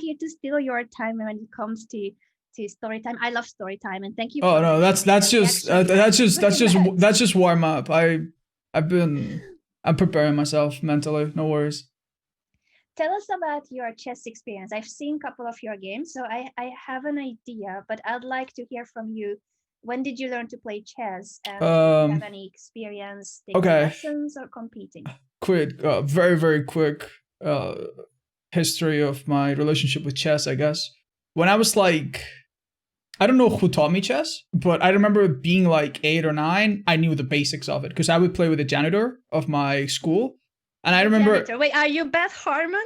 here to steal your time when it comes to story time. I love story time, and thank you. Oh no, that's just warm up. I'm preparing myself mentally. No worries. Tell us about your chess experience. I've seen a couple of your games, so I have an idea, but I'd like to hear from you. When did you learn to play chess? And do you have any experience taking lessons or competing? Quick, very, very quick history of my relationship with chess, I guess. When I was like, I don't know who taught me chess, but I remember being like 8 or 9, I knew the basics of it because I would play with the janitor of my school. And I remember. Janitor. Wait, are you Beth Harmon?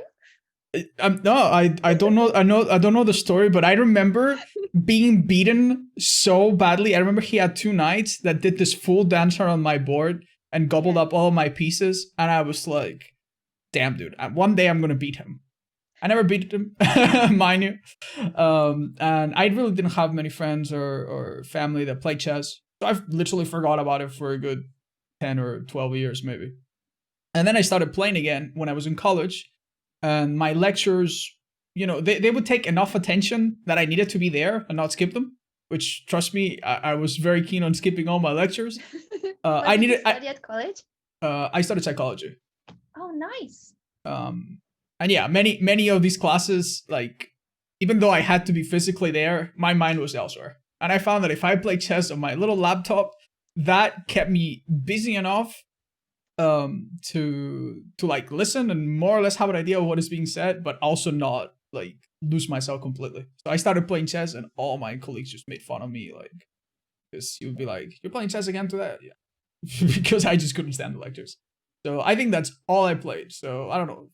No, I don't know. I don't know the story, but I remember being beaten so badly. I remember he had 2 knights that did this full dancer on my board and gobbled up all my pieces, and I was like, "Damn, dude! One day I'm gonna beat him." I never beat him, mind you. And I really didn't have many friends or family that played chess, so I've literally forgot about it for a good 10 or 12 years, maybe. And then I started playing again when I was in college. And my lectures, you know, they would take enough attention that I needed to be there and not skip them. Which, trust me, I was very keen on skipping all my lectures. I needed. Did you study at college? I studied psychology. Oh, nice. And yeah, many of these classes, like, even though I had to be physically there, my mind was elsewhere. And I found that if I played chess on my little laptop, that kept me busy enough to like listen and more or less have an idea of what is being said, but also not like lose myself completely. So I started playing chess, and all my colleagues just made fun of me, like, because you would be like, "You're playing chess again today?" Yeah, because I just couldn't stand the lectures. So I think that's all I played. So I don't know.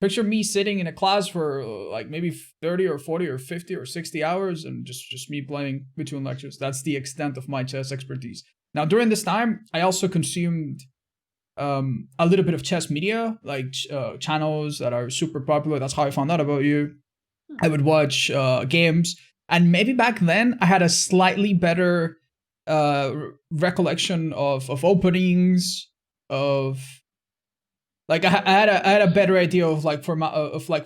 Picture me sitting in a class for like maybe 30 or 40 or 50 or 60 hours, and just me playing between lectures. That's the extent of my chess expertise. Now, during this time, I also consumed a little bit of chess media, like channels that are super popular. That's how I found out about you. I would watch games, and maybe back then I had a slightly better recollection of openings, of like I had a better idea of like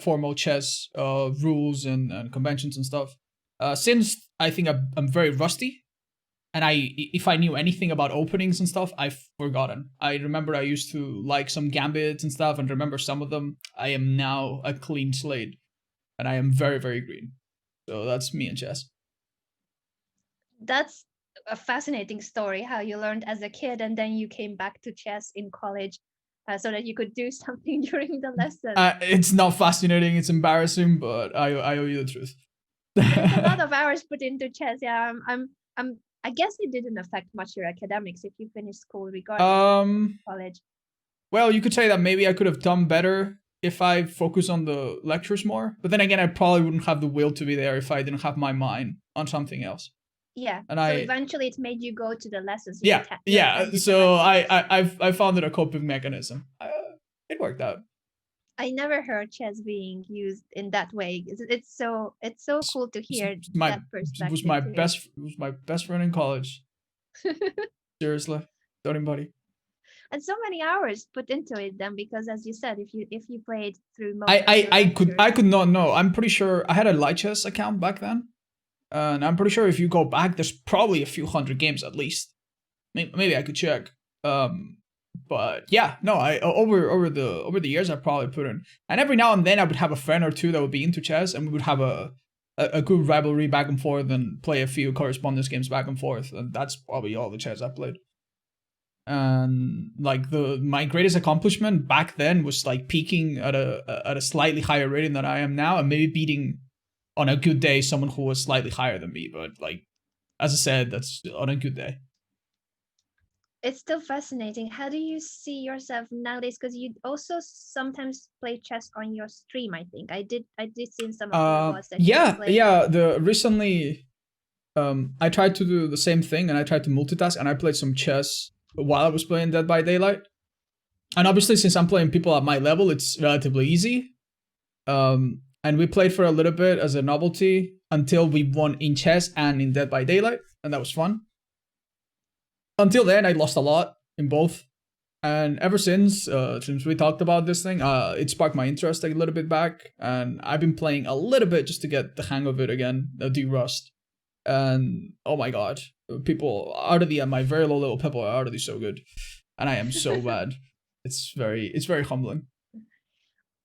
formal chess rules and conventions and stuff. Since I think I'm very rusty. And if I knew anything about openings and stuff, I've forgotten. I remember I used to like some gambits and stuff and remember some of them. I am now a clean slate. And I am very, very green. So that's me in chess. That's a fascinating story, how you learned as a kid and then you came back to chess in college so that you could do something during the lesson. It's not fascinating, it's embarrassing, but I owe you the truth. There's a lot of hours put into chess. Yeah, I guess it didn't affect much your academics if you finished school regardless of college. Well, you could say that maybe I could have done better if I focused on the lectures more. But then again, I probably wouldn't have the will to be there if I didn't have my mind on something else. Yeah. And so eventually it made you go to the lessons. Yeah. So I found it a coping mechanism. It worked out. I never heard chess being used in that way. It's so cool to hear that perspective. It was my best friend in college. Seriously, don't anybody. And so many hours put into it then, because as you said, if you played through most I could not know. I'm pretty sure I had a light chess account back then, and I'm pretty sure if you go back, there's probably a few hundred games at least. Maybe I could check. But yeah, no, I over the years I probably put in, and every now and then I would have a friend or two that would be into chess, and we would have a good rivalry back and forth and play a few correspondence games back and forth, and that's probably all the chess I played. And like my greatest accomplishment back then was like peaking at a slightly higher rating than I am now, and maybe beating on a good day someone who was slightly higher than me. But like, as I said, that's on a good day. It's still fascinating. How do you see yourself nowadays? Because you also sometimes play chess on your stream. I think I did see some of the that yeah. Recently, I tried to do the same thing, and I tried to multitask, and I played some chess while I was playing Dead by Daylight. And obviously, since I'm playing people at my level, it's relatively easy. And we played for a little bit as a novelty until we won in chess and in Dead by Daylight, and that was fun. Until then, I lost a lot in both. And ever since we talked about this thing, it sparked my interest a little bit back, and I've been playing a little bit just to get the hang of it again, de-rust. And oh my god, people already at my very low level, people are already so good, and I am so bad. It's very humbling.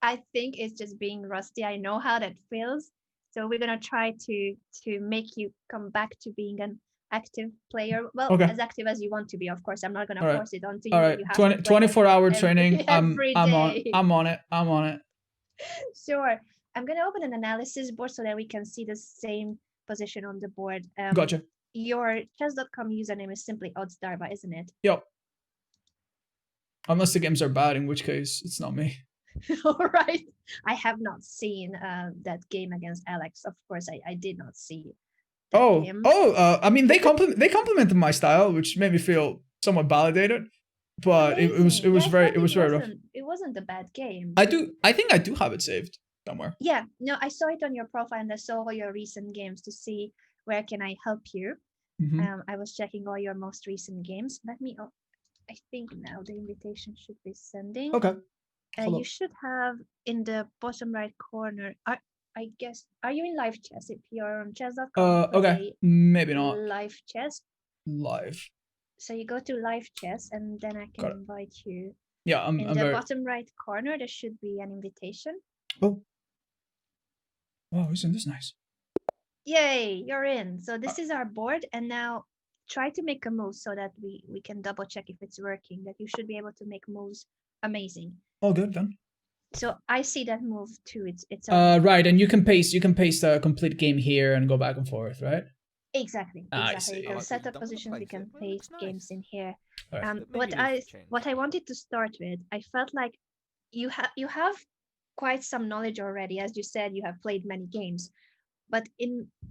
I think it's just being rusty. I know how that feels. So we're gonna try to make you come back to being an active player. Well, Okay. as active as you want to be, of course. I'm not gonna All force it onto you. All right, You have 24-hour training. every I'm day. on it. Sure. I'm gonna open an analysis board so that we can see the same position on the board. Gotcha. Your chess.com username is simply Otzdarva, isn't it? Yep. Unless the games are bad, in which case it's not me. All right. I have not seen that game against Alex. Of course, I did not see that game. I mean, they complimented my style, which made me feel somewhat validated. But it was very rough. It wasn't a bad game. I think I do have it saved somewhere. Yeah, no, I saw it on your profile and I saw all your recent games to see where can I help you. I was checking all your most recent games. Let me. I think now the invitation should be sending. Okay. You should have in the bottom right corner. I guess, are you in live chess? If you're on chess.com. Okay. Maybe not. Live chess. Live. So you go to live chess and then I can invite you. Yeah, in the bottom right corner, there should be an invitation. Oh. Wow, isn't this nice? Yay, you're in. So this is our board, and now try to make a move so that we can double check if it's working, that you should be able to make moves amazing. All good then. So I see that move too. It's right, and you can paste a complete game here and go back and forth, right? Exactly. I see. You can set up positions, we can paste games in here. Right. What I wanted to start with, I felt like you have quite some knowledge already. As you said, you have played many games. But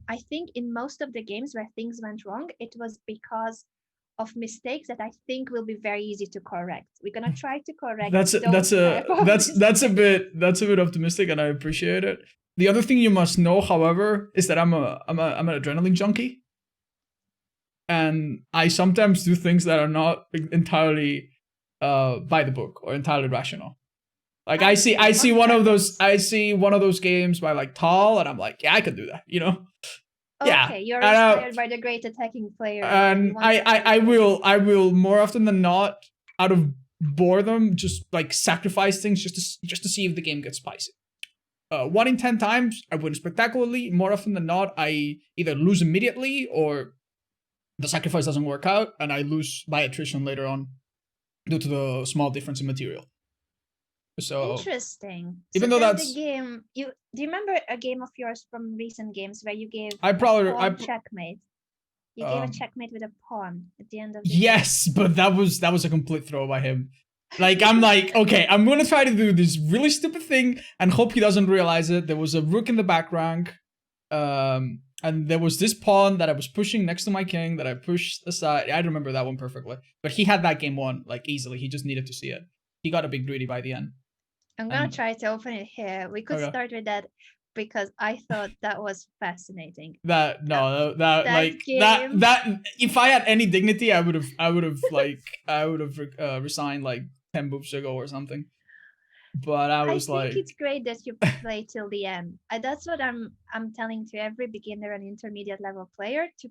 I think in most of the games where things went wrong, it was because of mistakes that I think will be very easy to correct. We're gonna try to correct. That's a bit optimistic, and I appreciate it. The other thing you must know, however, is that I'm an adrenaline junkie, and I sometimes do things that are not entirely by the book or entirely rational. Like I see one of those games by like Tal, and I'm like, yeah, I could do that, you know. Okay, you're inspired by the great attacking player. And I will more often than not, out of boredom, just like sacrifice things just to see if the game gets spicy. 1 in 10 times, I win spectacularly. More often than not, I either lose immediately or the sacrifice doesn't work out, and I lose by attrition later on due to the small difference in material. So interesting. Even though that's the game, do you remember a game of yours from recent games where you gave checkmate? You gave a checkmate with a pawn at the end of the game. But that was a complete throw by him. Like I'm like, okay, I'm gonna try to do this really stupid thing and hope he doesn't realize it. There was a rook in the back rank, and there was this pawn that I was pushing next to my king that I pushed aside. I remember that one perfectly. But he had that game won like easily. He just needed to see it. He got a bit greedy by the end. I'm gonna try to open it here. We could start with that because I thought that was fascinating. That if I had any dignity, I would have resigned like 10 moves ago or something. But I think it's great that you play till the end. That's what I'm telling to every beginner and intermediate level player to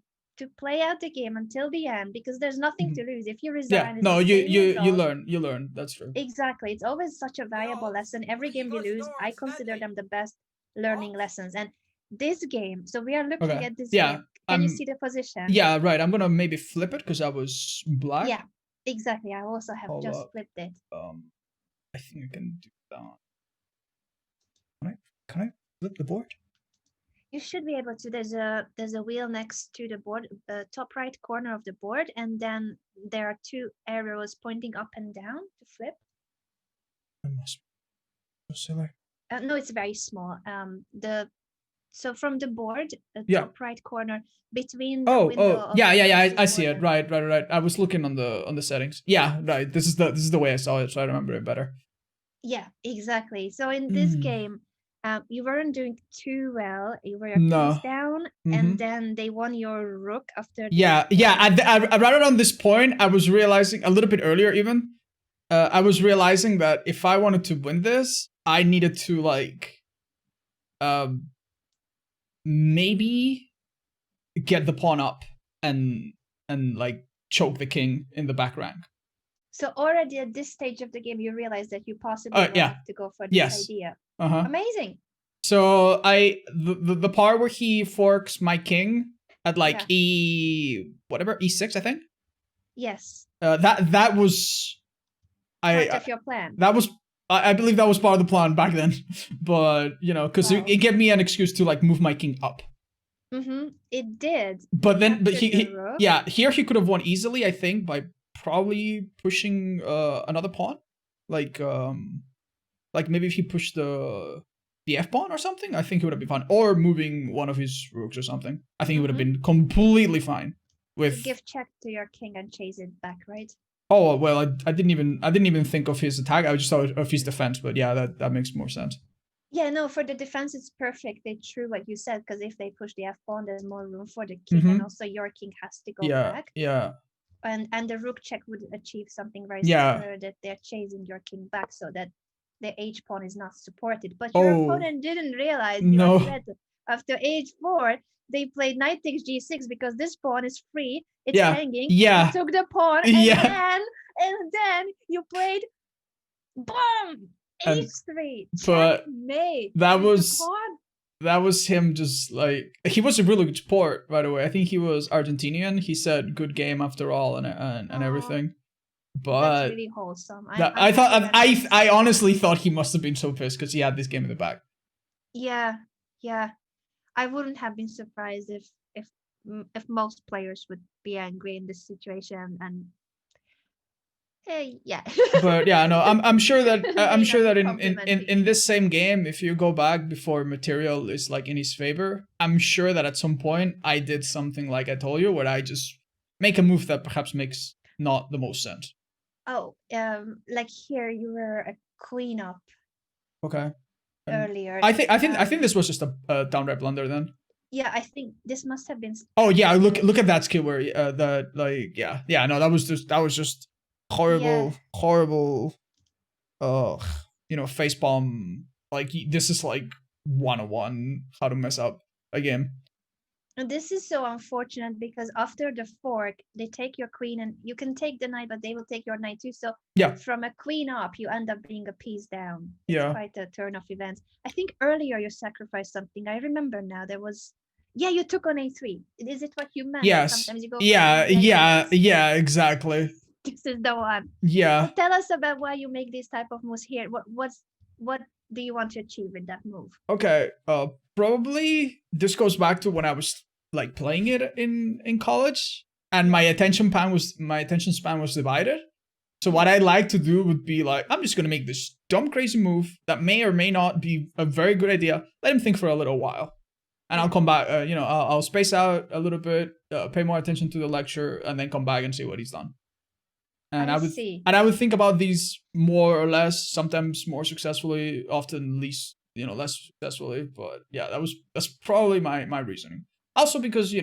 play out the game until the end, because there's nothing to lose. If you resign, you learn. That's true. Exactly. It's always such a valuable lesson. Every game we lose, I consider them the best learning lessons. And this game, so we are looking at this game. Can you see the position? Yeah, right. I'm gonna maybe flip it because I was black. Yeah, exactly. I also have flipped it. I think I can do that. Can I flip the board? You should be able to. There's a wheel next to the board, the top right corner of the board, and then there are 2 arrows pointing up and down to flip. I must be so silly. No, it's very small. So from the board, the top right corner between the window. I see it. Right. I was looking on the settings. Yeah, right. This is the way I saw it, so I remember it better. Yeah, exactly. So in this game, you weren't doing too well. You were down, and then they won your rook after. Right around this point, I was realizing a little bit earlier even I was realizing that if I wanted to win this, I needed to like maybe get the pawn up and like choke the king in the back rank. So already at this stage of the game, you realize that you possibly Yeah. have to go for this idea. Amazing. So the part where he forks my king at like E6, I think. Yes. That was part of your plan. That was I believe that was part of the plan back then, but you know, because it gave me an excuse to like move my king up. It did. But then, but here he could have won easily, I think, by probably pushing another pawn, like maybe if he pushed the f pawn or something, I think it would have been fine, or moving one of his rooks or something. I think it would have been completely fine with give check to your king and chase it back, right? Oh well, I didn't even think of his attack. I just thought of his defense, but yeah, that makes more sense. Yeah, no, for the defense it's perfect. It's true what you said, because if they push the f pawn, there's more room for the king, and also your king has to go back. Yeah. And the rook check would achieve something very similar, that they're chasing your king back so that the h pawn is not supported. But your opponent didn't realize that after h4 they played knight takes g6 because this pawn is free. It's hanging. You took the pawn, and then you played boom h3. Checkmate. That was him just like, he was a really good sport, by the way. I think he was Argentinian. He said good game after all and everything. But that's really wholesome. I honestly thought he must have been so pissed because he had this game in the back. Yeah. I wouldn't have been surprised if most players would be angry in this situation, and yeah. But yeah, no, I'm sure that in this same game, if you go back before material is like in his favor, I'm sure that at some point I did something like I told you, where I just make a move that perhaps makes not the most sense. Oh, like here you were a queen up. Okay. Earlier. I think this was just a downright blunder then. Yeah, I think this must have been. Oh yeah, look at that skill where that like no, that was just horrible facepalm. Like, this is like 101 how to mess up a game. And this is so unfortunate because after the fork, they take your queen and you can take the knight, but they will take your knight too. So from a queen up, you end up being a piece down. It's quite a turn of events. I think earlier you sacrificed something. I remember now. There was, you took on a3. Is it what you meant? Yes. Sometimes you go. Yeah, exactly. This is the one. Yeah. So tell us about why you make these type of moves here. What do you want to achieve with that move? Okay. Probably this goes back to when I was like playing it in college, and my attention span was divided. So what I like to do would be like, I'm just gonna make this dumb crazy move that may or may not be a very good idea. Let him think for a little while, and I'll come back. I'll space out a little bit, pay more attention to the lecture, and then come back and see what he's done. And I would think about these more or less, sometimes more successfully, often less successfully. But yeah, that's probably my reasoning. Also because,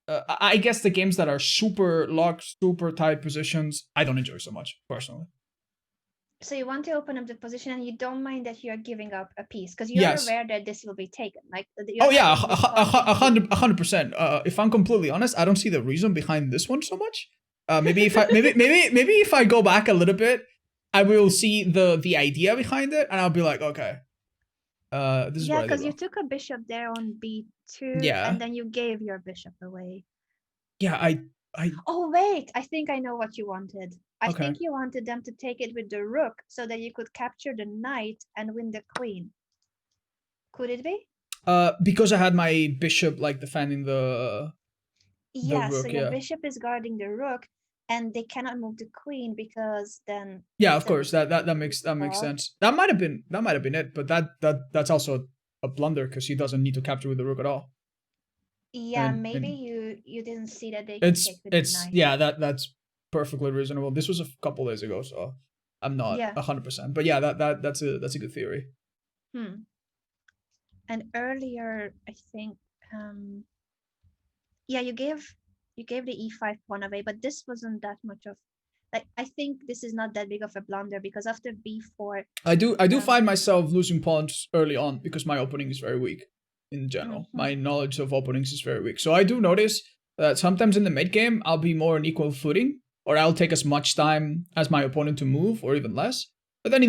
I guess the games that are super locked, super tight positions, I don't enjoy so much, personally. So you want to open up the position and you don't mind that you're giving up a piece because you're aware that this will be taken. Like, 100%. If I'm completely honest, I don't see the reason behind this one so much. Maybe if I go back a little bit, I will see the idea behind it, and I'll be like, okay. This is because you took a bishop there on b2, and then you gave your bishop away. Yeah, I. Oh wait, I think I know what you wanted. I think you wanted them to take it with the rook so that you could capture the knight and win the queen. Could it be? Because I had my bishop like defending the rook, so your bishop is guarding the rook, and they cannot move the queen because then. Yeah, of course, that makes sense. That might have been it, but that's also a blunder because he doesn't need to capture with the rook at all. Yeah, maybe you didn't see that they can take with the knight. That's perfectly reasonable. This was a couple days ago, so I'm not 100%. But yeah, that's a good theory. And earlier, I think, you gave the e5 pawn away, but this wasn't that much of like I think this is not that big of a blunder because after b4, I do find myself losing pawns early on because my opening is very weak in general. My knowledge of openings is very weak. So I do notice that sometimes in the mid game I'll be more on equal footing, or I'll take as much time as my opponent to move, or even less. But then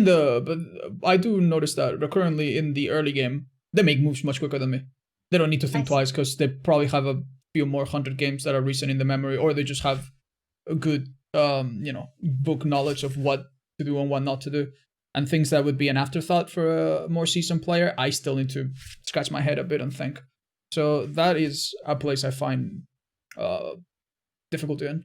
I do notice that recurrently in the early game they make moves much quicker than me. They don't need to think twice because they probably have a few more 100 games that are recent in the memory, or they just have a good book knowledge of what to do and what not to do. And things that would be an afterthought for a more seasoned player, I still need to scratch my head a bit and think. So that is a place I find difficulty in.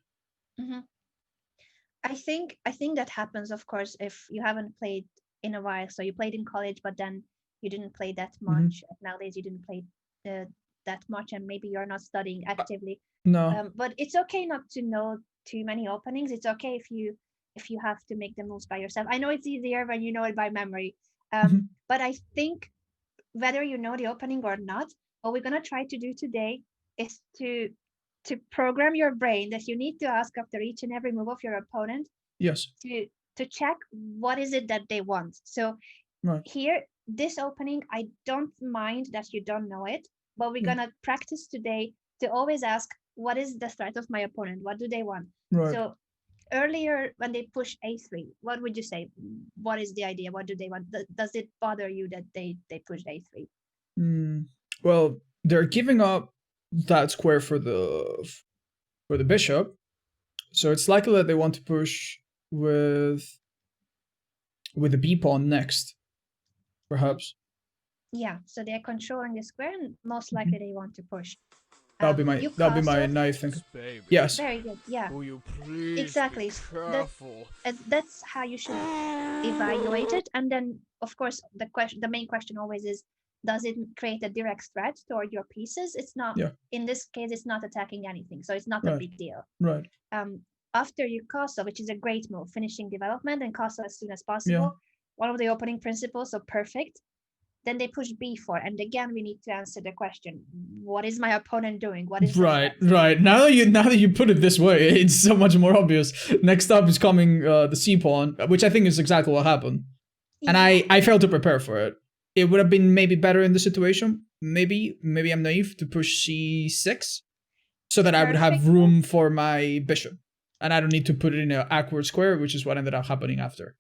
I think that happens, of course, if you haven't played in a while. So you played in college, but then you didn't play that much. Nowadays, you didn't play that much, and maybe you're not studying actively. No. But it's okay not to know too many openings. It's okay if you have to make the moves by yourself. I know it's easier when you know it by memory. But I think whether you know the opening or not, what we're gonna try to do today is to program your brain that you need to ask after each and every move of your opponent. Yes. To check what is it that they want. So here, this opening, I don't mind that you don't know it, but we're gonna practice today to always ask, what is the threat of my opponent? What do they want? Right. So earlier when they push a3, what would you say? What is the idea? What do they want? Does it bother you that they push a3? Well, they're giving up that square for the bishop, so it's likely that they want to push with the b pawn next, perhaps. Yeah, so they're controlling the square, and most likely they want to push. That'll be my naive thinking. Yes. Very good. Yeah. Will you please exactly. That's how you should evaluate it, and then of course the main question always is, does it create a direct threat toward your pieces? It's not. Yeah. In this case, it's not attacking anything, so it's not a big deal. Right. After you castle, which is a great move, finishing development and castle as soon as possible. One of the opening principles, so perfect. Then they push b4, and again we need to answer the question: what is my opponent doing? What is right? Now that you put it this way, it's so much more obvious. Next up is coming the c pawn, which I think is exactly what happened, and I failed to prepare for it. It would have been maybe better in the situation. Maybe I'm naive to push c6, so that I would have room for my bishop, and I don't need to put it in an awkward square, which is what ended up happening after.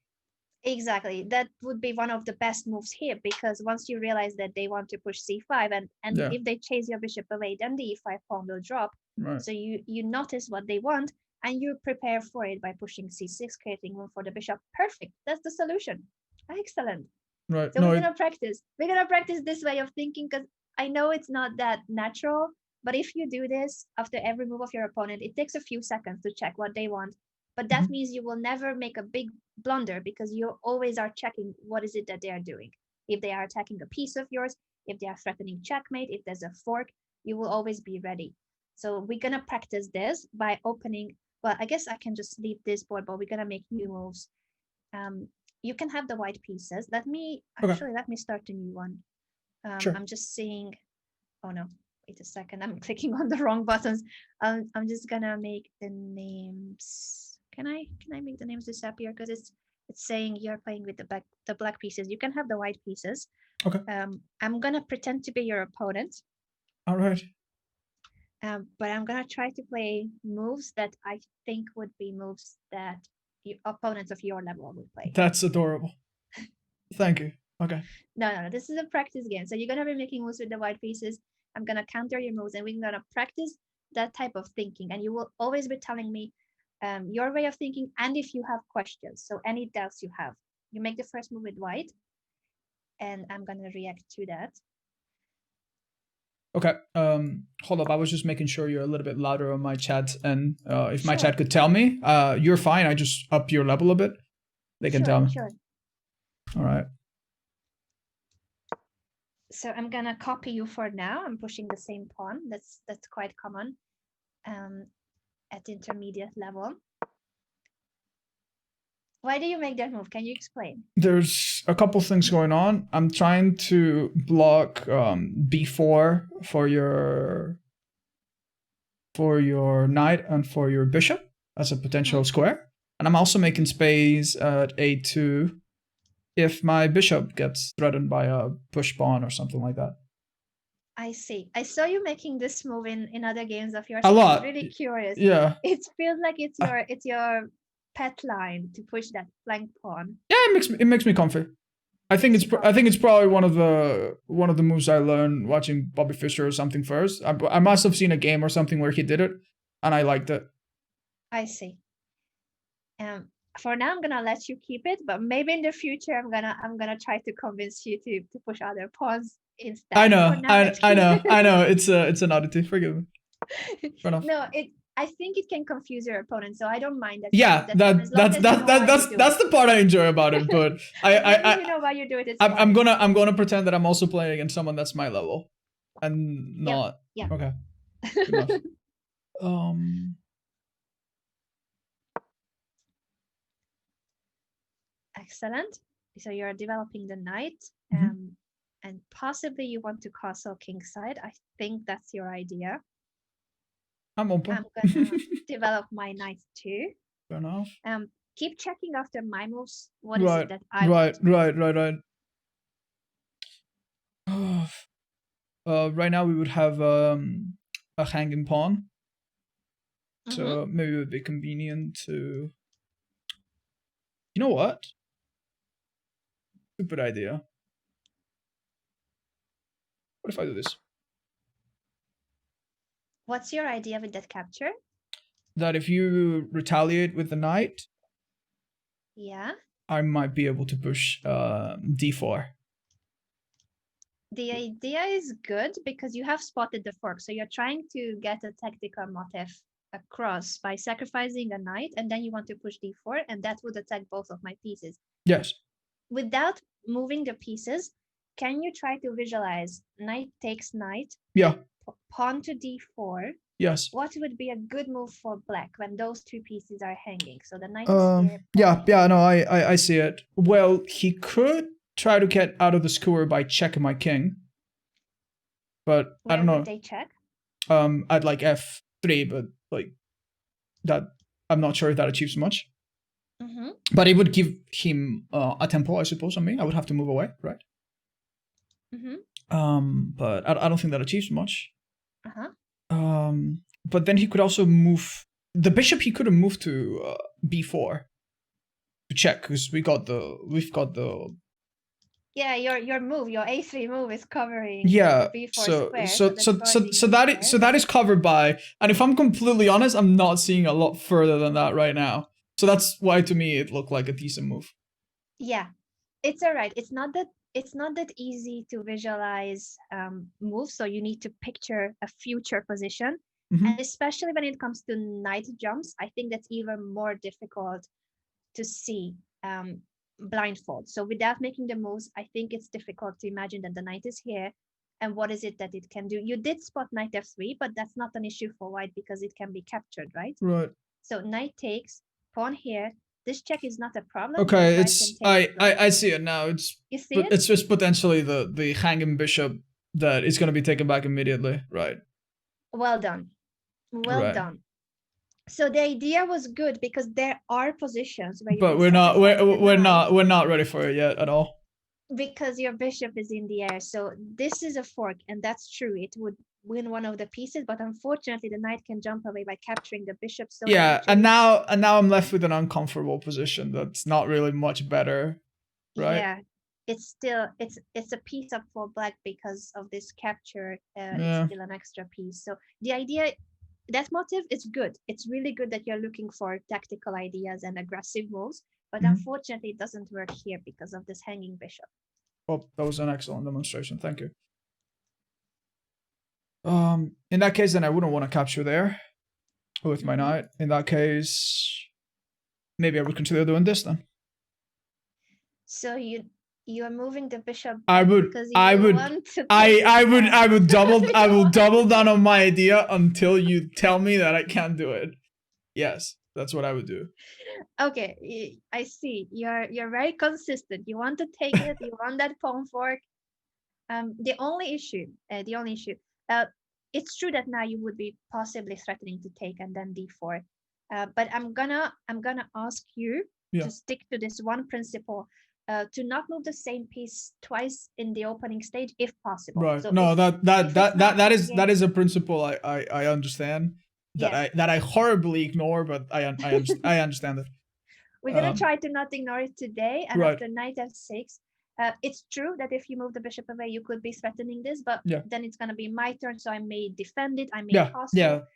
Exactly. That would be one of the best moves here, because once you realize that they want to push c5, and if they chase your bishop away, then the e5 pawn will drop. Right. So you notice what they want, and you prepare for it by pushing c6, creating room for the bishop. Perfect. That's the solution. Excellent. Right. So we're gonna practice. We're gonna practice this way of thinking, because I know it's not that natural, but if you do this after every move of your opponent, it takes a few seconds to check what they want. But that means you will never make a big blunder, because you always are checking what is it that they are doing. If they are attacking a piece of yours, if they are threatening checkmate, if there's a fork, you will always be ready. So we're gonna practice this by opening. Well, I guess I can just leave this board, but we're gonna make new moves. You can have the white pieces. Let me start a new one. Sure. I'm just seeing. Oh no, wait a second. I'm clicking on the wrong buttons. I'm just gonna make the names. Can I make the names disappear, because it's saying you're playing with the black pieces. You can have the white pieces. Okay. I'm gonna pretend to be your opponent. All right. But I'm gonna try to play moves that I think would be moves that opponents of your level would play. That's adorable. Thank you. Okay. No. This is a practice game. So you're gonna be making moves with the white pieces. I'm gonna counter your moves, and we're gonna practice that type of thinking. And you will always be telling me your way of thinking, and if you have questions, so any doubts you have. You make the first move with white, and I'm gonna react to that. Okay, hold up, I was just making sure you're a little bit louder on my chat, and if my chat could tell me, you're fine, I just up your level a bit, they can tell me. Sure. All right. So I'm gonna copy you for now. I'm pushing the same pawn. That's quite common at intermediate level. Why do you make that move? Can you explain? There's a couple things going on. I'm trying to block b4 for your knight and for your bishop as a potential square. And I'm also making space at a2 if my bishop gets threatened by a push pawn or something like that. I see. I saw you making this move in other games of yours. A lot. I'm really curious. Yeah. It feels like it's your pet line to push that flank pawn. Yeah, it makes me comfy. I think it's probably one of the moves I learned watching Bobby Fischer or something first. I must have seen a game or something where he did it, and I liked it. I see. For now, I'm gonna let you keep it, but maybe in the future, I'm gonna try to convince you to push other pawns instead. I know. It's an oddity. Forgive me. Fair enough. No, I think it can confuse your opponent, so I don't mind that. Yeah, that's the part I enjoy about it. But you know why you do it. I'm gonna pretend that I'm also playing against someone that's my level, and not. Yep. Okay. Good enough. Excellent. So you're developing the knight, and possibly you want to castle kingside. I think that's your idea. I'm open. I'm gonna develop my knight too. Fair enough. Keep checking after my moves. What is it that I want? Right. Right now we would have a hanging pawn. So maybe it would be convenient to. You know what? Stupid idea. What if I do this? What's your idea with that capture? That if you retaliate with the knight, yeah, I might be able to push d4. The idea is good because you have spotted the fork. So you're trying to get a tactical motif across by sacrificing a knight, and then you want to push d4, and that would attack both of my pieces. Yes. Without moving the pieces, can you try to visualize knight takes knight? Yeah. Pawn to d4. Yes. What would be a good move for black when those two pieces are hanging? So the knight is here. Yeah, no, I see it. Well, he could try to get out of the skewer by checking my king. But where I don't know. Would they check? I'd like f3, but like that, I'm not sure if that achieves much. But it would give him a tempo, I suppose, on me. I would have to move away, right? But I don't think that achieves much. But then he could also move the bishop. He could have moved to b4 to check because we've got the. Yeah, your move, your a3 move is covering. Yeah, the b4 square, so that is covered by. And if I'm completely honest, I'm not seeing a lot further than that right now. So that's why to me it looked like a decent move. Yeah, it's all right. It's not that easy to visualize moves, so you need to picture a future position. And especially when it comes to knight jumps, I think that's even more difficult to see blindfold. So without making the moves, I think it's difficult to imagine that the knight is here and what is it that it can do. You did spot knight f3, but that's not an issue for white because it can be captured, right? Right. So knight takes, pawn here. This check is not a problem. Okay, I see it now. You see it? It's just potentially the hanging bishop that is going to be taken back immediately, right? Well done. Well done. So the idea was good because there are positions where you. But we're not ready for it yet at all. Because your bishop is in the air. So this is a fork, and that's true. It would win one of the pieces, but unfortunately the knight can jump away by capturing the bishop. So yeah, and now I'm left with an uncomfortable position that's not really much better, right? Yeah, it's still it's a piece up for black because of this capture. It's still an extra piece. So the idea, that motive is good. It's really good that you're looking for tactical ideas and aggressive moves, but unfortunately it doesn't work here because of this hanging bishop. Well, that was an excellent demonstration. Thank you. In that case, then I wouldn't want to capture there with my knight. In that case, maybe I would consider doing this then. So you are moving the bishop. I will double down on my idea until you tell me that I can't do it. Yes, that's what I would do. Okay, I see. You're very consistent. You want to take it. You want that pawn fork. The only issue. It's true that now you would be possibly threatening to take and then d4. But I'm gonna ask you to stick to this one principle. To not move the same piece twice in the opening stage if possible. Right. So No, that is a principle I understand. Yes. That I horribly ignore, but I understand it. We're gonna try to not ignore it today. And Right. after knight f6, it's true that if you move the bishop away, you could be threatening this, but then it's gonna be my turn, so I may defend it. I may castle.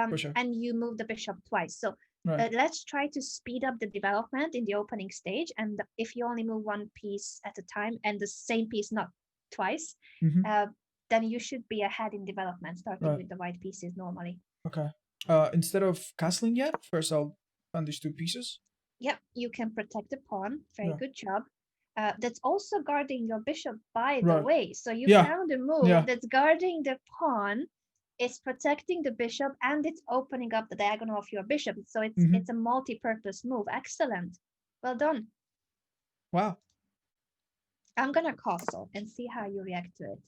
For sure. And you move the bishop twice. So let's try to speed up the development in the opening stage. And if you only move one piece at a time and the same piece not twice, then you should be ahead in development, starting with the white pieces normally. Okay. Instead of castling yet, first I'll defend these two pieces. Yep, you can protect the pawn. Very good job. That's also guarding your bishop, by the way. So you found a move that's guarding the pawn. It's protecting the bishop and it's opening up the diagonal of your bishop. So it's a multi-purpose move. Excellent. Well done. Wow. I'm gonna castle and see how you react to it.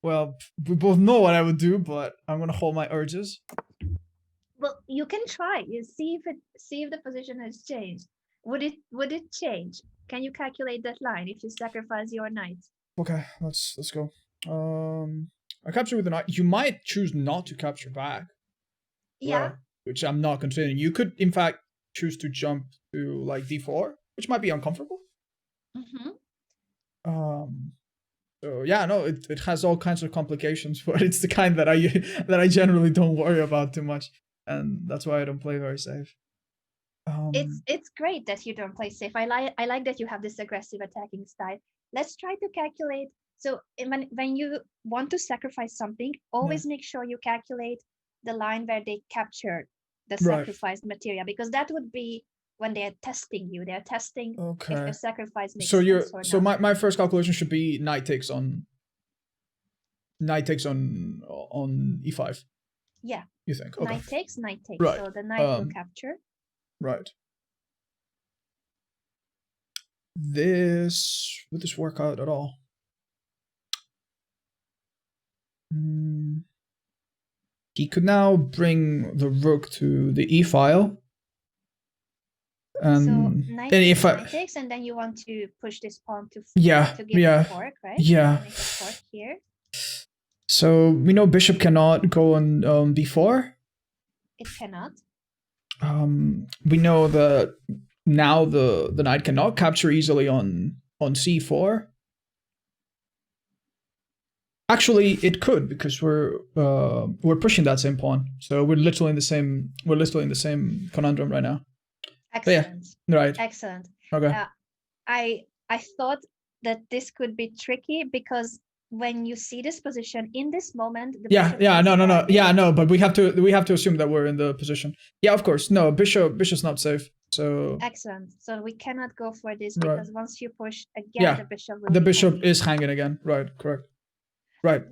Well, we both know what I would do, but I'm gonna hold my urges. Well, you can try. You see if the position has changed. Would it change? Can you calculate that line if you sacrifice your knight? Okay, let's go. I capture with the knight. You might choose not to capture back. Yeah. Which I'm not considering. You could, in fact, choose to jump to like d4, which might be uncomfortable. So yeah, no, it has all kinds of complications, but it's the kind that I generally don't worry about too much, and that's why I don't play very safe. It's great that you don't play safe. I like that you have this aggressive attacking style. Let's try to calculate. So when you want to sacrifice something, always make sure you calculate the line where they capture the sacrificed material, because that would be when they are testing you. They are testing if the sacrifice makes sense or not. My first calculation should be knight takes on e5. Yeah. You think? Okay. Knight takes. Right. So the knight will capture. Right. Would this work out at all? He could now bring the rook to the e file. So knight takes, and then you want to push this pawn to give it a fork, right? Yeah. Make a fork here. So we know bishop cannot go on b4. It cannot. We know that now the knight cannot capture easily on c4. Actually, it could, because we're pushing that same pawn. So we're literally in the same conundrum right now. Excellent. Yeah, right. Excellent. Okay. I thought that this could be tricky, because when you see this position in this moment, no, but we have to assume that we're in the position. Yeah, of course. No, bishop's not safe. So excellent. So we cannot go for this, because once you push again, the bishop is hanging again. Right, correct. Right.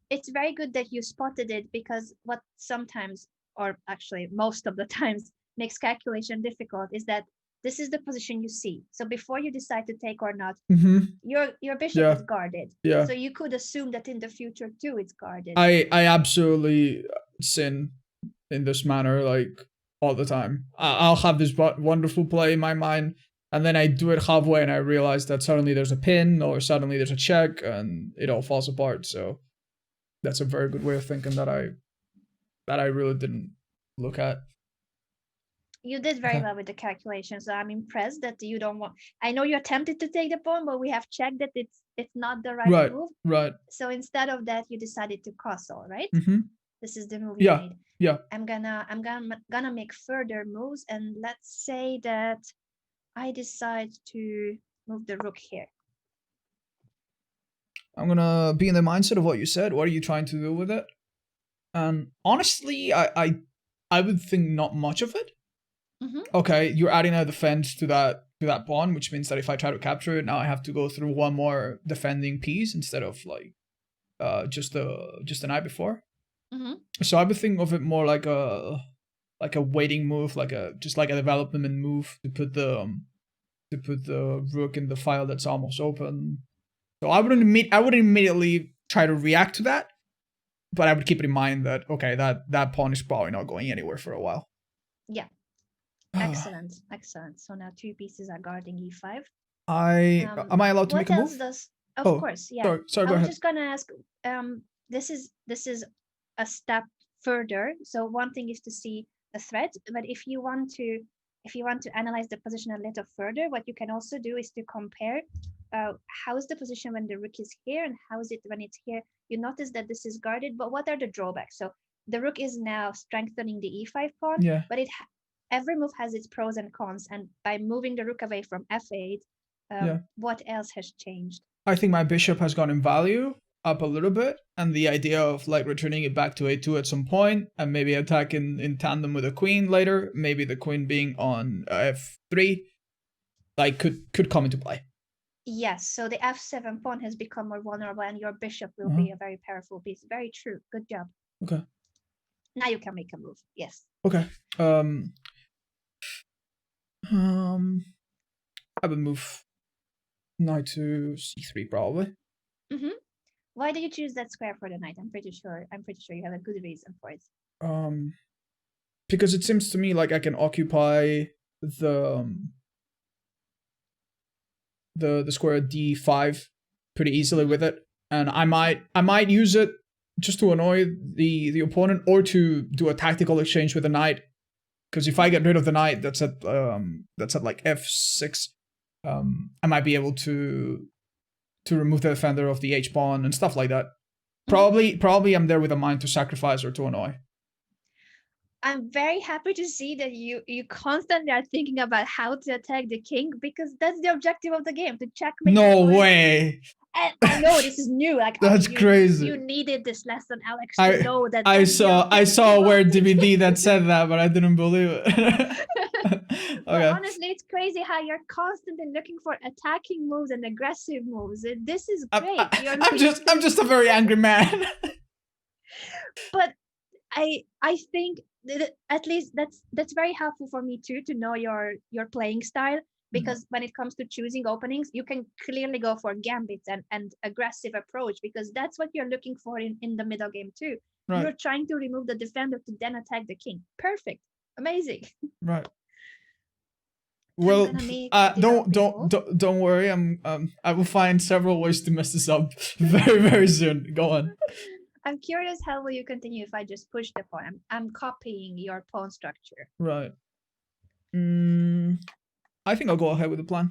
It's very good that you spotted it, because what sometimes, or actually most of the times, makes calculation difficult is that this is the position you see. So before you decide to take or not, your bishop is guarded. Yeah. So you could assume that in the future too it's guarded. I absolutely sin in this manner, like, all the time. I'll have this wonderful play in my mind, and then I do it halfway and I realize that suddenly there's a pin, or suddenly there's a check, and it all falls apart. So that's a very good way of thinking that I really didn't look at. You did very well with the calculation, so I'm impressed that you don't want. I know you attempted to take the pawn, but we have checked that it's not the right move. Right. So instead of that, you decided to castle, right? This is the move you made. Yeah. I'm gonna make further moves, and let's say that I decide to move the rook here. I'm gonna be in the mindset of what you said. What are you trying to do with it? And honestly, I would think not much of it. Okay, you're adding a defense to that pawn, which means that if I try to capture it, now I have to go through one more defending piece instead of like just the knight before. So I would think of it more like a waiting move, just like a development move to put the rook in the file that's almost open. So I wouldn't immediately try to react to that, but I would keep it in mind that okay, that pawn is probably not going anywhere for a while. Yeah. Excellent, excellent. So now 2 pieces are guarding e5. Am I allowed to make a move? Of course, yeah. Sorry, go I was ahead. just gonna ask. This is a step further. So one thing is to see the threat, but if you want to analyze the position a little further, what you can also do is to compare how is the position when the rook is here and how is it when it's here. You notice that this is guarded, but what are the drawbacks? So the rook is now strengthening the e5 pawn, but every move has its pros and cons, and by moving the rook away from f8, what else has changed? I think my bishop has gone in value up a little bit, and the idea of like returning it back to a2 at some point and maybe attacking in tandem with a queen later, maybe the queen being on f3, like could come into play. Yes, so the f7 pawn has become more vulnerable and your bishop will be a very powerful piece. Very true. Good job. Okay. Now you can make a move. Yes. Okay. I would move knight to c3 probably. Why did you choose that square for the knight? I'm pretty sure you have a good reason for it. Because it seems to me like I can occupy the square d5 pretty easily with it, and I might use it just to annoy the opponent or to do a tactical exchange with the knight. Because if I get rid of the knight, that's at like f6. I might be able to remove the defender of the h pawn and stuff like that. Probably I'm there with a mind to sacrifice or to annoy. I'm very happy to see that you constantly are thinking about how to attack the king, because that's the objective of the game, to checkmate. No way. And I know this is new. Like that's crazy. You needed this lesson, Alex, to know that. I saw a weird DVD that said that, but I didn't believe it. Okay. Well, honestly, it's crazy how you're constantly looking for attacking moves and aggressive moves. This is great. I'm just a very angry man. But I think that at least that's very helpful for me too, to know your playing style. Because when it comes to choosing openings, you can clearly go for gambits and aggressive approach, because that's what you're looking for in the middle game too. Right. You're trying to remove the defender to then attack the king. Perfect. Amazing. Right. Well, don't worry. I will find several ways to mess this up very, very soon. Go on. I'm curious, how will you continue if I just push the pawn? I'm copying your pawn structure. Right. I think I'll go ahead with the plan.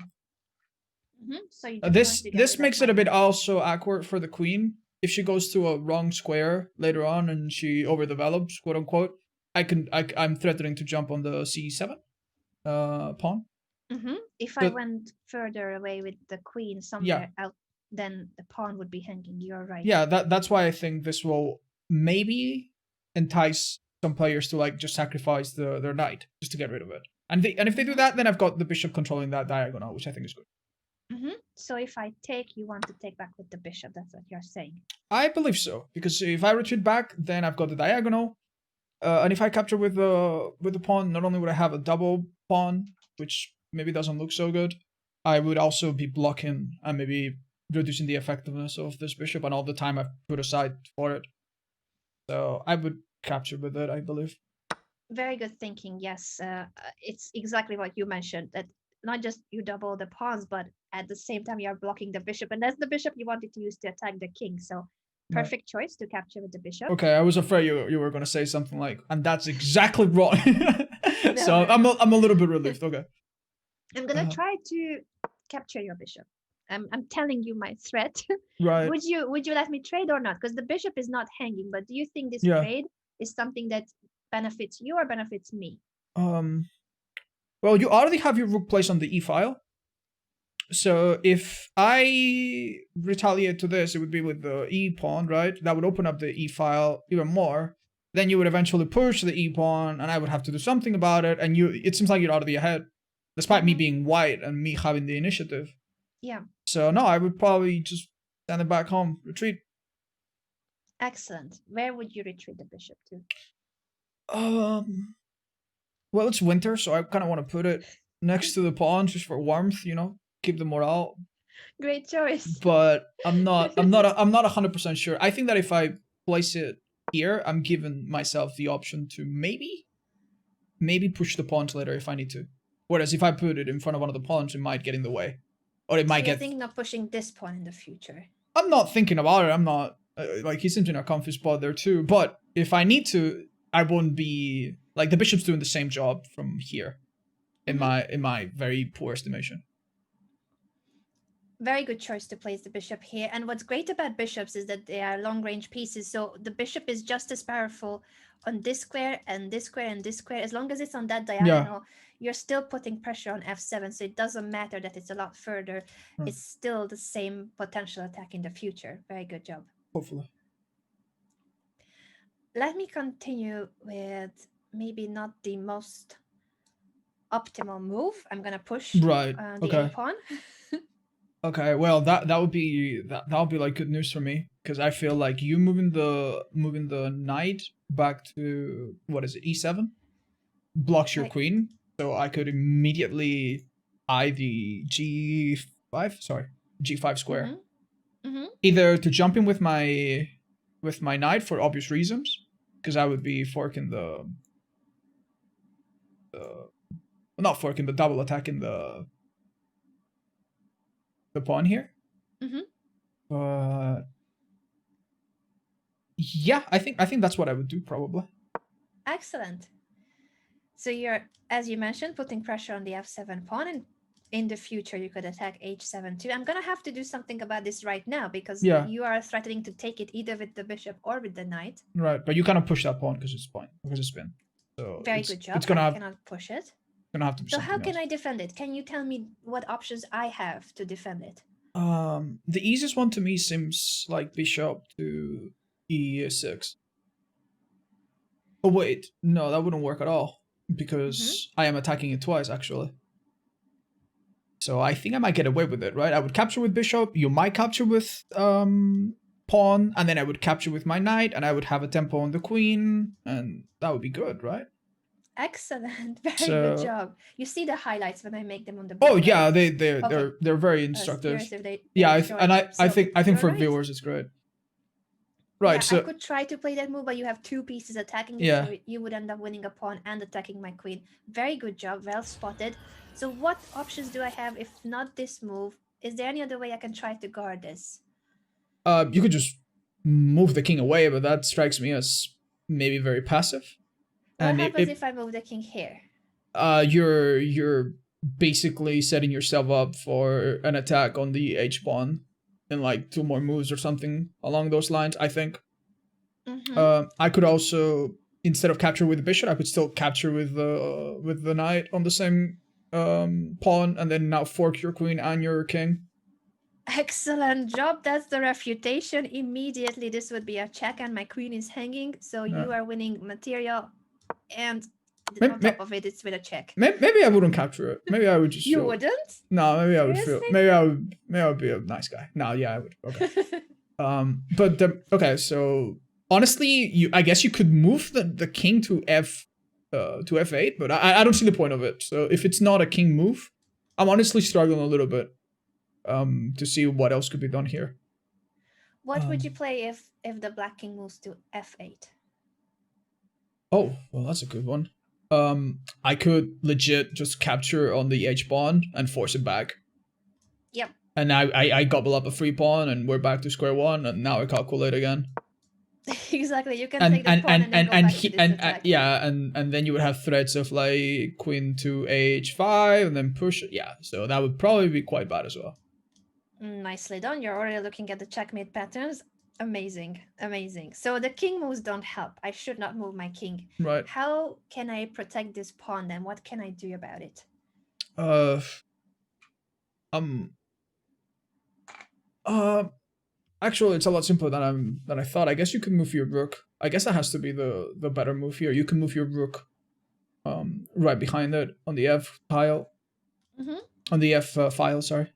So you this makes it a bit also awkward for the queen. If she goes to a wrong square later on and she overdevelops, quote unquote, I'm threatening to jump on the c7 pawn. If I went further away with the queen somewhere out, then the pawn would be hanging. You're right. Yeah, that's why I think this will maybe entice some players to like just sacrifice their knight just to get rid of it. And if they do that, then I've got the bishop controlling that diagonal, which I think is good. So if I take, you want to take back with the bishop. That's what you're saying. I believe so, because if I retreat back, then I've got the diagonal. And if I capture with the pawn, not only would I have a double pawn, which maybe doesn't look so good, I would also be blocking and maybe reducing the effectiveness of this bishop and all the time I've put aside for it. So I would capture with it, I believe. Very good thinking. Yes, it's exactly what you mentioned, that not just you double the pawns, but at the same time you're blocking the bishop, and that's the bishop you wanted to use to attack the king. So perfect choice to capture with the bishop. Okay, I was afraid you were going to say something like, and that's exactly wrong. So I'm a little bit relieved. Okay, I'm gonna try to capture your bishop. I'm telling you my threat. Right. Would you let me trade or not? Because the bishop is not hanging, but do you think this trade is something that benefits you or benefits me? Well, you already have your rook placed on the e file. So if I retaliate to this, it would be with the e pawn, right? That would open up the e file even more. Then you would eventually push the e pawn, and I would have to do something about it. And it seems like you're already ahead, despite me being white and me having the initiative. Yeah. So no, I would probably just send it back home, retreat. Excellent. Where would you retreat the bishop to? Well, it's winter, so I kind of want to put it next to the pawn just for warmth, you know, keep the morale. Great choice. But I'm not 100% sure. I think that if I place it here, I'm giving myself the option to maybe maybe push the pawns later if I need to. Whereas if I put it in front of one of the pawns, it might get in the way. Or it might you're get... thinking of pushing this pawn in the future? I'm not thinking about it. I'm not... like, he seems in a comfy spot there too. But if I need to, I won't be... Like, the bishop's doing the same job from here. In my very poor estimation. Very good choice to place the bishop here. And what's great about bishops is that they are long-range pieces. So the bishop is just as powerful on this square and this square and this square. As long as it's on that diagonal, you're still putting pressure on f7. So it doesn't matter that it's a lot further. It's still the same potential attack in the future. Very good job. Hopefully. Let me continue with maybe not the most optimal move. I'm going to push the A pawn. Okay, well that would be like good news for me, because I feel like you moving the knight back to what is it, e7 blocks your queen, so I could immediately eye the g5 square, either to jump in with my knight for obvious reasons, because I would be forking not forking but double attacking the pawn here. Yeah, I think that's what I would do probably. Excellent. So you're, as you mentioned, putting pressure on the f7 pawn, and in the future you could attack h7 too. I'm gonna have to do something about this right now, because you are threatening to take it either with the bishop or with the knight. Right, but you cannot push that pawn because it's spin. So very good job. I cannot push it. Gonna have to. So how can I defend it? Can you tell me what options I have to defend it? The easiest one to me seems like bishop to e6. Oh wait, no, that wouldn't work at all, because I am attacking it twice actually. So I think I might get away with it, right? I would capture with bishop, you might capture with pawn, and then I would capture with my knight, and I would have a tempo on the queen, and that would be good, right? Excellent, very good job. You see the highlights when I make them on the board. Oh yeah, they're very instructive. I think for viewers it's great. Right, so I could try to play that move, but you have two pieces attacking you, so you would end up winning a pawn and attacking my queen. Very good job, well spotted. So what options do I have if not this move? Is there any other way I can try to guard this? You could just move the king away, but that strikes me as maybe very passive. What happens if I move the king here? You're basically setting yourself up for an attack on the h pawn in like 2 more moves or something along those lines, I think. I could also, instead of capture with the bishop, I could still capture with the knight on the same pawn, and then now fork your queen and your king. Excellent job. That's the refutation. Immediately this would be a check, and my queen is hanging, so you are winning material, and on top of it, it's with a check. Maybe I wouldn't capture it. Maybe I would just. You wouldn't? No, maybe I would feel. Maybe I would be a nice guy. No, yeah, I would. Okay. Okay. So honestly, I guess you could move the king to f8, but I don't see the point of it. So if it's not a king move, I'm honestly struggling a little bit to see what else could be done here. What would you play if the black king moves to f8? Oh, well, that's a good one. I could legit just capture on the h pawn and force it back. Yep. And I gobble up a free pawn, and we're back to square one, and now I calculate again. Exactly. You can take the pawn and go back to this attack. Yeah, and then you would have threats of like queen to h5 and then push it. Yeah, so that would probably be quite bad as well. Nicely done. You're already looking at the checkmate patterns. Amazing, amazing. So the king moves don't help. I should not move my king. Right. How can I protect this pawn then? What can I do about it? Actually, it's a lot simpler than I thought. I guess you could move your rook. I guess that has to be the better move here. You can move your rook right behind it on the f tile. On the f file, sorry.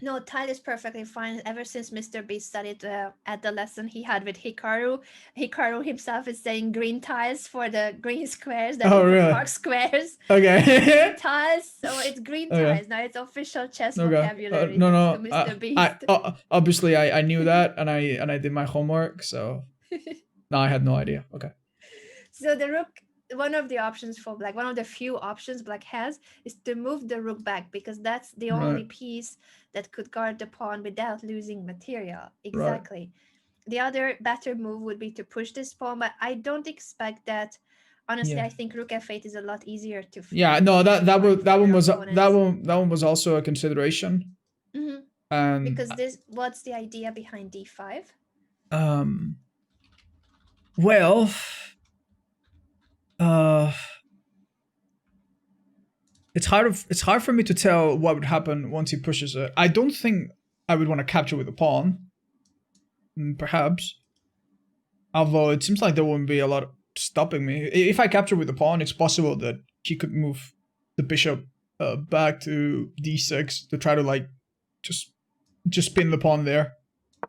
No, tile is perfectly fine. Ever since Mr. B studied at the lesson he had with Hikaru, Hikaru himself is saying green tiles for the green squares, that really? Dark squares. Okay. Tiles, so it's green tiles. Now it's official chess vocabulary. No. Mr. Beast. Obviously, I knew that, and I did my homework. So no, I had no idea. Okay. So the rook one of the options for black, one of the few options black has, is to move the rook back, because that's the only piece that could guard the pawn without losing material. Exactly. The other better move would be to push this pawn, but I don't expect that. Honestly, I think rook f8 is a lot easier to. Yeah, no, that one was also a consideration. Because what's the idea behind d5? Well, it's hard for me to tell what would happen once he pushes it. I don't think I would want to capture with a pawn. Perhaps. Although it seems like there wouldn't be a lot stopping me. If I capture with the pawn, it's possible that he could move the bishop back to d6 to try to like just pin the pawn there.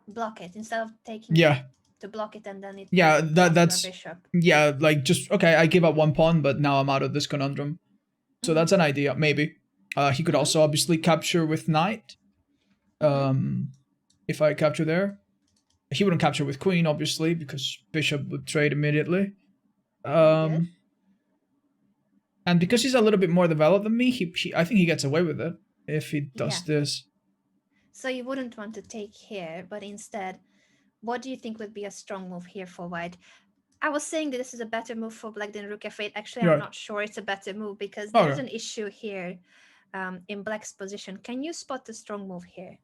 Block it instead of taking to block it, and then it that's bishop. Yeah, like just okay, I give up one pawn, but now I'm out of this conundrum. So that's an idea, maybe. He could also obviously capture with knight. If I capture there. He wouldn't capture with queen, obviously, because bishop would trade immediately. And because he's a little bit more developed than me, I think he gets away with it if he does this. So you wouldn't want to take here, but instead, what do you think would be a strong move here for white? I was saying that this is a better move for black than rook f8. Actually, I'm not sure it's a better move, because there's an issue here in black's position. Can you spot the strong move here?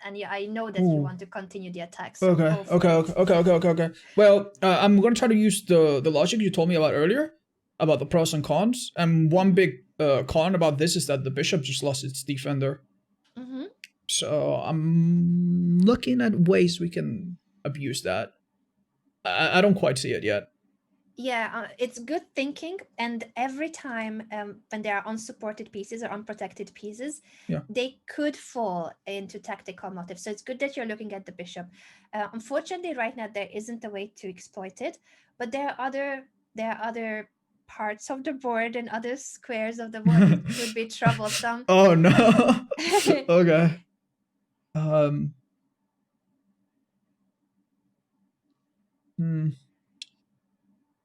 And yeah, I know that you want to continue the attacks. So okay. Well, I'm gonna try to use the logic you told me about earlier, about the pros and cons. And one big con about this is that the bishop just lost its defender. So I'm looking at ways we can abuse that. I don't quite see it yet. Yeah, it's good thinking, and every time when there are unsupported pieces or unprotected pieces, they could fall into tactical motives. So it's good that you're looking at the bishop. Unfortunately, right now there isn't a way to exploit it, but there are other parts of the board and other squares of the board that could be troublesome. Oh no. Okay.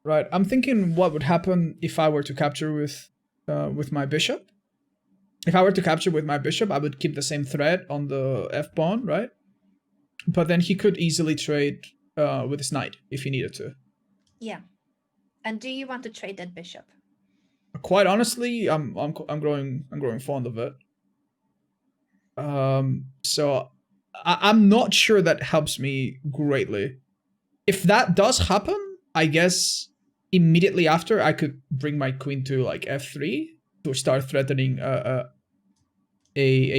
Right, I'm thinking what would happen if I were to capture with my bishop. If I were to capture with my bishop, I would keep the same threat on the f pawn, right? But then he could easily trade with his knight if he needed to. Yeah, and do you want to trade that bishop? Quite honestly, I'm growing fond of it. So I'm not sure that helps me greatly. If that does happen, I guess immediately after I could bring my queen to like f3 to start threatening a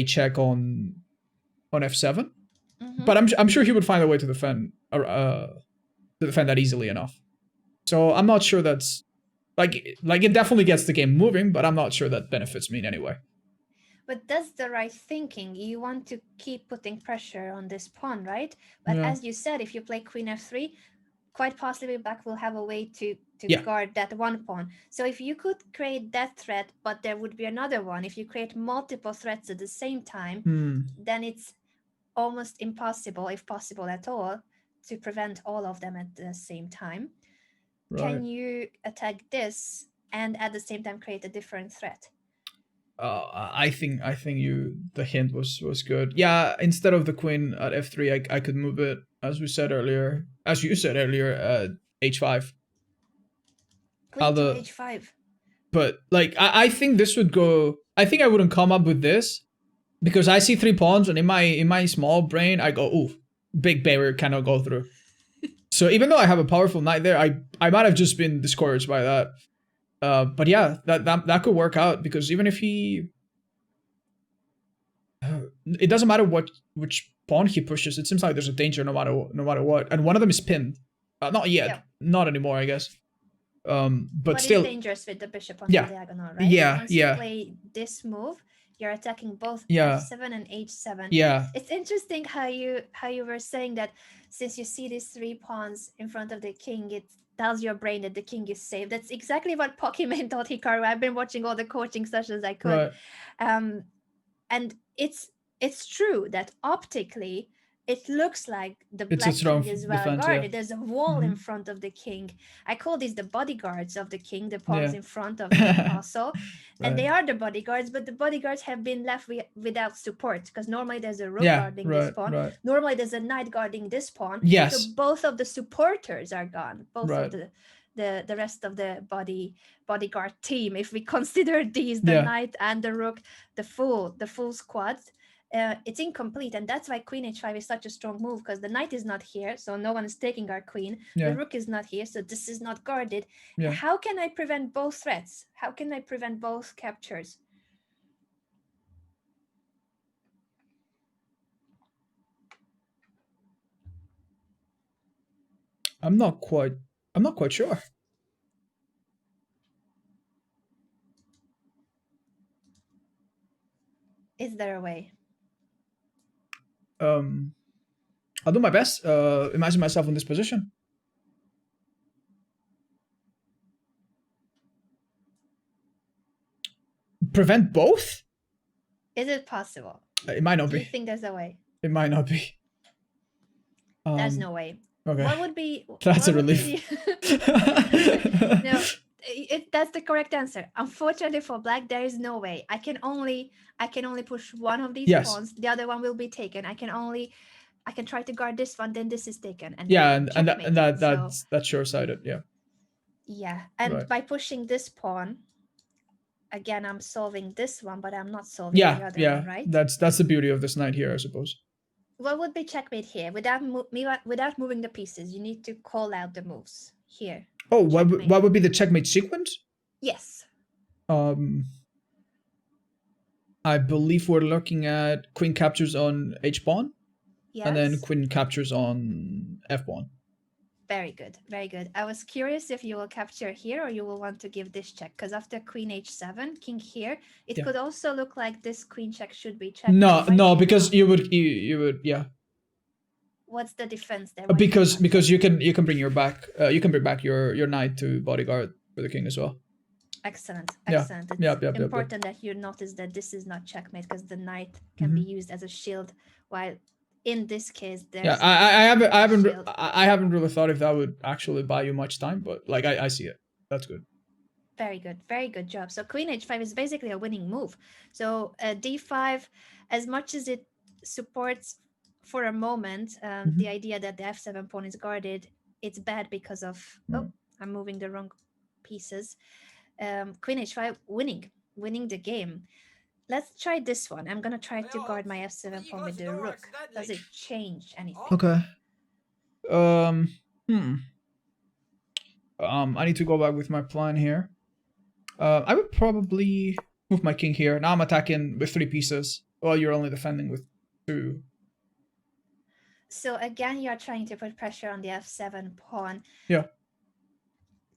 check on f7. But I'm sure he would find a way to defend that easily enough. So I'm not sure that's like it definitely gets the game moving, but I'm not sure that benefits me in any way. But that's the right thinking. You want to keep putting pressure on this pawn, right? But as you said, if you play queen f3, quite possibly black will have a way to guard that one pawn. So if you could create that threat, but there would be another one, if you create multiple threats at the same time, then it's almost impossible, if possible at all, to prevent all of them at the same time. Can you attack this and at the same time create a different threat? I think the hint was good. Yeah, instead of the queen at f3, I could move it as you said earlier, h5. Queen to h5. But like I think this would go. I think I wouldn't come up with this because I see 3 pawns, and in my small brain I go, ooh, big barrier cannot go through. So even though I have a powerful knight there, I might have just been discouraged by that. But yeah, that could work out, because even if he, it doesn't matter which pawn he pushes. It seems like there's a danger no matter what, and one of them is pinned. Not yet, not anymore, I guess. But still, it's dangerous with the bishop on the diagonal, right? Once you play this move, you're attacking both f7 and h7. Yeah, it's interesting how you were saying that since you see these 3 pawns in front of the king, it tells your brain that the king is safe. That's exactly what Pokimane taught Hikaru. I've been watching all the coaching sessions I could, and it's true that optically it looks like the It's a black strong king is well defense, guarded. yeah. There's a wall in Mhm. front of the king. I call these the bodyguards of the king, the pawns Yeah. in front of the castle. And they Right. are the bodyguards, but the bodyguards have been left without support, because normally there's a rook Yeah, guarding this right, pawn. right. Normally there's a knight guarding this pawn. So Yes. both of the supporters are gone. Both Right. of the rest of the bodyguard team, if we consider these, the Yeah. knight and the rook, the full squad. It's incomplete, and that's why queen h5 is such a strong move, because the knight is not here, so no one is taking our queen. Yeah. The rook is not here, so this is not guarded. Yeah. How can I prevent both threats? How can I prevent both captures? I'm not quite sure. Is there a way? I'll do my best. Imagine myself in this position. Prevent both? Is it possible? It might not Do be. you think there's a way? It might not be. There's no way. Okay. What would be? That's what a would be relief. No, that's the correct answer. Unfortunately for black, there is no way. I can only push one of these Yes. pawns. The other one will be taken. I can try to guard this one. Then this is taken. And Yeah, and checkmate. that's short-sighted. Yeah. Yeah, and Right. by pushing this pawn, again, I'm solving this one, but I'm not solving the other one, right? That's the beauty of this knight here, I suppose. What would be checkmate here? Without moving the pieces, you need to call out the moves here. Oh, what would be the checkmate sequence? Yes. I believe we're looking at queen captures on h pawn, Yes. and then queen captures on f pawn. Very good, very good. I was curious if you will capture here or you will want to give this check, because after queen h7, king here, it Yeah. could also look like this queen check should be checked. No, because you would yeah. What's the defense there? Because you can bring your back your knight to bodyguard for the king as well. Excellent, Yeah. excellent. It's Yeah. important that you notice that this is not checkmate, because the knight can be used as a shield, while in this case there's I haven't really thought if that would actually buy you much time, but like I see it. That's good. Very good job. So queen h5 is basically a winning move. So d5, as much as it supports for a moment the idea that the f7 pawn is guarded, it's bad because of I'm moving the wrong pieces. Queen h5 winning the game. Let's try this one. I'm gonna try to guard my f7 pawn with the rook. Does it change anything? Okay. I need to go back with my plan here. I would probably move my king here. Now I'm attacking with 3 pieces, while you're only defending with 2. So again, you're trying to put pressure on the f7 pawn. Yeah.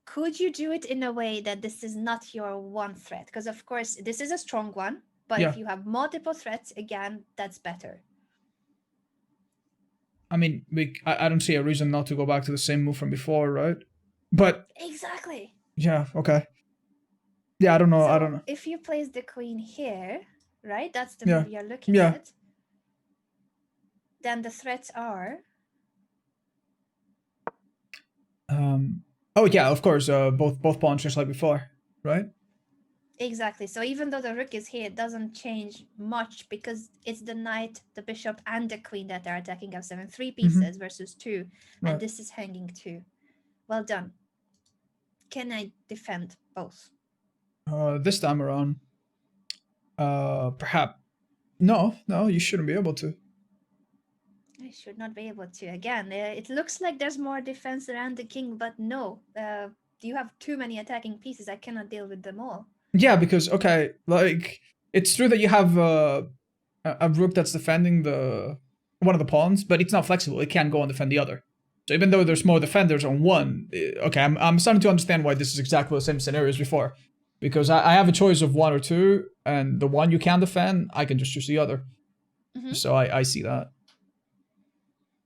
Could you do it in a way that this is not your one threat? Because of course, this is a strong one, but if you have multiple threats, again, that's better. I mean, I don't see a reason not to go back to the same move from before, right? But exactly. Yeah. Okay. Yeah, I don't know. I don't know. If you place the queen here, right? That's the move you're looking Yeah. at. Then the threats are. Oh yeah, of course. Both pawns just like before, right? Exactly. So even though the rook is here, it doesn't change much because it's the knight, the bishop, and the queen that are attacking f7. 3 pieces versus 2, and this is hanging 2. Well done. Can I defend both? This time around, perhaps. No, you shouldn't be able to. I should not be able to. Again, it looks like there's more defense around the king, but no. You have too many attacking pieces. I cannot deal with them all. Yeah, because, okay, like, it's true that you have a rook that's defending one of the pawns, but it's not flexible. It can't go and defend the other. So even though there's more defenders on one, okay, I'm starting to understand why this is exactly the same scenario as before. Because I have a choice of 1 or 2, and the one you can defend, I can just choose the other. So I see that.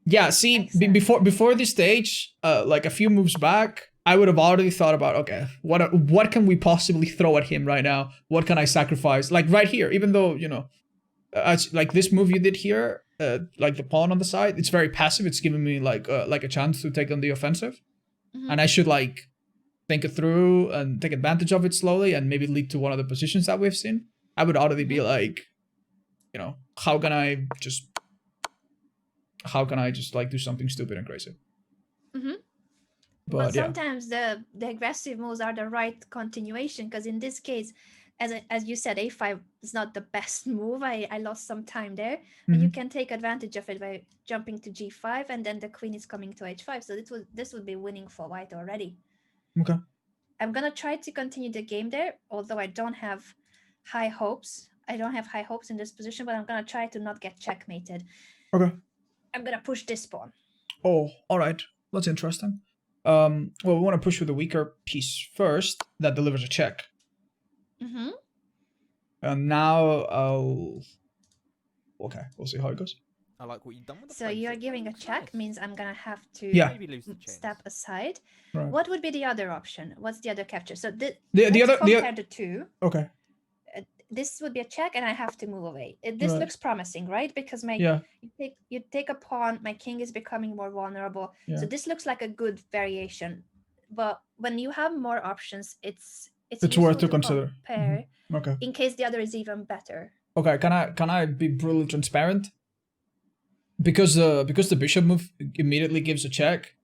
Yeah, see, before this stage, like a few moves back, I would have already thought about, okay, what can we possibly throw at him right now? What can I sacrifice? Like right here, even though, you know, like this move you did here, like the pawn on the side, it's very passive. It's giving me like a chance to take on the offensive, and I should like think it through and take advantage of it slowly, and maybe lead to one of the positions that we've seen. I would already be like, you know, how can I just like do something stupid and crazy? But sometimes the aggressive moves are the right continuation, because in this case, as you said, a5 is not the best move. I lost some time there, and you can take advantage of it by jumping to g5, and then the queen is coming to h5. So this would be winning for white already. Okay. I'm gonna try to continue the game there, although I don't have high hopes. I don't have high hopes in this position, but I'm gonna try to not get checkmated. Okay. I'm gonna push this pawn. Oh, all right. That's interesting. Well, we want to push with the weaker piece first that delivers a check. And now okay, we'll see how it goes. I like what you've done with the So you're giving a check, means I'm gonna have to step aside. Right. What would be the other option? What's the other capture? So the two. Okay. This would be a check, and I have to move away. This looks promising, right? Because you take a pawn, my king is becoming more vulnerable. So this looks like a good variation. But when you have more options, it's worth to consider. Compare, Okay. in case the other is even better. Okay, can I be brutally transparent? Because the bishop move immediately gives a check,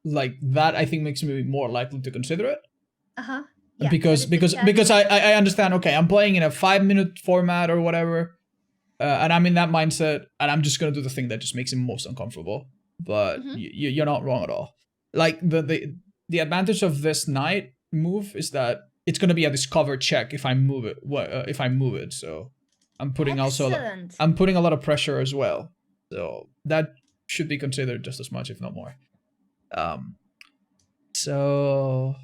like that I think makes me more likely to consider it. Yeah, because I understand, okay, I'm playing in a 5-minute format or whatever, and I'm in that mindset, and I'm just gonna do the thing that just makes him most uncomfortable. But you're not wrong at all. Like the advantage of this knight move is that it's gonna be a discovered check if I move it. So I'm putting I'm putting a lot of pressure as well. So that should be considered just as much, if not more. So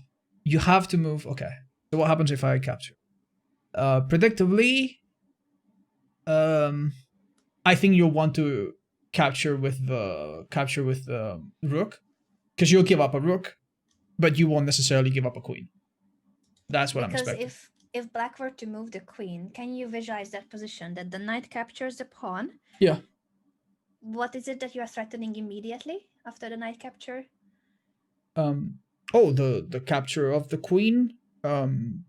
you have to move. Okay. So what happens if I capture? Predictably, I think you'll want to capture with the rook, because you'll give up a rook, but you won't necessarily give up a queen. That's what I'm expecting. Because if black were to move the queen, can you visualize that position that the knight captures the pawn? Yeah. What is it that you are threatening immediately after the knight capture? Oh, the capture of the queen, and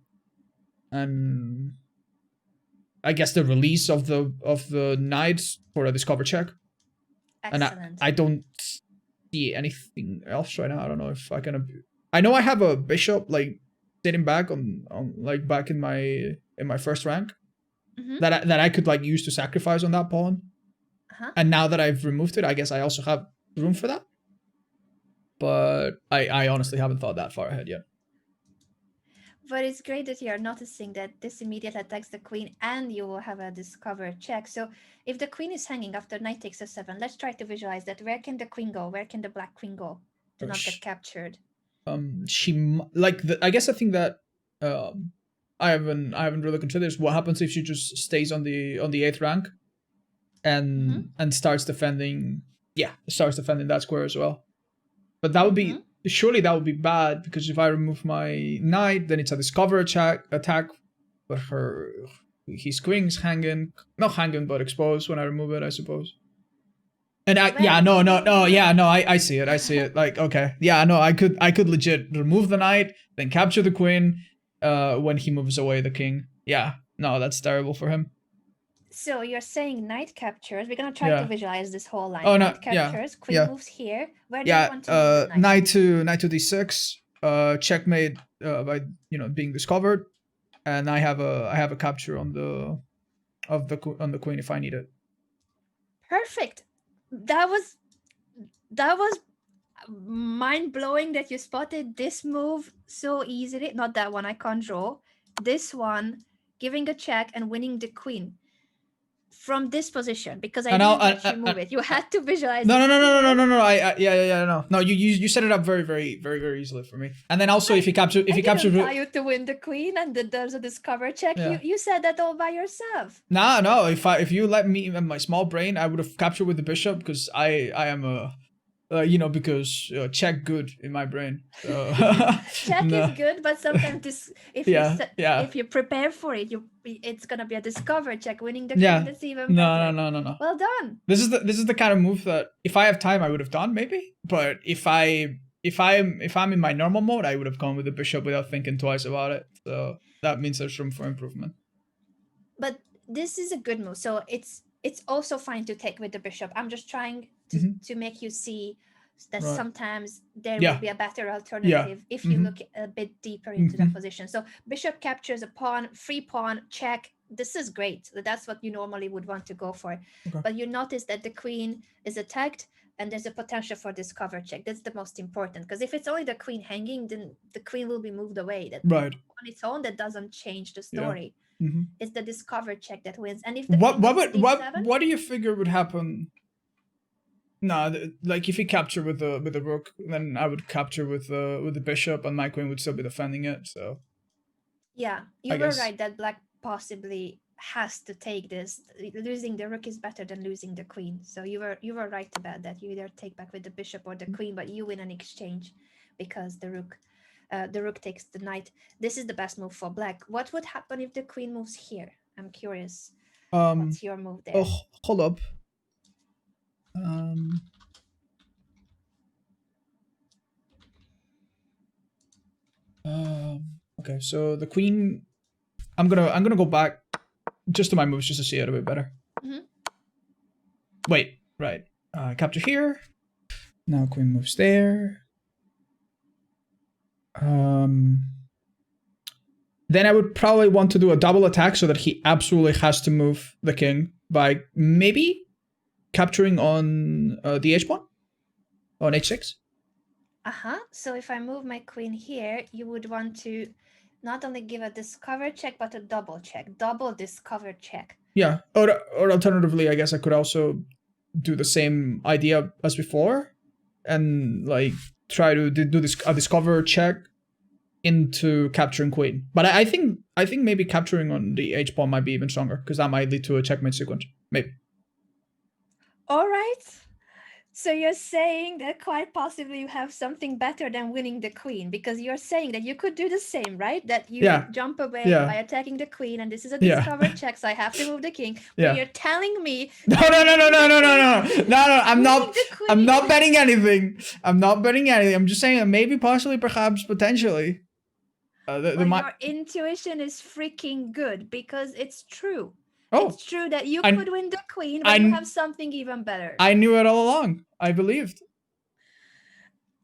I guess the release of the knight for a discover check. Excellent. And I don't see anything else right now. I don't know if I can. I know I have a bishop like sitting back on like back in my first rank that I could like use to sacrifice on that pawn. And now that I've removed it, I guess I also have room for that. But I honestly haven't thought that far ahead yet. But it's great that you're noticing that this immediately attacks the queen and you will have a discover check. So if the queen is hanging after knight takes a7, let's try to visualize that. Where can the queen go? Where can the black queen go to not get captured? I guess the thing that I haven't really considered is what happens if she just stays on the 8th rank and starts defending that square as well. But that would be surely that would be bad, because if I remove my knight, then it's a discover attack, but his queen's hanging, not hanging, but exposed when I remove it, I suppose. And I see it. Like, okay, yeah, no, I could legit remove the knight, then capture the queen, when he moves away the king. Yeah, no, that's terrible for him. So you're saying knight captures. We're gonna try to visualize this whole line. Oh no, knight captures. Queen moves here. Where do you want to move the knight to d6. Checkmate by being discovered, and I have a capture on the queen if I need it. Perfect. That was mind blowing that you spotted this move so easily. Not that one. I can't draw. This one, giving a check and winning the queen. From this position, because I didn't let you move it. You had to visualize. No. No. You set it up very, very, very, very easily for me. And then also, if you capture, you to win the queen, and there's a discover check. Yeah. You said that all by yourself. No. If you let me in my small brain, I would have captured with the bishop, because I am You know, because check good in my brain. So. Check No. is good, but sometimes this, if you prepare for it, it's gonna be a discover check. Winning the queen, that's even better. No. Well done. This is the kind of move that if I have time I would have done maybe, but if I'm in my normal mode I would have gone with the bishop without thinking twice about it. So that means there's room for improvement. But this is a good move. So it's also fine to take with the bishop. I'm just trying to make you see that sometimes there will be a better alternative if you look a bit deeper into the position. So bishop captures a pawn, free pawn, check. This is great. That's what you normally would want to go for. Okay. But you notice that the queen is attacked and there's a potential for discover check. That's the most important, because if it's only the queen hanging, then the queen will be moved away. That on its own, that doesn't change the story. It's the discover check that wins. And if the what do you figure would happen? No, like if he capture with the rook, then I would capture with the bishop, and my queen would still be defending it. So yeah, you were right that black possibly has to take this. Losing the rook is better than losing the queen. So you were right about that. You either take back with the bishop or the queen, but you win an exchange because the rook takes the knight. This is the best move for black. What would happen if the queen moves here? I'm curious. What's your move there? Oh, hold up. Okay, so the queen. I'm gonna go back just to my moves just to see it a bit better. Wait, right. Capture here. Now queen moves there. Then I would probably want to do a double attack so that he absolutely has to move the king by maybe capturing on the h pawn on h6. So if I move my queen here, you would want to not only give a discover check, but a double check, double discover check. Yeah, or alternatively, I guess I could also do the same idea as before, and like try to do a discover check into capturing queen. But I think maybe capturing on the h pawn might be even stronger, because that might lead to a checkmate sequence. Maybe. All right. So you're saying that quite possibly you have something better than winning the queen, because you're saying that you could do the same, right? That you jump away by attacking the queen, and this is a discover check, so I have to move the king. But you're telling me No, I'm not betting anything. I'm not betting anything. I'm just saying that maybe, possibly, perhaps, potentially. Your intuition is freaking good, because it's true. It's true that you could win the queen, but you have something even better. I knew it all along. I believed.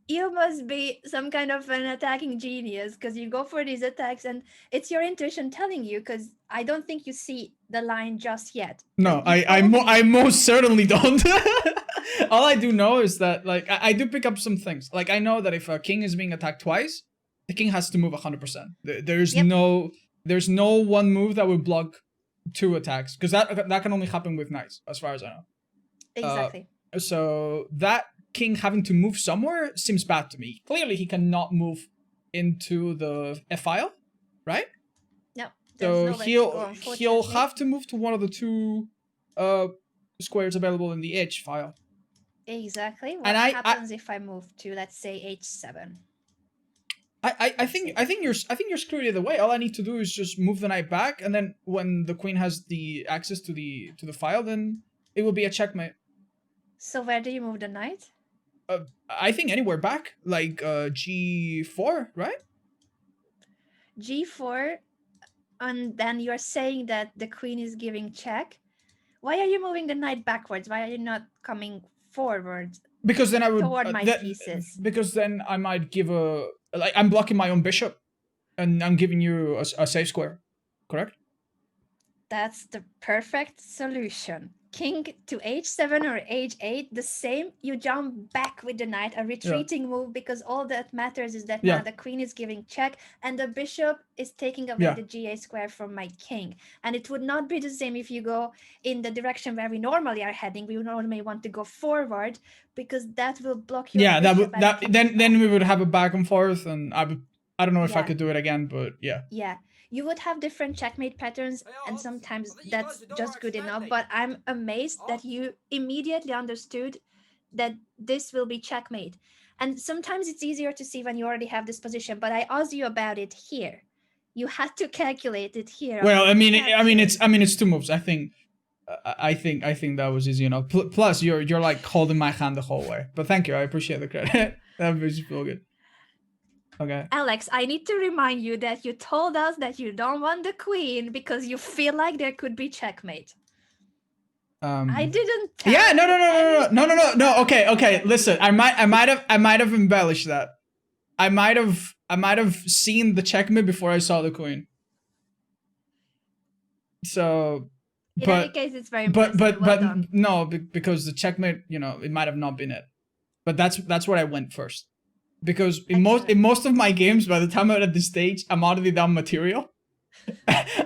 You must be some kind of an attacking genius, because you go for these attacks and it's your intuition telling you, because I don't think you see the line just yet. No, I most certainly don't. All I do know is that, like, I do pick up some things. Like, I know that if a king is being attacked twice, the king has to move 100%. There's no one move that would block 2 attacks, because that can only happen with knights, as far as I know. Exactly. So that king having to move somewhere seems bad to me. Clearly, he cannot move into the f file, right? No. So he'll have to move to one of the 2 squares available in the h file. Exactly. What happens if I move to, let's say, h7? I think you're screwed either way. All I need to do is just move the knight back, and then when the queen has the access to the file, then it will be a checkmate. So where do you move the knight? I think anywhere back, like g4, right? G4, and then you're saying that the queen is giving check. Why are you moving the knight backwards? Why are you not coming forward? Because then I would toward my thesis. Because then I might give I'm blocking my own bishop, and I'm giving you a safe square, correct? That's the perfect solution. King to h7 or h8, the same. You jump back with the knight, a retreating move, because all that matters is that now the queen is giving check and the bishop is taking away the ga square from my king. And it would not be the same if you go in the direction where we normally are heading. We normally want to go forward, because that will block your bishop. Then we would have a back and forth, and I don't know if I could do it again, but yeah. Yeah. You would have different checkmate patterns, and sometimes that's just good enough. But I'm amazed that you immediately understood that this will be checkmate. And sometimes it's easier to see when you already have this position, but I asked you about it here. You had to calculate it here. Well, I mean, it's 2 moves. I think that was easy enough. Plus, you're like holding my hand the whole way. But thank you, I appreciate the credit. That makes me feel good. Okay. Alex, I need to remind you that you told us that you don't want the queen because you feel like there could be checkmate. I didn't. Yeah, no. Okay. Listen, I might have embellished that. I might have seen the checkmate before I saw the queen. So, in any case, it's very impressive. Well done. No, because the checkmate, it might have not been it. But that's where I went first. Because in most of my games, by the time I'm at this stage, I'm already down material.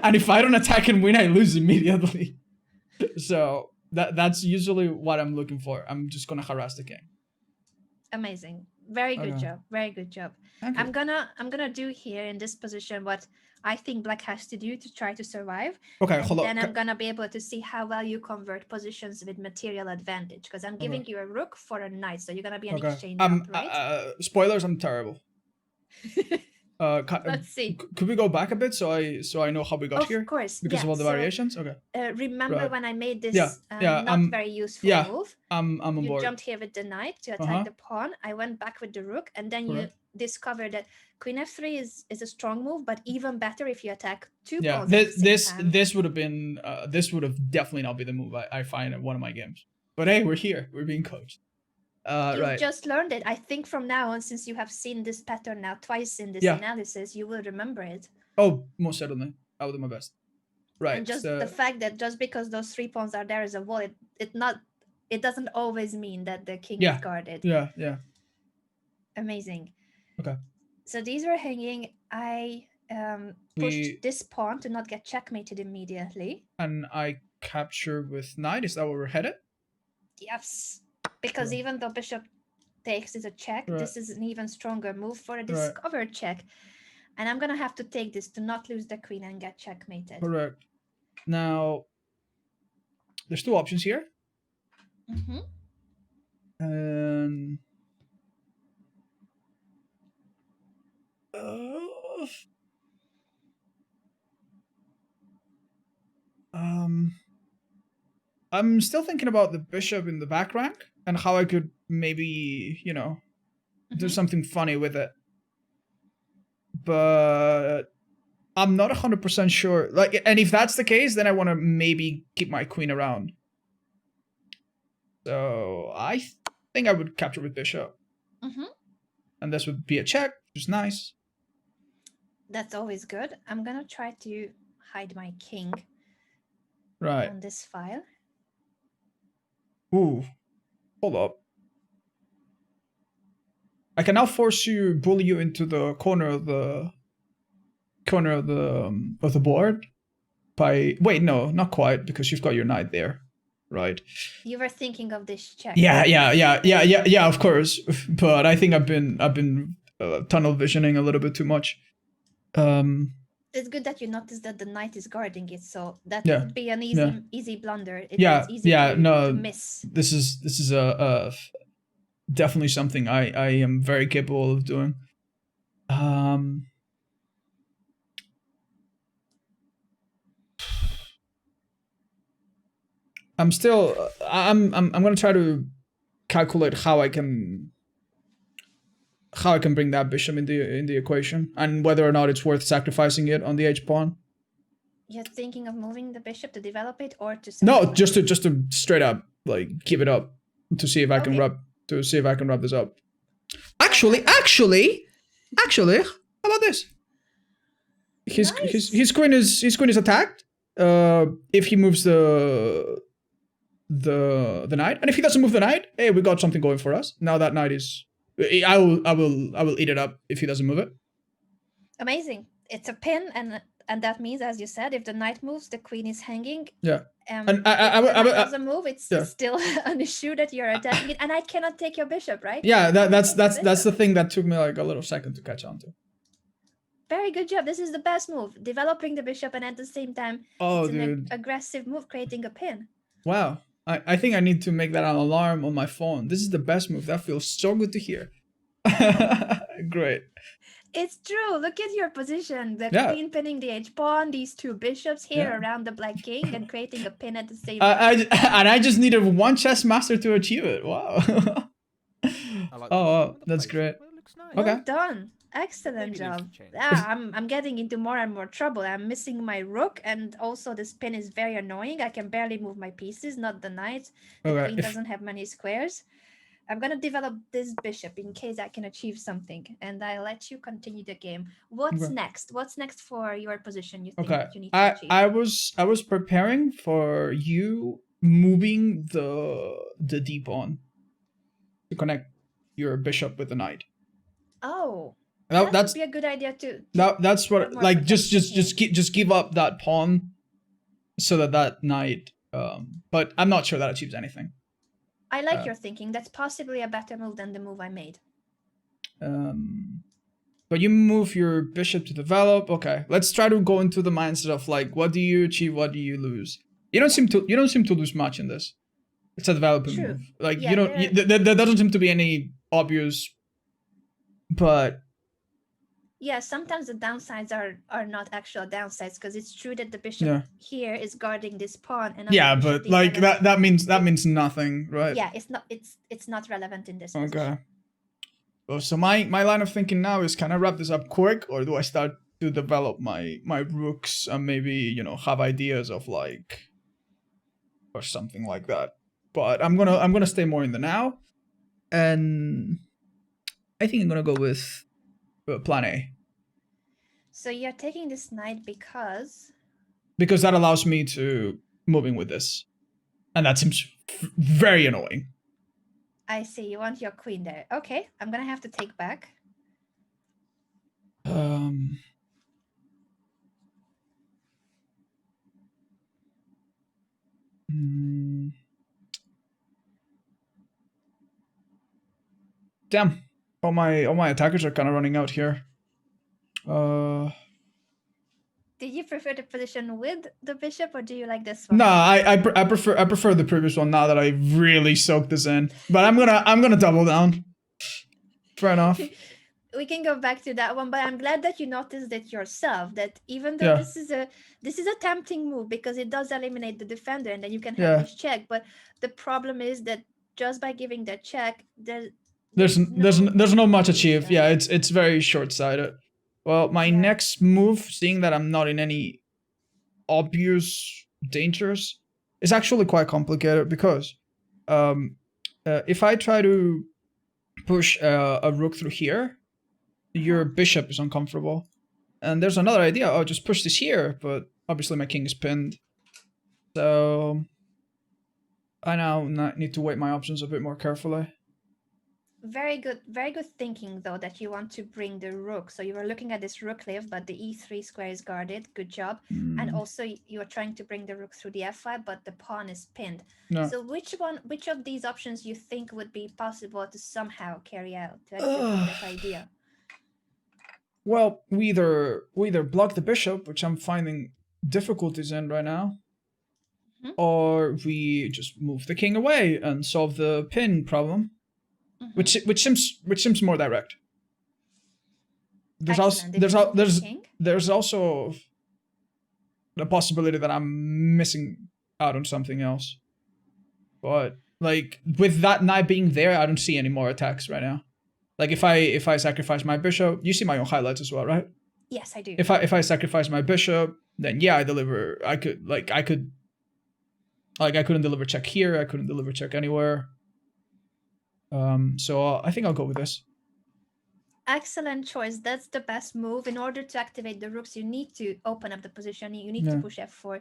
And if I don't attack and win, I lose immediately. So that's usually what I'm looking for. I'm just gonna harass the king. Amazing. Very good job. Very good job. I'm gonna do here in this position what I think black has to do to try to survive. Okay, hold on. Then I'm gonna be able to see how well you convert positions with material advantage, because I'm giving you a rook for a knight, so you're gonna be an exchange up, right? Spoilers, I'm terrible. Let's see. Could we go back a bit so I know how we got here? Of course. Because of all the variations? Okay. Remember when I made this not very useful move? I'm on board. You jumped here with the knight to attack the pawn. I went back with the rook, and then you discovered that queen f3 is a strong move, but even better if you attack 2 pawns. This would have definitely not been the move I find in one of my games. But hey, we're here. We're being coached. You just learned it. I think from now on, since you have seen this pattern now twice in this analysis, you will remember it. Oh, most certainly. I will do my best. Right. And just the fact that just because those 3 pawns are there as a wall, it doesn't always mean that the king is guarded. Yeah. Amazing. Okay. So these were hanging. I pushed this pawn to not get checkmated immediately. And I capture with knight. Is that where we're headed? Yes. Because even though bishop takes is a check, this is an even stronger move for a discovered check. And I'm going to have to take this to not lose the queen and get checkmated. Correct. Now, there's 2 options here. And... I'm still thinking about the bishop in the back rank and how I could maybe, do something funny with it. But I'm not 100% sure. And if that's the case, then I want to maybe keep my queen around. So I think I would capture with bishop. And this would be a check, which is nice. That's always good. I'm going to try to hide my king on this file. Ooh, hold up. I can now bully you into the corner of the board. Wait, no, not quite, because you've got your knight there, right? You were thinking of this check. Yeah, of course. But I think I've been tunnel visioning a little bit too much. It's good that you noticed that the knight is guarding it, so that would be an easy blunder. It's easy to miss. This is a definitely something I am very capable of doing. I'm gonna try to calculate how I can bring that bishop in the equation, and whether or not it's worth sacrificing it on the h pawn. You're thinking of moving the bishop to develop it, or to no, just to straight up keep it up to see if I can rub this up. Actually, how about this? His queen is attacked. If he moves the knight, and if he doesn't move the knight, hey, we got something going for us. Now that knight is. I will eat it up if he doesn't move it. Amazing. It's a pin, and that means, as you said, if the knight moves, the queen is hanging. Yeah. And if the knight doesn't move, it's still an issue that you're attacking it, and I cannot take your bishop, right? Yeah, that's the thing that took me like a little second to catch on to. Very good job. This is the best move, developing the bishop, and at the same time, it's an aggressive move, creating a pin. Wow. I think I need to make that an alarm on my phone. This is the best move. That feels so good to hear. Great. It's true. Look at your position. The Yeah. queen pinning the h-pawn, these two bishops here around the black king, and creating a pin at the same time. I just needed one chess master to achieve it. Wow. Oh, that's great. Well Okay. done. Excellent job. I'm getting into more and more trouble. I'm missing my rook, and also this pin is very annoying. I can barely move my pieces, not the knight. The queen doesn't have many squares. I'm gonna develop this bishop in case I can achieve something, and I'll let you continue the game. What's next? What's next for your position? You think that you need to achieve? I was preparing for you moving the d pawn to connect your bishop with the knight. Oh, that would be a good idea too. That's what, like, just give up that pawn so that knight. But I'm not sure that achieves anything. I like your thinking. That's possibly a better move than the move I made. But you move your bishop to develop. Okay, let's try to go into the mindset of like, what do you achieve? What do you lose? You don't seem to lose much in this. It's a developing move. Like there doesn't seem to be any obvious. But yeah, sometimes the downsides are not actual downsides, because it's true that the bishop here is guarding this pawn, and but like that means nothing, right? Yeah, it's not relevant in this position. Okay. Well, so my line of thinking now is, can I wrap this up quick, or do I start to develop my rooks and maybe have ideas of like or something like that? But I'm gonna stay more in the now, and I think I'm gonna go with plan A. So you're taking this knight because that allows me to moving with this, and that seems very annoying. I see. You want your queen there. Okay, I'm gonna have to take back. Damn. All my attackers are kind of running out here. Did you prefer the position with the bishop, or do you like this one? No, I prefer the previous one now that I really soaked this in. But I'm gonna double down. Fair enough. We can go back to that one, but I'm glad that you noticed it yourself. That even though this is a tempting move, because it does eliminate the defender, and then you can have this check. But the problem is that just by giving that check, there's no much achieved. Yeah, it's very short-sighted. Well, my next move, seeing that I'm not in any obvious dangers, is actually quite complicated, because if I try to push a rook through here, your bishop is uncomfortable. And there's another idea. I'll just push this here, but obviously my king is pinned. So I now need to weigh my options a bit more carefully. Very good thinking, though, that you want to bring the rook. So you were looking at this rook live, but the e3 square is guarded. Good job. And also you are trying to bring the rook through the f5, but the pawn is pinned. No. So which of these options you think would be possible to somehow carry out to execute that idea? Well, we either block the bishop, which I'm finding difficulties in right now, or we just move the king away and solve the pin problem. Which seems more direct. There's also the possibility that I'm missing out on something else. But like with that knight being there, I don't see any more attacks right now. Like if I sacrifice my bishop, you see my own highlights as well, right? Yes, I do. If I sacrifice my bishop, then yeah, I deliver. I couldn't deliver check here. I couldn't deliver check anywhere. So I think I'll go with this. Excellent choice. That's the best move. In order to activate the rooks, you need to open up the position. You need to push f4.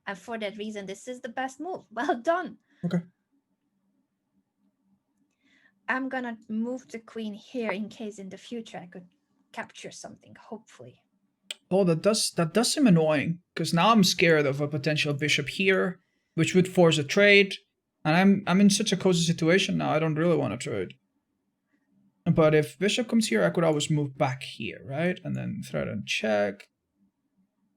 And for that reason, this is the best move. Well done. Okay. I'm gonna move the queen here in case in the future I could capture something, hopefully. Oh, that does seem annoying, because now I'm scared of a potential bishop here, which would force a trade. And I'm in such a cozy situation now, I don't really want to trade. But if bishop comes here, I could always move back here, right? And then threat and check.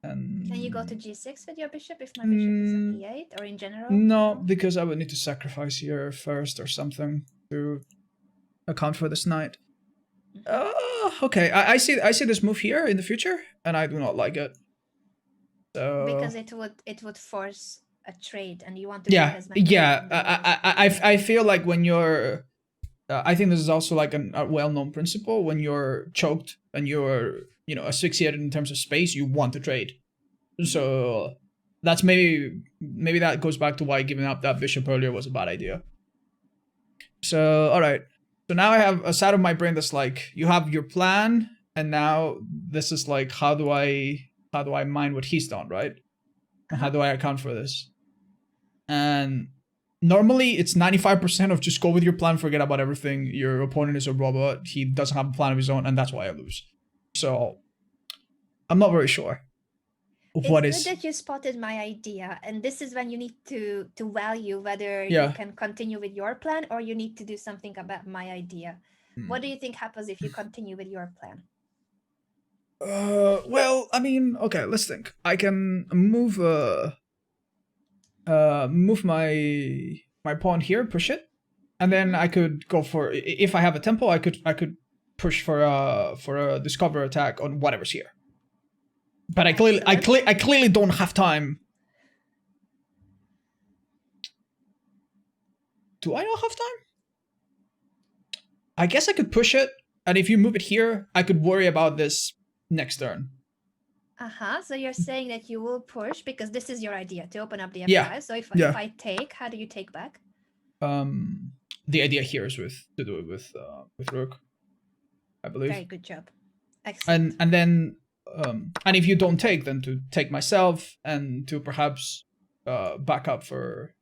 And can you go to g6 with your bishop if my bishop is on e8 or in general? No, because I would need to sacrifice here first or something to account for this knight. Okay, I see this move here in the future, and I do not like it. So because it would force a trade, and you want to get as many. I feel like when you're I think this is also like a well-known principle. When you're choked and you're asphyxiated in terms of space, you want to trade. So that's maybe that goes back to why giving up that bishop earlier was a bad idea. So all right, so now I have a side of my brain that's like, you have your plan, and now this is like, how do I mind what he's done, right? And how do I account for this? And normally it's 95% of just go with your plan, forget about everything. Your opponent is a robot, he doesn't have a plan of his own, and that's why I lose. So I'm not very sure. It's good that you spotted my idea, and this is when you need to value whether you can continue with your plan or you need to do something about my idea. What do you think happens if you continue with your plan? Well, I mean, okay, let's think. I can move my pawn here, push it, and then I could go for, if I have a tempo, I could push for a discover attack on whatever's here. But I clearly don't have time. Do I not have time? I guess I could push it, and if you move it here, I could worry about this next turn. So you're saying that you will push because this is your idea to open up the F5. So if I take, how do you take back? The idea here is to do it with rook, I believe. Very good job. Excellent. And then and if you don't take, then to take myself and to perhaps back up for.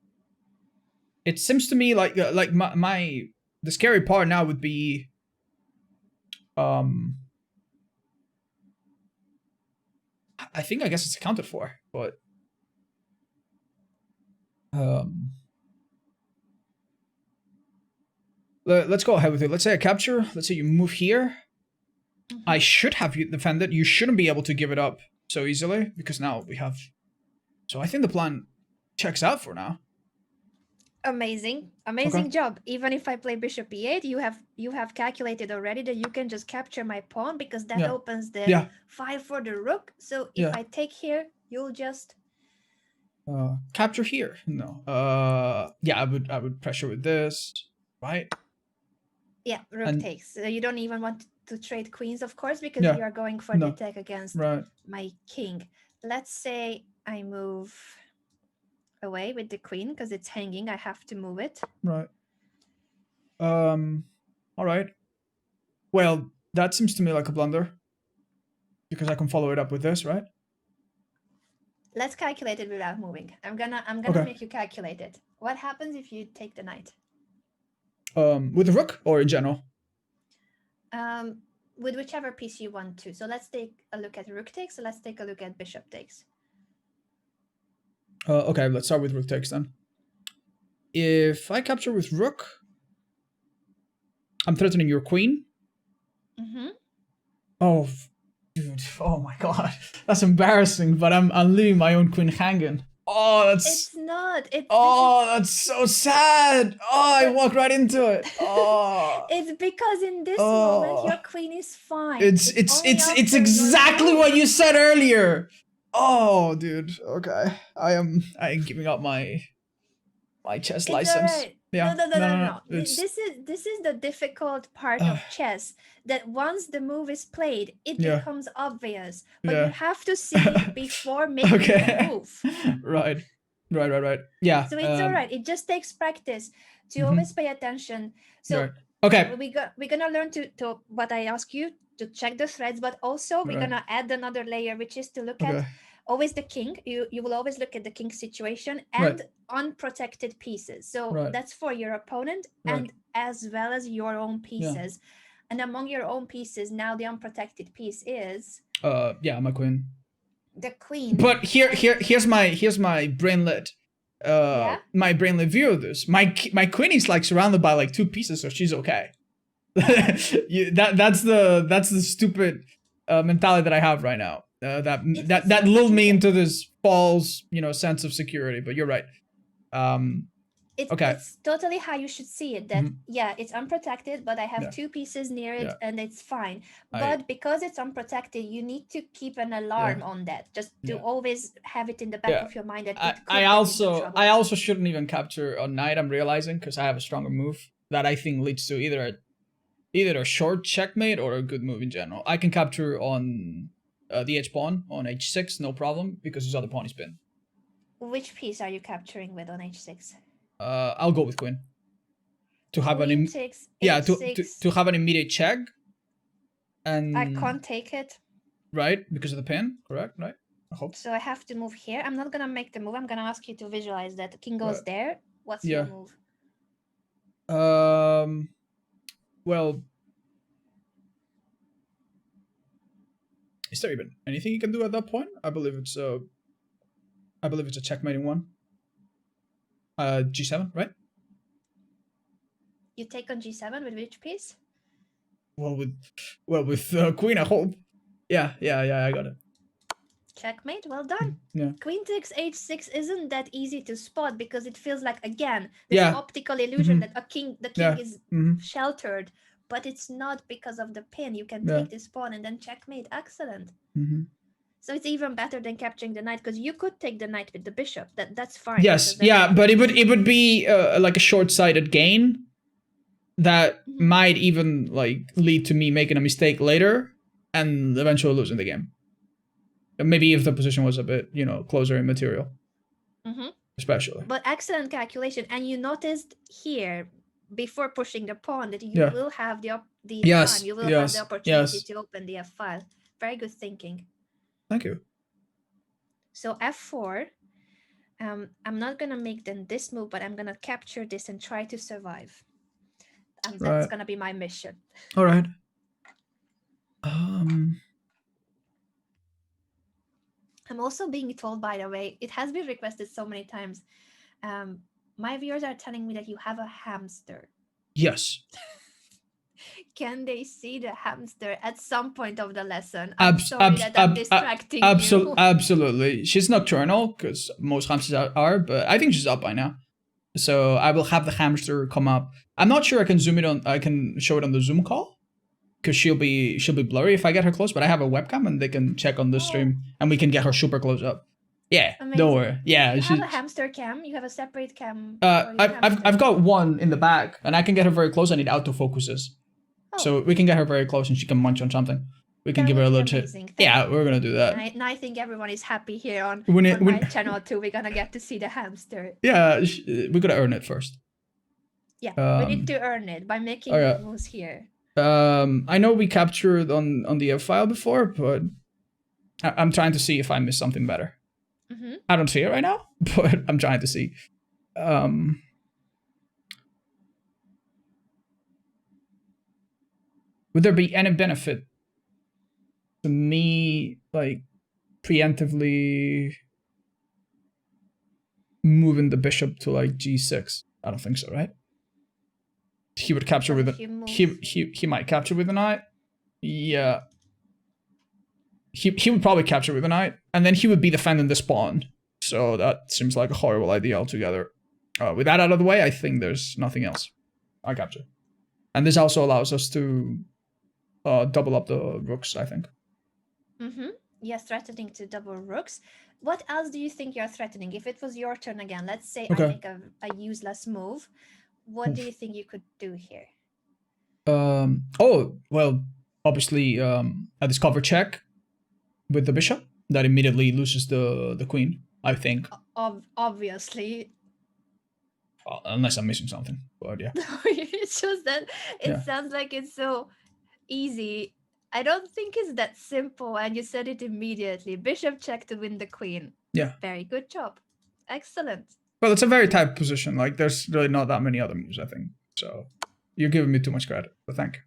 It seems to me like the scary part now would be I guess it's accounted for, but let's go ahead with it. Let's say I capture. Let's say you move here. I should have you defended. You shouldn't be able to give it up so easily because now we have. So I think the plan checks out for now. Amazing job. Even if I play bishop e8, you have calculated already that you can just capture my pawn because that opens the file for the rook. So if I take here, you'll just capture here. No. I would pressure with this, right? Yeah, rook takes. So you don't even want to trade queens, of course, because you are going for the attack against my king. Let's say I move away with the queen because it's hanging. I have to move it. Right. All right. Well, that seems to me like a blunder because I can follow it up with this, right? Let's calculate it without moving. I'm gonna make you calculate it. What happens if you take the knight? With the rook or in general? With whichever piece you want to. So let's take a look at rook takes. So let's take a look at bishop takes. Okay, let's start with rook takes then. If I capture with rook, I'm threatening your queen. Oh, dude! Oh my god, that's embarrassing. But I'm leaving my own queen hanging. Oh, that's. It's not. That's so sad. Oh, I walked right into it. Oh. It's because in this moment your queen is fine. It's exactly what you said earlier. Oh, dude. Okay, I am giving up my chess license. Right. Yeah. No. This is the difficult part of chess. That once the move is played, it becomes obvious. But you have to see it before making the move. Right. Yeah. So it's all right. It just takes practice to always pay attention. So okay, we're gonna learn to what I ask you to check the threads, but also we're gonna add another layer, which is to look at always the king. You will always look at the king situation and unprotected pieces. So that's for your opponent and as well as your own pieces. And among your own pieces, now the unprotected piece is my queen. The queen. But here's my brainlet my brainlet view of this. My queen is like surrounded by like two pieces, so she's okay. That's the stupid mentality that I have right now. that lulled me into this false, sense of security. But you're right. Okay. It's totally how you should see it. That yeah, it's unprotected, but I have two pieces near it, and it's fine. But because it's unprotected, you need to keep an alarm on that, just to always have it in the back of your mind that it could I also shouldn't even capture on knight. I'm realizing, because I have a stronger move that I think leads to either a short checkmate or a good move in general. I can capture on the h pawn on h6, no problem, because his other pawn is pinned. Which piece are you capturing with on h6? I'll go with queen. To have queen takes h6. to have an immediate check. And I can't take it. Right, because of the pin, correct? Right? I hope. So I have to move here. I'm not gonna make the move. I'm gonna ask you to visualize that the king goes there. What's your move? Well, is there even anything you can do at that point? I believe it's a checkmating one. G7, right? You take on G7 with which piece? Well, with queen, I hope. Yeah, I got it. Checkmate, well done. Yeah. Queen takes h6 isn't that easy to spot because it feels like, again, this optical illusion that the king is sheltered, but it's not because of the pin. You can take this pawn and then checkmate. Excellent. So it's even better than capturing the knight, because you could take the knight with the bishop. That's fine. Yes, but it would be like a short-sighted gain that might even like lead to me making a mistake later and eventually losing the game. Maybe if the position was a bit, closer in material. Especially. But excellent calculation. And you noticed here, before pushing the pawn, that you will have the time. You will have the opportunity to open the f file. Very good thinking. Thank you. So f4. I'm not going to make then this move, but I'm going to capture this and try to survive. That's going to be my mission. All right. I'm also being told, by the way, it has been requested so many times. My viewers are telling me that you have a hamster. Yes. Can they see the hamster at some point of the lesson? I'm sorry that I'm distracting you. Absolutely. She's nocturnal, because most hamsters are, but I think she's up by now. So I will have the hamster come up. I'm not sure I can zoom it on. I can show it on the Zoom call, because she'll be blurry if I get her close. But I have a webcam, and they can check on the stream, and we can get her super close up. Yeah, amazing. Don't worry. Yeah, you have a hamster cam. You have a separate cam. I've got one in the back, and I can get her very close. I need autofocuses. So we can get her very close, and she can munch on something. We can give her a little tip. Yeah, we're gonna do that. And I think everyone is happy here on my channel too. We're gonna get to see the hamster. Yeah, we gotta earn it first. Yeah, we need to earn it by making moves here. I know we captured on the F file before, but I'm trying to see if I missed something better. I don't see it right now, but I'm trying to see. Would there be any benefit to me, like, preemptively moving the bishop to like g6? I don't think so, right? He would capture with he might capture with a knight. Yeah. He would probably capture with a knight, and then he would be defending this pawn. So that seems like a horrible idea altogether. With that out of the way, I think there's nothing else. I capture. And this also allows us to double up the rooks, I think. Yes, threatening to double rooks. What else do you think you're threatening? If it was your turn again, let's say I make a useless move. What do you think you could do here? Oh, well, obviously a discover check with the bishop. That immediately loses the queen, I think. Obviously. Unless I'm missing something, but yeah. It's just that it sounds like it's so easy. I don't think it's that simple, and you said it immediately. Bishop check to win the queen. Yeah. Very good job. Excellent. Well, it's a very tight position. Like, there's really not that many other moves, I think. So you're giving me too much credit, but thank you.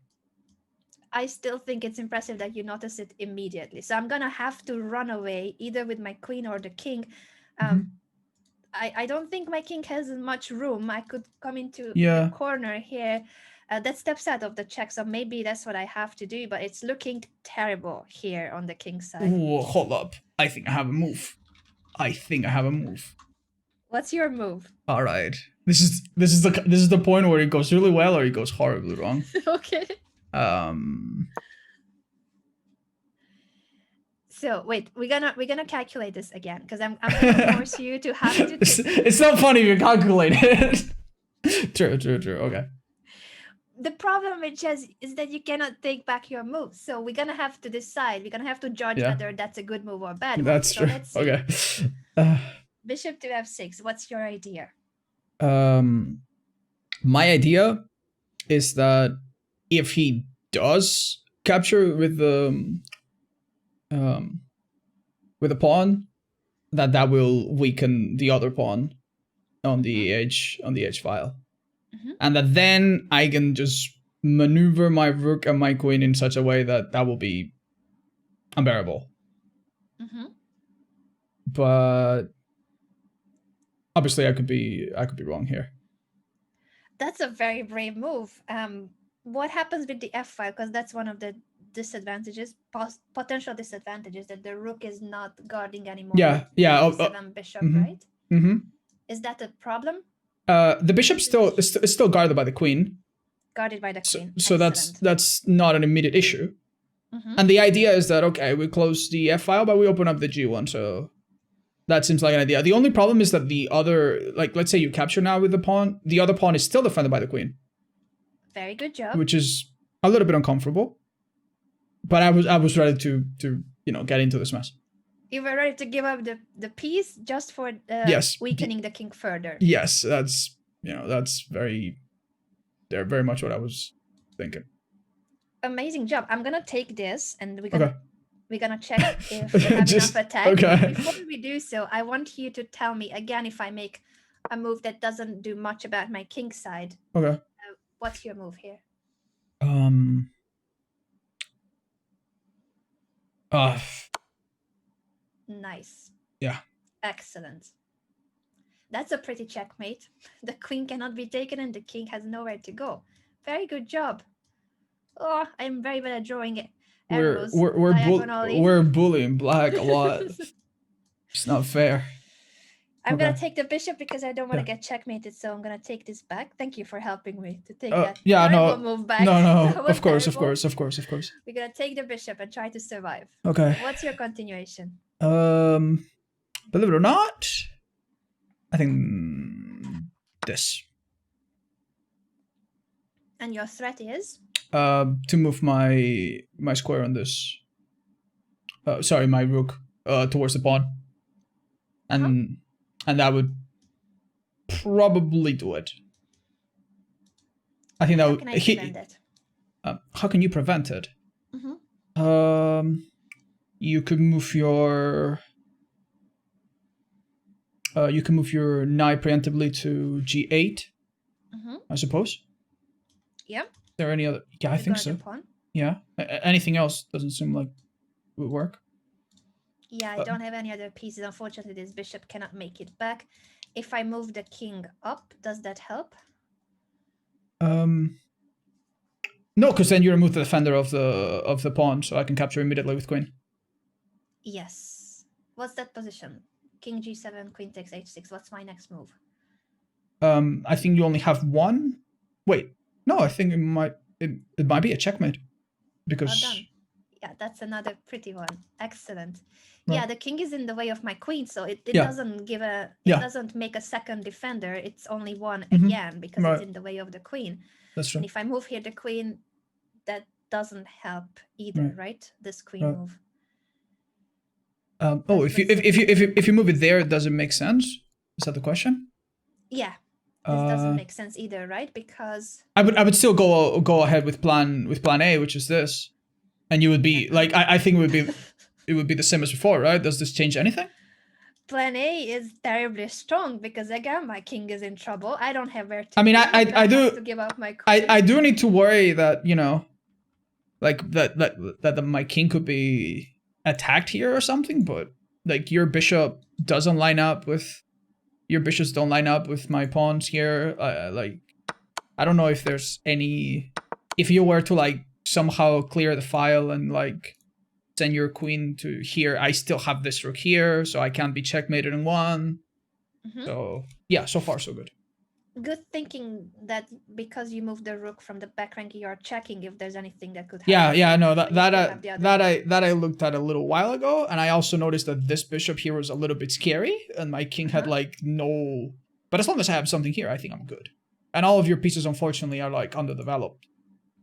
I still think it's impressive that you notice it immediately. So I'm going to have to run away, either with my queen or the king. I don't think my king has much room. I could come into the corner here. That steps out of the check, so maybe that's what I have to do, but it's looking terrible here on the king side. Ooh, hold up. I think I have a move. What's your move? All right. This is the point where it goes really well or it goes horribly wrong. Okay. So wait, we're gonna calculate this again because I'm gonna force you to have to. It's not funny if you calculate it. True. Okay. The problem with chess is that you cannot take back your moves, so we're gonna have to decide. We're gonna have to judge whether that's a good move or bad. That's true. Let's see. Okay. Bishop to f6. What's your idea? My idea is that if he does capture with the pawn, that will weaken the other pawn on the edge file, and that then I can just maneuver my rook and my queen in such a way that will be unbearable. But obviously, I could be wrong here. That's a very brave move. What happens with the f file? Because that's one of the disadvantages, potential disadvantages, that the rook is not guarding anymore. Yeah. Bishop, right? Is that a problem? The bishop is still guarded by the queen. Guarded by the queen. So that's not an immediate issue. And the idea is that, okay, we close the f file, but we open up the g1. So that seems like an idea. The only problem is that the other, like, let's say you capture now with the pawn, the other pawn is still defended by the queen. Very good job. Which is a little bit uncomfortable. But I was ready to get into this mess. You were ready to give up the piece just for weakening the king further. Yes, that's very much what I was thinking. Amazing job. I'm gonna take this and we're gonna check if we have enough attack. Okay. Before we do so, I want you to tell me again if I make a move that doesn't do much about my king side. Okay. What's your move here? Nice. Yeah. Excellent. That's a pretty checkmate. The queen cannot be taken and the king has nowhere to go. Very good job. Oh, I'm very bad at drawing arrows. We're bullying black a lot. It's not fair. I'm gonna take the bishop because I don't want to get checkmated, so I'm gonna take this back. Thank you for helping me to take that move back. No, of course. We're gonna take the bishop and try to survive. Okay. What's your continuation? Believe it or not, I think this. And your threat is? To move my square on this. Sorry, my rook towards the pawn. And that would probably do it. I think that would. How can I prevent it? How can you prevent it? You could move your. You can move your knight preemptively to g8. I suppose. Yeah. Is there any other? Yeah, I think so. Yeah. Anything else doesn't seem like it would work. Yeah, I don't have any other pieces. Unfortunately, this bishop cannot make it back. If I move the king up, does that help? No, because then you remove the defender of the pawn, so I can capture immediately with queen. Yes. What's that position? King g7, queen takes h6. What's my next move? I think you only have one. Wait, no, I think it might be a checkmate. Because well done. Yeah, that's another pretty one. Excellent. Right. Yeah, the king is in the way of my queen, so it doesn't give doesn't make a second defender. It's only one again because it's in the way of the queen. That's true. And if I move here the queen, that doesn't help either, right? This queen move. If you move it there, does it make sense? Is that the question? Yeah. This doesn't make sense either, right? Because I would still go ahead with plan A, which is this. And you would be like, I think it would be the same as before, right? Does this change anything? Plan A is terribly strong because again, my king is in trouble. I don't have where to. I mean, I do have to give up my queen. I do need to worry that like that my king could be attacked here or something, but like your bishops don't line up with my pawns here. Like I don't know if there's any... If you were to like somehow clear the file and like send your queen to here, I still have this rook here, so I can't be checkmated in one. So yeah, so far so good. Good thinking that because you moved the rook from the back rank, you're checking if there's anything that could happen. Yeah, no, that I looked at a little while ago, and I also noticed that this bishop here was a little bit scary, and my king had like no. But as long as I have something here, I think I'm good. And all of your pieces, unfortunately, are like underdeveloped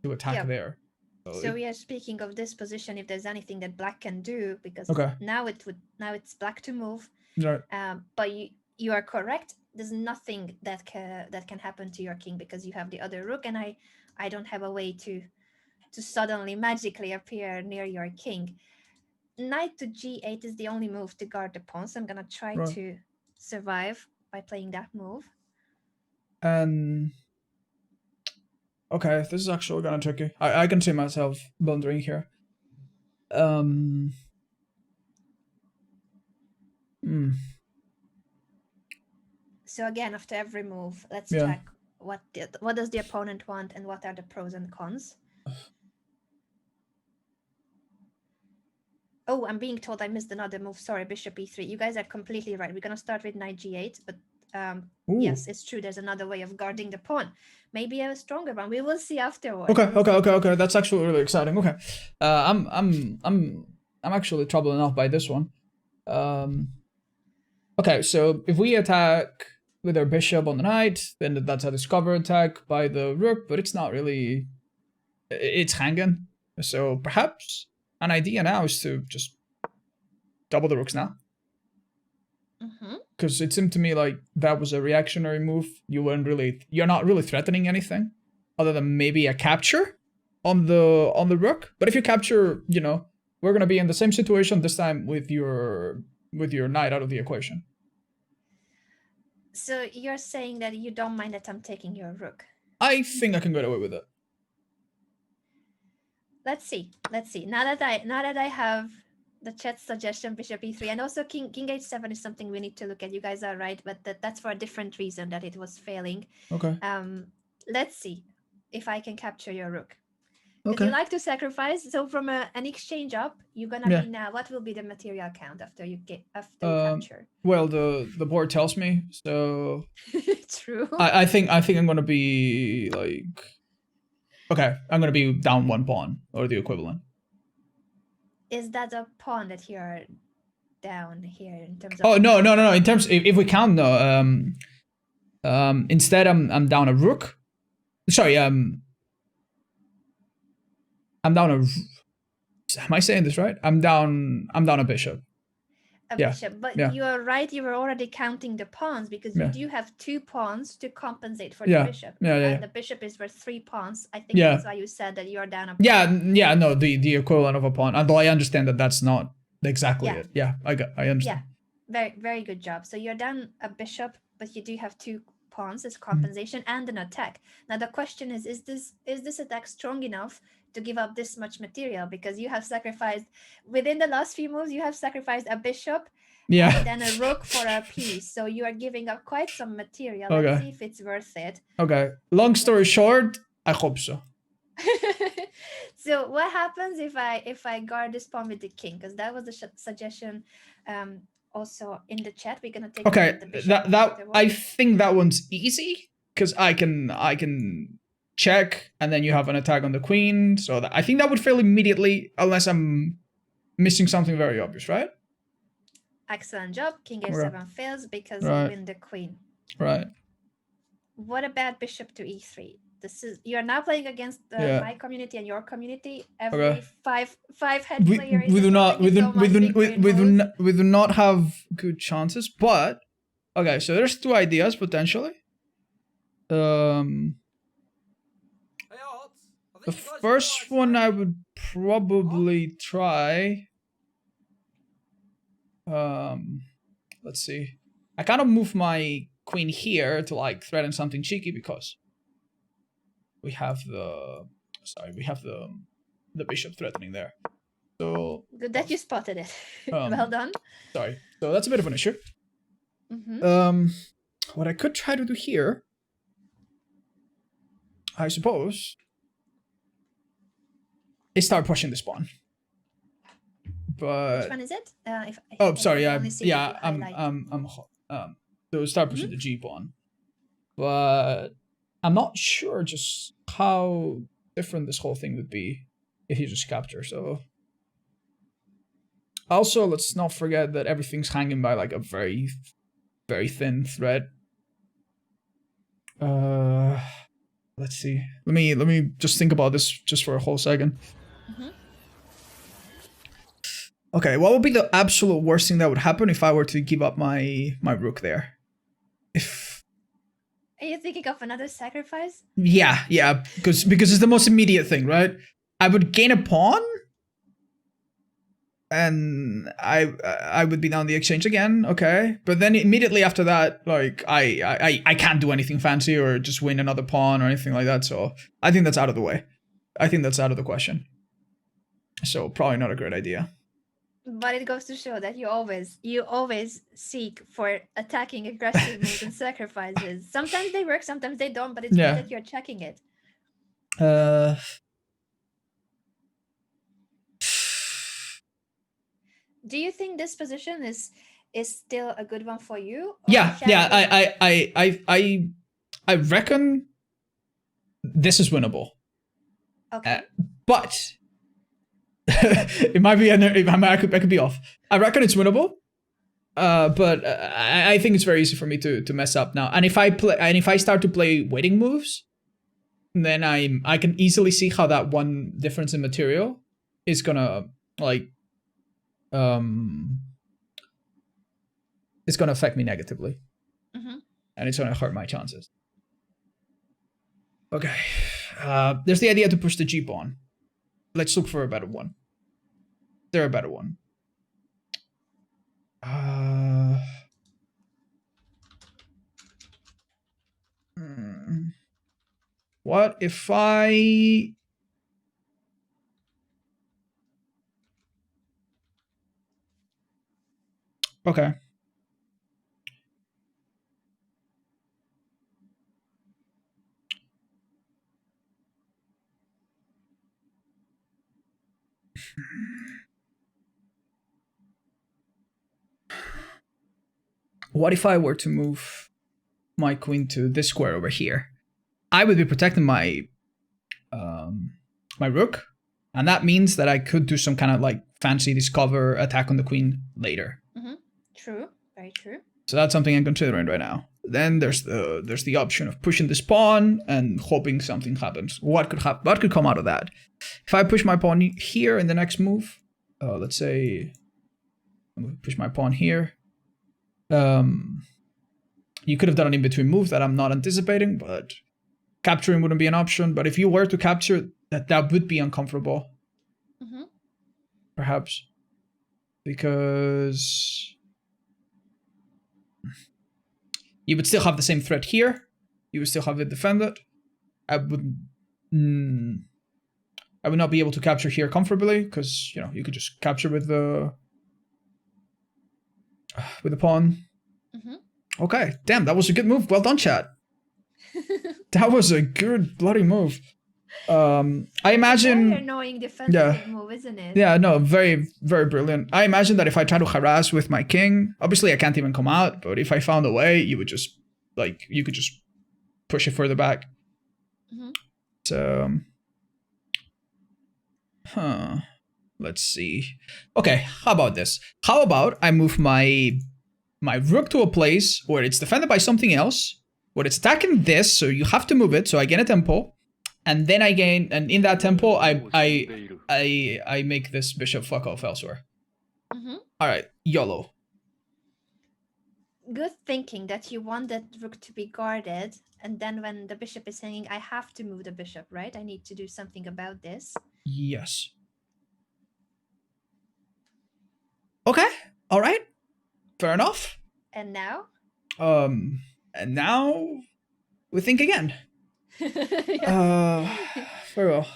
to attack there. So we are speaking of this position. If there's anything that black can do, because now it's black to move. Right. But you are correct. There's nothing that can happen to your king because you have the other rook, and I don't have a way to suddenly magically appear near your king. Knight to g8 is the only move to guard the pawn, so I'm gonna try to survive by playing that move. Okay, this is actually kind of tricky. I can see myself blundering here. So again, after every move, let's check what does the opponent want and what are the pros and cons. Oh, I'm being told I missed another move. Sorry, bishop e3. You guys are completely right. We're gonna start with knight g8, but yes, it's true. There's another way of guarding the pawn. Maybe a stronger one. We will see afterwards. Okay. That's actually really exciting. Okay, I'm actually troubled enough by this one. Okay, so if we attack with our bishop on the knight, then that's a discover attack by the rook, but it's not really. It's hanging. So perhaps an idea now is to just double the rooks now. Because it seemed to me like that was a reactionary move. You're not really threatening anything other than maybe a capture on the rook. But if you capture, we're gonna be in the same situation this time with your knight out of the equation. So you're saying that you don't mind that I'm taking your rook? I think I can get away with it. Let's see. Now that I have the chat suggestion, bishop e3, and also king h7 is something we need to look at. You guys are right, but that's for a different reason that it was failing. Okay. Let's see if I can capture your rook. Because you like to sacrifice. So from an exchange up, you're gonna be now. What will be the material count after you capture? Well, the board tells me so. True. I think I'm gonna be like. Okay, I'm gonna be down one pawn or the equivalent. Is that a pawn that you're down here in terms of? Oh no! In terms, if we count, no. Instead, I'm down a rook. Sorry. I'm down a. Am I saying this right? I'm down a bishop. Bishop, but you are right. You were already counting the pawns because you do have 2 pawns to compensate for the bishop. And the bishop is worth 3 pawns. I think that's why you said that you are down a pawn. No, the equivalent of a pawn. Although I understand that that's not exactly it. Yeah, I understand. Yeah, very, very good job. So you're down a bishop, but you do have 2 pawns as compensation and an attack. Now the question is this attack strong enough to give up this much material? Because you have sacrificed within the last few moves, you have sacrificed a bishop and then a rook for a piece. So you are giving up quite some material. Let's see if it's worth it. Okay. Long story short, I hope so. So what happens if I guard this pawn with the king? Because that was the suggestion. Also in the chat, we're gonna take the bishop. That I think that one's easy because I can check and then you have an attack on the queen. So I think that would fail immediately unless I'm missing something very obvious, right? Excellent job. King h7 fails because you win the queen. Right. What about bishop to e3? You're now playing against my community and your community. Every five head player. We do not have good chances, but okay. So there's 2 ideas potentially. The first one I would probably try. Let's see. I kind of move my queen here to like threaten something cheeky because. We have the bishop threatening there. So good that you spotted it. Well done. Sorry. So that's a bit of an issue. What I could try to do here I suppose, is start pushing this pawn. But which one is it? oh, sorry. Yeah, So start pushing the G pawn. But I'm not sure just how different this whole thing would be if you just capture. So also, let's not forget that everything's hanging by like a very, very thin thread. Let's see. Let me just think about this just for a whole second. Okay, what would be the absolute worst thing that would happen if I were to give up my rook there? Are you thinking of another sacrifice? Yeah, because it's the most immediate thing, right? I would gain a pawn, and I would be down the exchange again, okay? But then immediately after that, like I can't do anything fancy or just win another pawn or anything like that. So I think that's out of the way. I think that's out of the question. So probably not a great idea. But it goes to show that you always seek for attacking aggressive moves and sacrifices. Sometimes they work, sometimes they don't, but it's good that you're checking it. Do you think this position is still a good one for you? Yeah. I reckon this is winnable. Okay. But it might be I could be off. I reckon it's winnable. But I think it's very easy for me to mess up now. And if I start to play waiting moves, then I can easily see how that one difference in material is gonna like it's gonna affect me negatively. And it's gonna hurt my chances. Okay. There's the idea to push the G pawn. Let's look for a better one. Is there a better one? What if I... Okay. What if I were to move my queen to this square over here? I would be protecting my my rook, and that means that I could do some kind of like fancy discover attack on the queen later. True, very true. So that's something I'm considering right now. Then there's the option of pushing this pawn and hoping something happens. What could happen? What could come out of that? If I push my pawn here in the next move, let's say I'm gonna push my pawn here. You could have done an in-between move that I'm not anticipating, but capturing wouldn't be an option. But if you were to capture, that would be uncomfortable. Perhaps. Because you would still have the same threat here. You would still have it defended. I would not be able to capture here comfortably, because you could just capture with the pawn. Okay, damn, that was a good move. Well done, chat. That was a good bloody move. I imagine very annoying defensive move, isn't it? Yeah, no, very, very brilliant. I imagine that if I try to harass with my king, obviously I can't even come out, but if I found a way, you could just push it further back. So let's see. Okay, how about this? How about I move my rook to a place where it's defended by something else, where it's attacking this, so you have to move it, so I gain a tempo, and then I gain, and in that tempo, I make this bishop fuck off elsewhere. Alright, YOLO. Good thinking that you want that rook to be guarded, and then when the bishop is hanging, I have to move the bishop, right? I need to do something about this. Yes. Okay, alright. Fair enough. And now? And now we think again. Very well.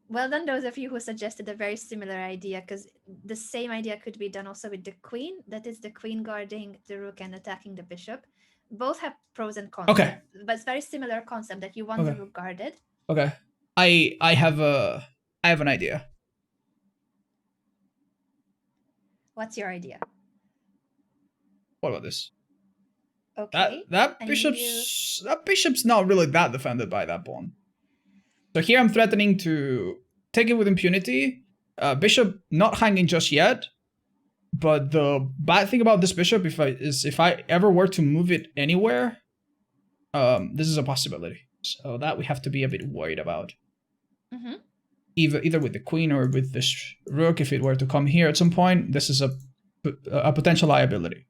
Well done, those of you who suggested a very similar idea, because the same idea could be done also with the queen. That is the queen guarding the rook and attacking the bishop. both have pros and cons. Okay. But it's very similar concept that you want the rook guarded. Okay. I have an idea. What's your idea? What about this? Okay. That bishop's not really that defended by that pawn. So here I'm threatening to take it with impunity. Bishop not hanging just yet. But the bad thing about this bishop if I ever were to move it anywhere, this is a possibility. So that we have to be a bit worried about. Mm-hmm. Either with the queen or with this rook, if it were to come here at some point, this is a potential liability.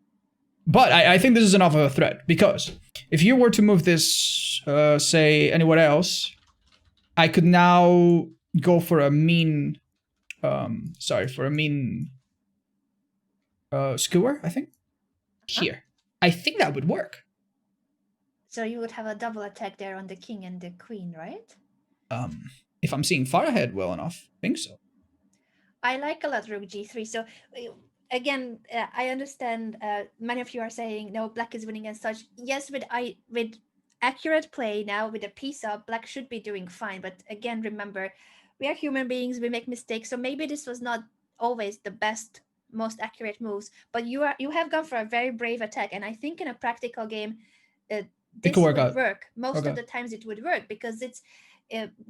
But I think this is enough of a threat, because if you were to move this, say, anywhere else, I could now go for a mean, skewer, I think. Here. I think that would work. So you would have a double attack there on the king and the queen, right? If I'm seeing far ahead well enough, I think so. I like a lot rook g3. So again, I understand many of you are saying, no, black is winning and such. Yes, with accurate play now, with a piece up, black should be doing fine. But again, remember, we are human beings, we make mistakes. So maybe this was not always the best, most accurate moves. But you have gone for a very brave attack. And I think in a practical game, this would work. Most of the times it would work, because it's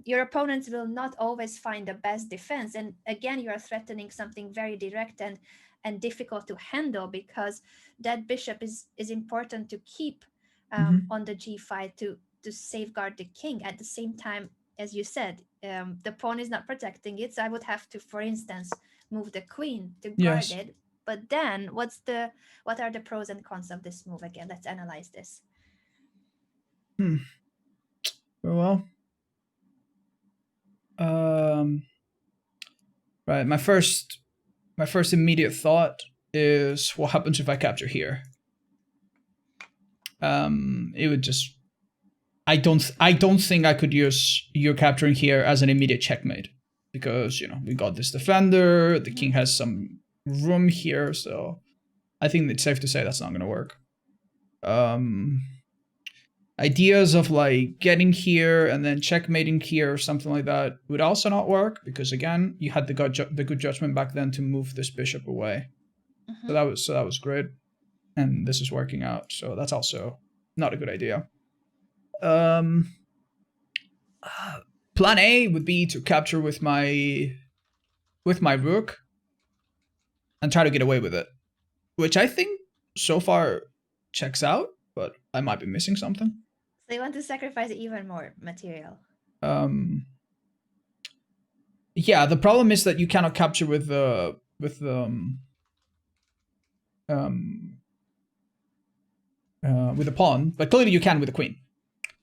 your opponents will not always find the best defense. And again, you are threatening something very direct and difficult to handle, because that bishop is important to keep on the g5 to safeguard the king. At the same time, as you said, the pawn is not protecting it. So I would have to, for instance, move the queen to guard it. But then what are the pros and cons of this move? Again, let's analyze this. Well, right. My first immediate thought is, what happens if I capture here? It would just. I don't think I could use your capturing here as an immediate checkmate, because we got this defender. The king has some room here, so I think it's safe to say that's not gonna work. Ideas of like getting here and then checkmating here or something like that would also not work, because again, you had the good judgment back then to move this bishop away. So that was great, and this is working out. So that's also not a good idea. Plan A would be to capture with my rook and try to get away with it, which I think so far checks out, but I might be missing something. So you want to sacrifice even more material? Yeah, the problem is that you cannot capture with the pawn, but clearly you can with the queen.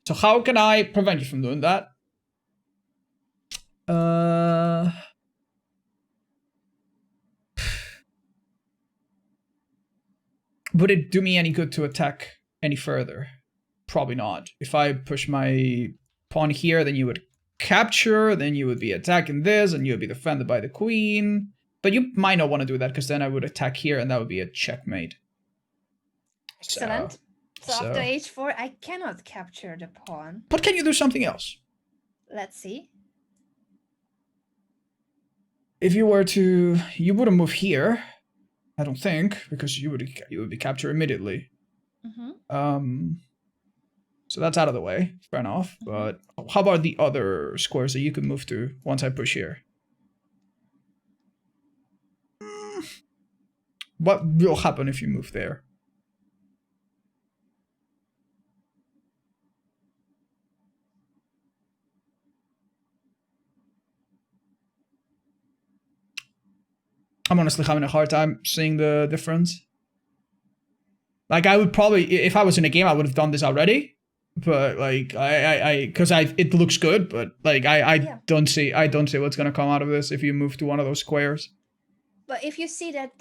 So how can I prevent you from doing that? Would it do me any good to attack any further? Probably not. If I push my pawn here, then you would capture, then you would be attacking this, and you would be defended by the queen. But you might not want to do that, because then I would attack here, and that would be a checkmate. Excellent. So after h4, I cannot capture the pawn. But can you do something else? Let's see. If you were to, you wouldn't move here, I don't think, because you would be captured immediately. So that's out of the way, fair enough. But how about the other squares that you could move to once I push here? What will happen if you move there? I'm honestly having a hard time seeing the difference. Like, I would probably, if I was in a game, I would have done this already. But like, because it looks good, but like, I don't see what's gonna come out of this if you move to one of those squares. But if you see that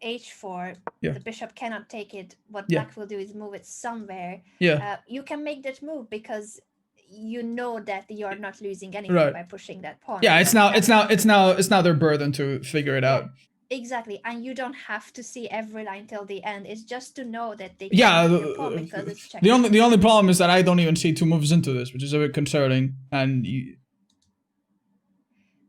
h4, the bishop cannot take it, what black will do is move it somewhere. You can make that move, because you know that you're not losing anything by pushing that pawn. Yeah, it's now their burden to figure it out. Exactly, and you don't have to see every line till the end. It's just to know that they Yeah, can't your pawn because it's checked. the only problem is that I don't even see 2 moves into this, which is a bit concerning. And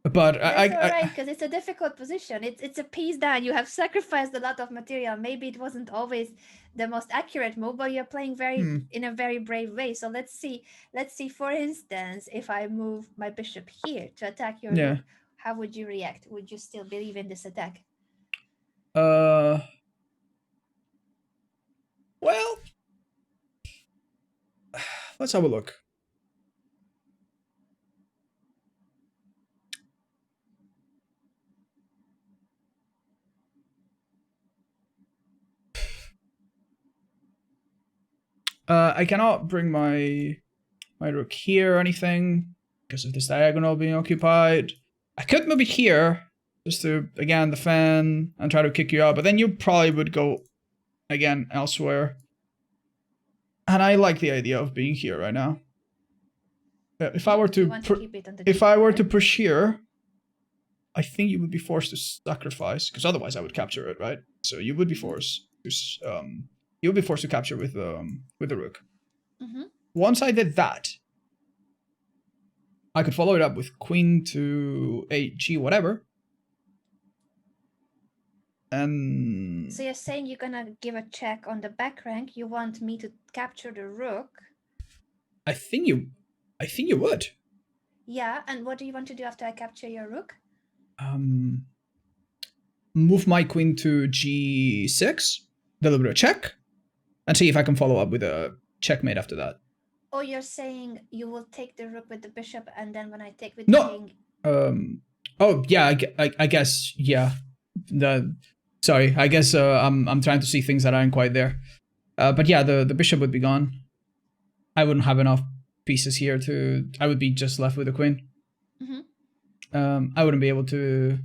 but That's alright, because it's a difficult position. It's a piece down. You have sacrificed a lot of material. Maybe it wasn't always the most accurate move, but you're playing in a very brave way. So let's see. Let's see, for instance, if I move my bishop here to attack your rook, how would you react? Would you still believe in this attack? Well, let's have a look. I cannot bring my rook here or anything because of this diagonal being occupied. I could move it here just to, again, defend and try to kick you out, but then you probably would go, again, elsewhere. And I like the idea of being here right now. If I were to push here, I think you would be forced to sacrifice, because otherwise I would capture it, right? So you would be forced to capture with the rook. Once I did that, I could follow it up with queen to G whatever. And so you're saying you're gonna give a check on the back rank. You want me to capture the rook? I think you would. Yeah, and what do you want to do after I capture your rook? Move my queen to G6, deliver a check, and see if I can follow up with a checkmate after that. Oh, you're saying you will take the rook with the bishop, and then when I take with the king... Oh, yeah, I guess, yeah. Sorry, I guess I'm trying to see things that aren't quite there. But yeah, the bishop would be gone. I wouldn't have enough pieces here to... I would be just left with the queen. I wouldn't be able to...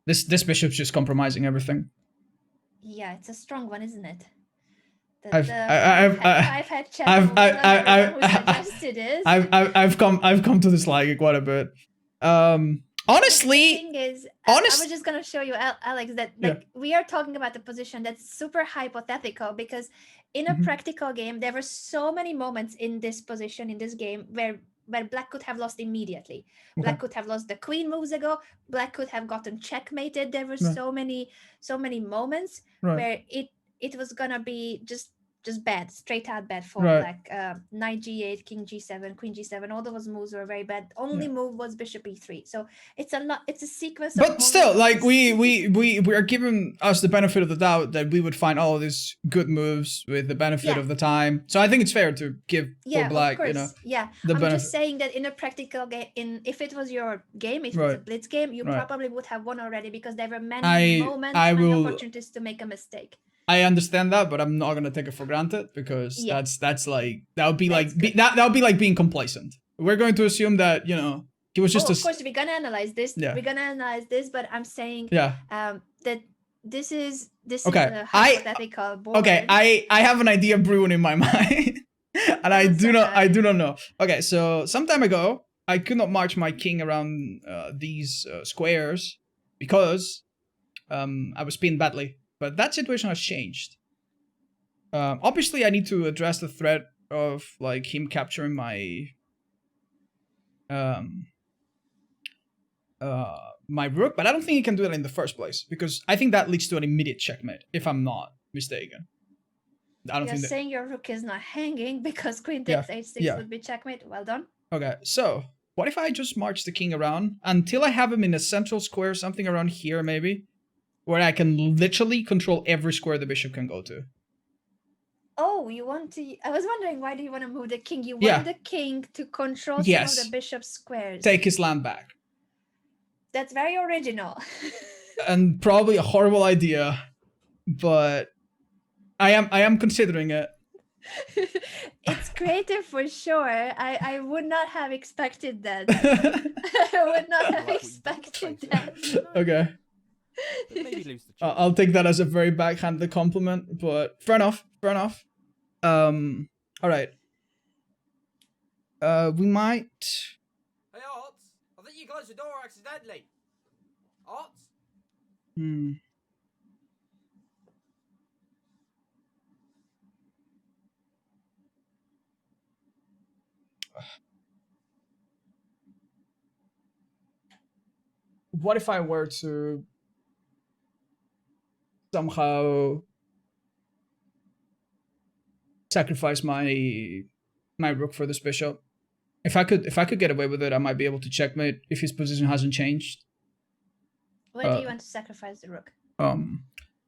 This bishop's just compromising everything. Yeah, it's a strong one, isn't it? I've come to dislike it quite a bit. Honestly, the thing is, I was just gonna show you, Alex, that we are talking about a position that's super hypothetical, because in a practical game, there were so many moments in this position, in this game, where Black could have lost immediately. Black could have lost the queen moves ago. Black could have gotten checkmated. There were so many moments where it was gonna be just bad, straight out bad for Black. Knight G8, King G7, Queen G7, all those moves were very bad. Only move was Bishop E3. So it's a sequence. But still, like we are given us the benefit of the doubt that we would find all of these good moves with the benefit of the time. So I think it's fair to give for Black, of course. I'm just saying that in a practical game, if it was your game, if it's a blitz game, you probably would have won already, because there were many moments and opportunities to make a mistake. I understand that, but I'm not gonna take it for granted, because that's like that would be like being complacent. We're going to assume that he was just. Of course, we're gonna analyze this. We're gonna analyze this, but I'm saying that this is a hypothetical board. Okay, I have an idea brewing in my mind, and I do not know. Okay, so some time ago, I could not march my king around these squares because I was pinned badly. But that situation has changed. Obviously, I need to address the threat of like him capturing my my rook, but I don't think he can do that in the first place, because I think that leads to an immediate checkmate, if I'm not mistaken. You're saying your rook is not hanging because queen takes h6 would be checkmate. Well done. Okay, so what if I just march the king around until I have him in a central square, something around here maybe, where I can literally control every square the bishop can go to. Oh, you want to... I was wondering, why do you want to move the king? You want the king to control some of the bishop's squares. Take his land back. That's very original. And probably a horrible idea, but I am considering it. It's creative for sure. I would not have expected that. I would not have expected that. Okay. I'll take that as a very backhanded compliment, but fair enough. All right. We might. Hey, Otz! I think you closed the door accidentally. Otz? Hmm. What if I were to somehow sacrifice my rook for this bishop? If I could get away with it, I might be able to checkmate if his position hasn't changed. Why do you want to sacrifice the rook?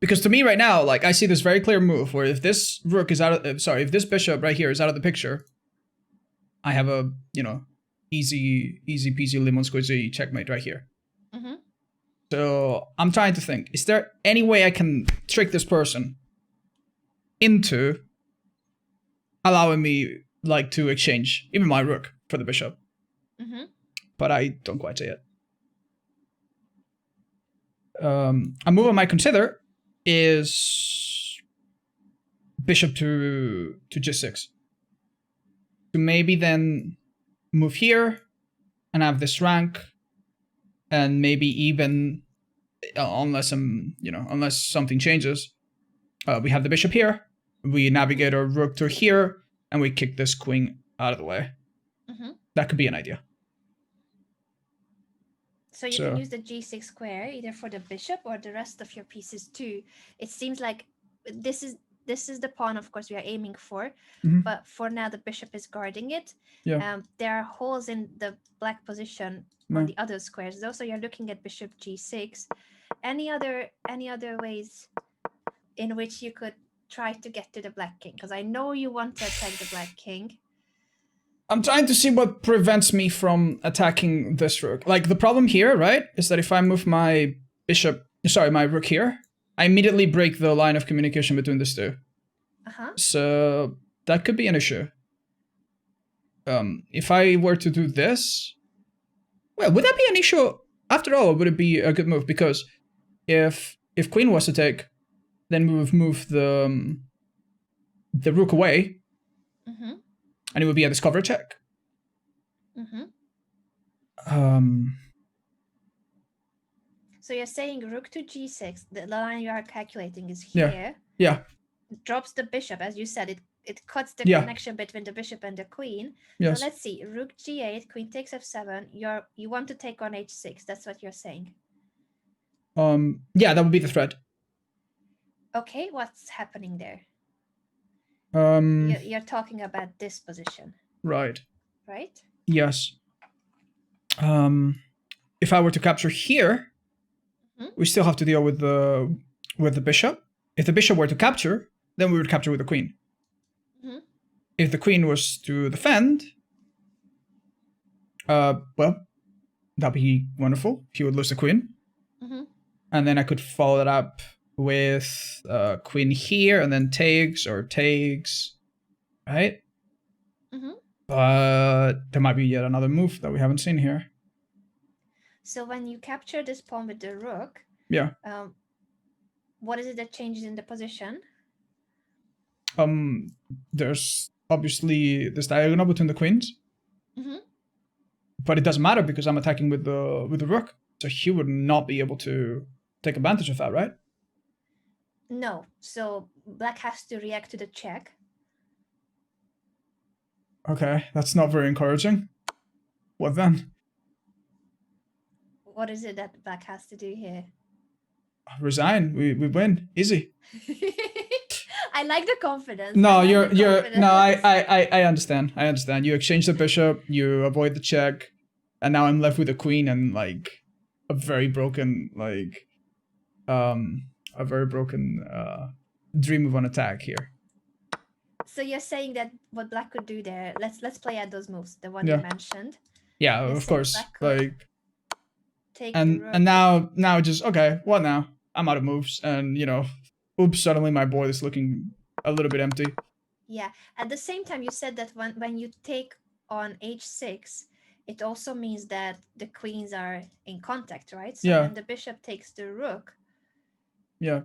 Because to me right now, like I see this very clear move where if this rook is out of if this bishop right here is out of the picture, I have a easy peasy lemon squeezy checkmate right here. Mm-hmm. So I'm trying to think: is there any way I can trick this person into allowing me like to exchange even my rook for the bishop? Mm-hmm. But I don't quite see it. A move I might consider is bishop to g6. To maybe then move here and have this rank, and maybe even unless something changes, we have the bishop here. We navigate our rook to here, and we kick this queen out of the way. Mm-hmm. That could be an idea. So you can use the g6 square either for the bishop or the rest of your pieces too. It seems like this is the pawn, of course, we are aiming for, but for now the bishop is guarding it. Yeah. There are holes in the black position on the other squares though, so you're looking at bishop g6. Any other ways in which you could try to get to the black king? Because I know you want to attack the black king. I'm trying to see what prevents me from attacking this rook. Like, the problem here, right, is that if I move my rook here, I immediately break the line of communication between these two. So that could be an issue. If I were to do this, well, would that be an issue? After all, would it be a good move? Because if queen was to take, then we would move the rook away. And it would be a discover check. So you're saying rook to g6, the line you are calculating is here. Yeah. Drops the bishop, as you said, it cuts the connection between the bishop and the queen. Yes. So let's see, rook g8, queen takes f7. You want to take on h6. That's what you're saying. Yeah, that would be the threat. Okay, what's happening there? You're talking about this position. Right. Right? Yes. If I were to capture here, we still have to deal with the bishop. If the bishop were to capture, then we would capture with the queen. If the queen was to defend, well, that'd be wonderful. He would lose the queen. And then I could follow that up with queen here, and then takes, right? But there might be yet another move that we haven't seen here. So when you capture this pawn with the rook, what is it that changes in the position? There's obviously this diagonal between the queens, but it doesn't matter because I'm attacking with the rook, so he would not be able to take advantage of that, right? No. So black has to react to the check. Okay, that's not very encouraging. What then? What is it that black has to do here? Resign. We win. Easy. I like the confidence. No, I understand. I understand. You exchange the bishop, you avoid the check, and now I'm left with a queen and like a very broken dream of an attack here. So you're saying that what black could do there, let's play out those moves, the one you mentioned. Yeah, of course. Like take and now just okay, what now? I'm out of moves, and oops, suddenly my board is looking a little bit empty. Yeah. At the same time, you said that when you take on h6, it also means that the queens are in contact, right? So when the bishop takes the rook, you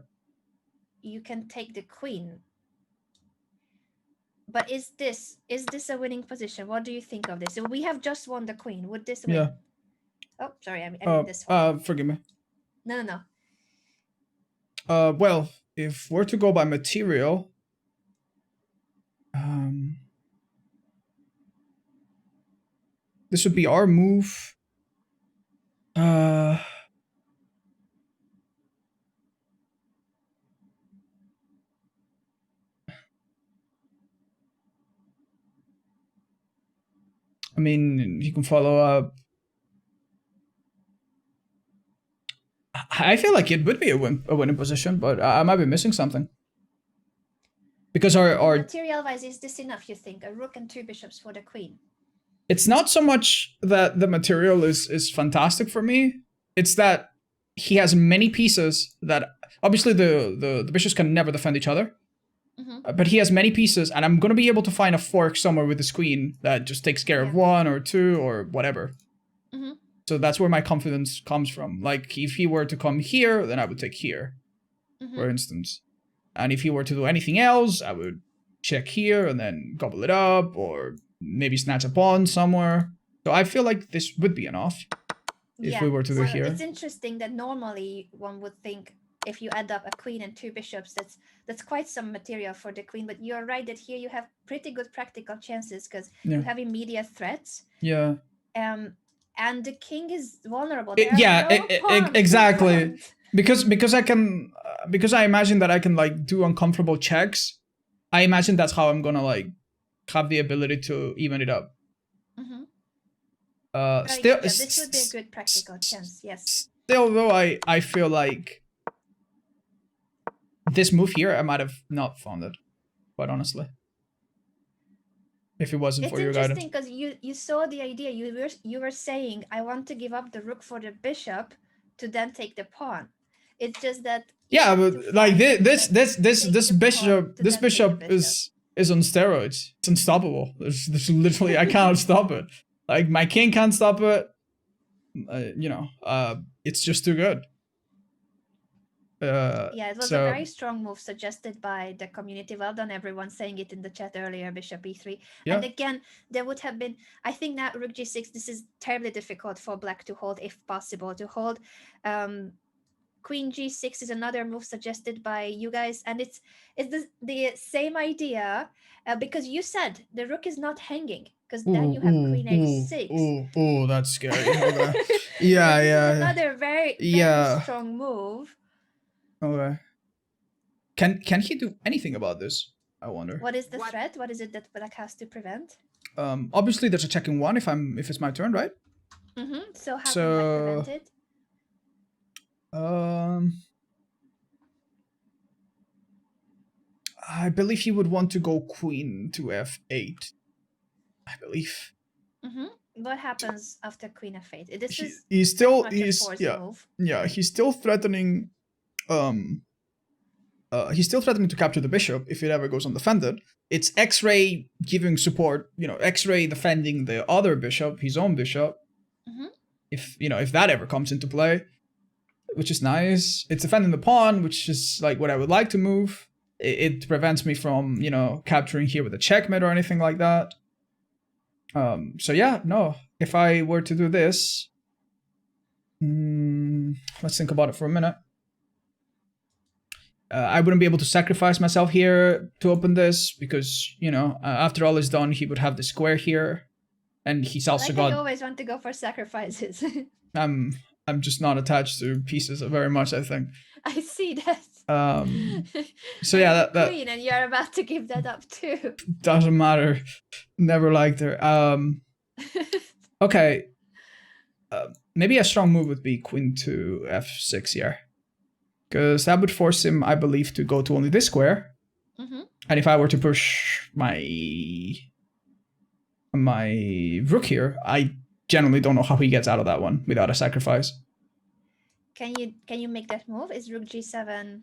can take the queen. But is this a winning position? What do you think of this? So we have just won the queen. Would this win? Oh, sorry, I mean this one. Forgive me. No. Well, if we're to go by material, this would be our move. I mean, you can follow up. I feel like it would be a winning position, but I might be missing something. Because our material-wise, is this enough, you think? A rook and 2 bishops for the queen? It's not so much that the material is fantastic for me. It's that he has many pieces that obviously the bishops can never defend each other. But he has many pieces, and I'm gonna be able to find a fork somewhere with his queen that just takes care of 1 or 2 or whatever. So that's where my confidence comes from. Like, if he were to come here, then I would take here, for instance. And if he were to do anything else, I would check here and then gobble it up, or maybe snatch a pawn somewhere. So I feel like this would be enough if we were to do here. It's interesting that normally one would think if you add up a queen and 2 bishops, that's quite some material for the queen. But you're right that here you have pretty good practical chances because you have immediate threats. Yeah. And the king is vulnerable. Exactly. Because I imagine that I can like do uncomfortable checks. I imagine that's how I'm gonna like have the ability to even it up. Still, this would be a good practical chance. Yes. Still, though, I feel like this move here I might have not found it, quite honestly. If it wasn't for your guidance. It's interesting because you saw the idea. You were saying I want to give up the rook for the bishop to then take the pawn. It's just that but like this bishop is on steroids. It's unstoppable. There's literally I cannot stop it. Like my king can't stop it. It's just too good. It was a very strong move suggested by the community. Well done, everyone, saying it in the chat earlier. Bishop e3, and again, there would have been. I think now rook g6. This is terribly difficult for black to hold, if possible, to hold. Queen g6 is another move suggested by you guys, and it's the same idea because you said the rook is not hanging because then you have queen h6. Oh, that's scary. Another very strong move. Okay. Can he do anything about this? I wonder. What is the threat? What is it that black has to prevent? Obviously there's a checking 1 if it's my turn, right? So how can black prevent it? I believe he would want to go queen to f8. I believe. What happens after queen f8? He's still threatening. He's still threatening to capture the bishop if it ever goes undefended. It's X-ray giving support. X-ray defending the other bishop, his own bishop. If that ever comes into play, which is nice. It's defending the pawn, which is like what I would like to move. It prevents me from, capturing here with a checkmate or anything like that. If I were to do this, let's think about it for a minute. I wouldn't be able to sacrifice myself here to open this because, after all is done, he would have the square here. And he's also got... I always want to go for sacrifices. I'm just not attached to pieces very much, I think. I see that. So yeah, that queen, and you're about to give that up too. Doesn't matter. Never liked her. Okay. Maybe a strong move would be queen to f6 here, because that would force him, I believe, to go to only this square. And if I were to push my rook here, I generally don't know how he gets out of that one without a sacrifice. Can you make that move? Is rook g7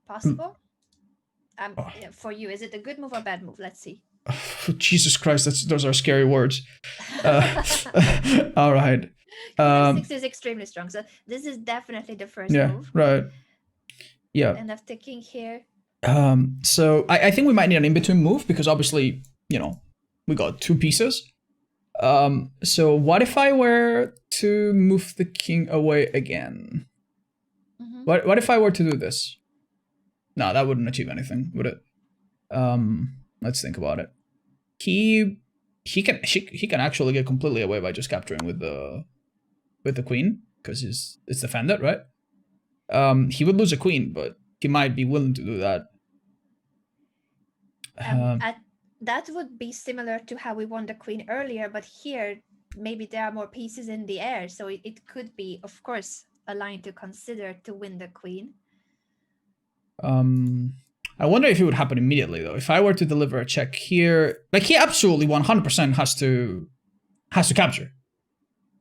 possible? For you, is it a good move or bad move? Let's see. Oh, Jesus Christ, those are scary words. All right. 6 is extremely strong, so this is definitely the first move. Right. Yeah. And after king here. So I think we might need an in-between move because obviously, we got 2 pieces. So what if I were to move the king away again? What if I were to do this? No, that wouldn't achieve anything, would it? Let's think about it. He can actually get completely away by just capturing with the queen because it's defended, right? He would lose a queen, but he might be willing to do that. That would be similar to how we won the queen earlier, but here maybe there are more pieces in the air, so it could be, of course, a line to consider to win the queen. I wonder if it would happen immediately though. If I were to deliver a check here, like he absolutely 100% has to capture.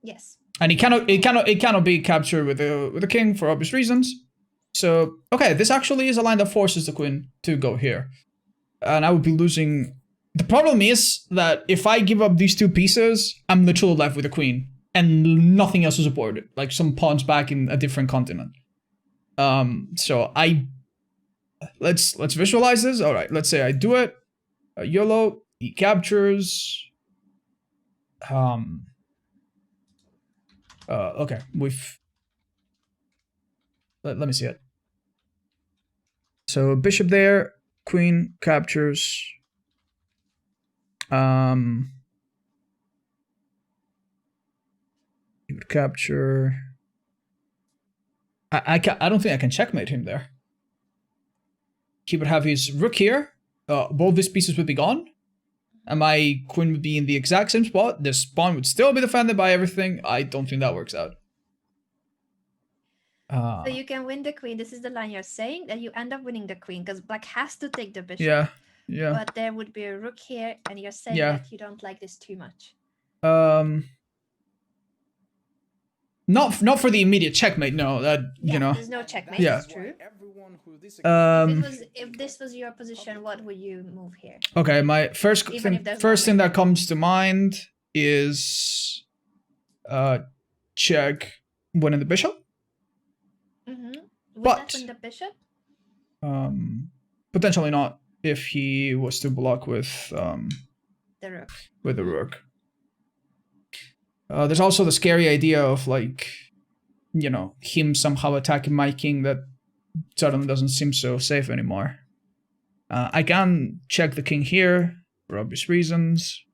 Yes. And it cannot be captured with the king for obvious reasons. So okay, this actually is a line that forces the queen to go here, and I would be losing. The problem is that if I give up these two pieces, I'm literally left with a queen and nothing else to support it, like some pawns back in a different continent. So let's visualize this. All right, let's say I do it. YOLO. He captures. Okay, let me see it. So bishop there, queen captures. He would capture. I don't think I can checkmate him there. He would have his rook here. Both these pieces would be gone. And my queen would be in the exact same spot. This pawn would still be defended by everything. I don't think that works out. So you can win the queen. This is the line you're saying, that you end up winning the queen because black has to take the bishop. Yeah. But there would be a rook here, and you're saying that you don't like this too much. Not for the immediate checkmate. No, that yeah, you know. There's no checkmate. Yeah. That's true. If this was your position, what would you move here? Okay, my first thing that comes to mind is check winning the bishop. Would that win the bishop? Potentially not if he was to block with the rook. With the rook. There's also the scary idea of like, you know, him somehow attacking my king that suddenly doesn't seem so safe anymore. I can check the king here for obvious reasons.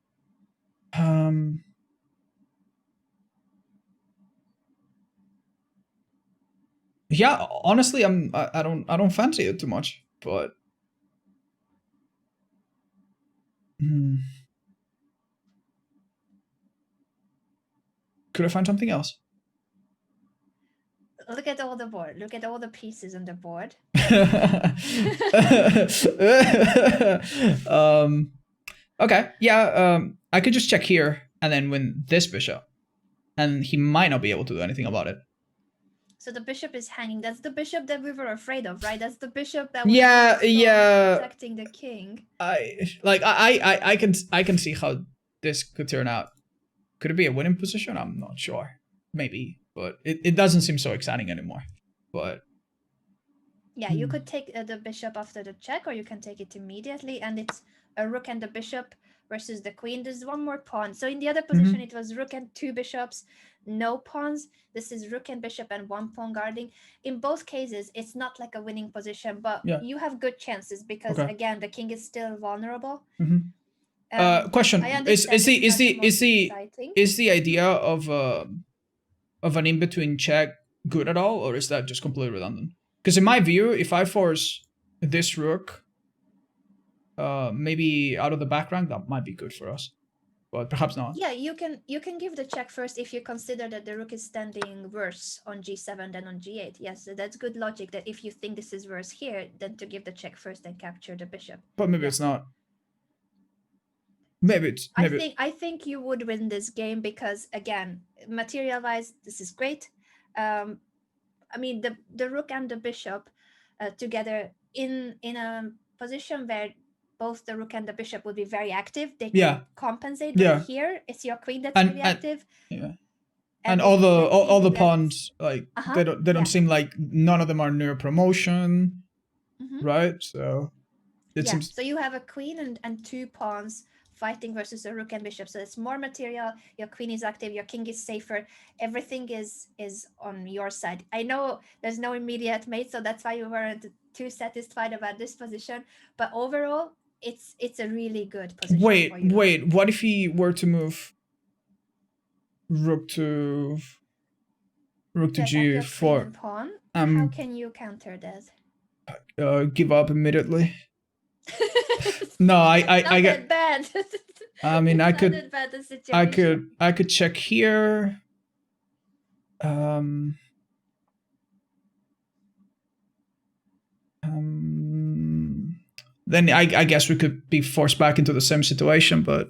Yeah, honestly, I don't fancy it too much, but could I find something else? Look at all the board. Look at all the pieces on the board. Okay, yeah, I could just check here and then win this bishop, and he might not be able to do anything about it. So the bishop is hanging. That's the bishop that we were afraid of, right? That's the bishop that was protecting the king. I can see how this could turn out. Could it be a winning position? I'm not sure. Maybe, but it doesn't seem so exciting anymore. But yeah, you could take the bishop after the check, or you can take it immediately, and it's a rook and the bishop versus the queen. There's one more pawn. So in the other position, it was rook and two bishops, no pawns. This is rook and bishop and one pawn guarding. In both cases, it's not like a winning position, but you have good chances because again, the king is still vulnerable. Question: Is the idea of an in between check good at all, or is that just completely redundant? Because in my view, if I force this rook, maybe out of the back rank, that might be good for us, but perhaps not. Yeah, you can give the check first if you consider that the rook is standing worse on g7 than on g8. Yes, so that's good logic. That if you think this is worse here, then to give the check first and capture the bishop. But maybe it's not. Maybe. I think you would win this game because again, material-wise, this is great. I mean, the rook and the bishop together in a position where both the rook and the bishop would be very active. They can compensate. But here, it's your queen that's really active. Yeah. And all the pawns, like they don't seem like none of them are near promotion, right? So it seems. So you have a queen and two pawns fighting versus a rook and bishop. So it's more material. Your queen is active. Your king is safer. Everything is on your side. I know there's no immediate mate, so that's why you weren't too satisfied about this position. But overall, it's a really good position for you. Wait. What if he were to move rook to g4? Pawn. How can you counter that? Give up immediately. No, I get bad. I mean, I could check here. Then I guess we could be forced back into the same situation, but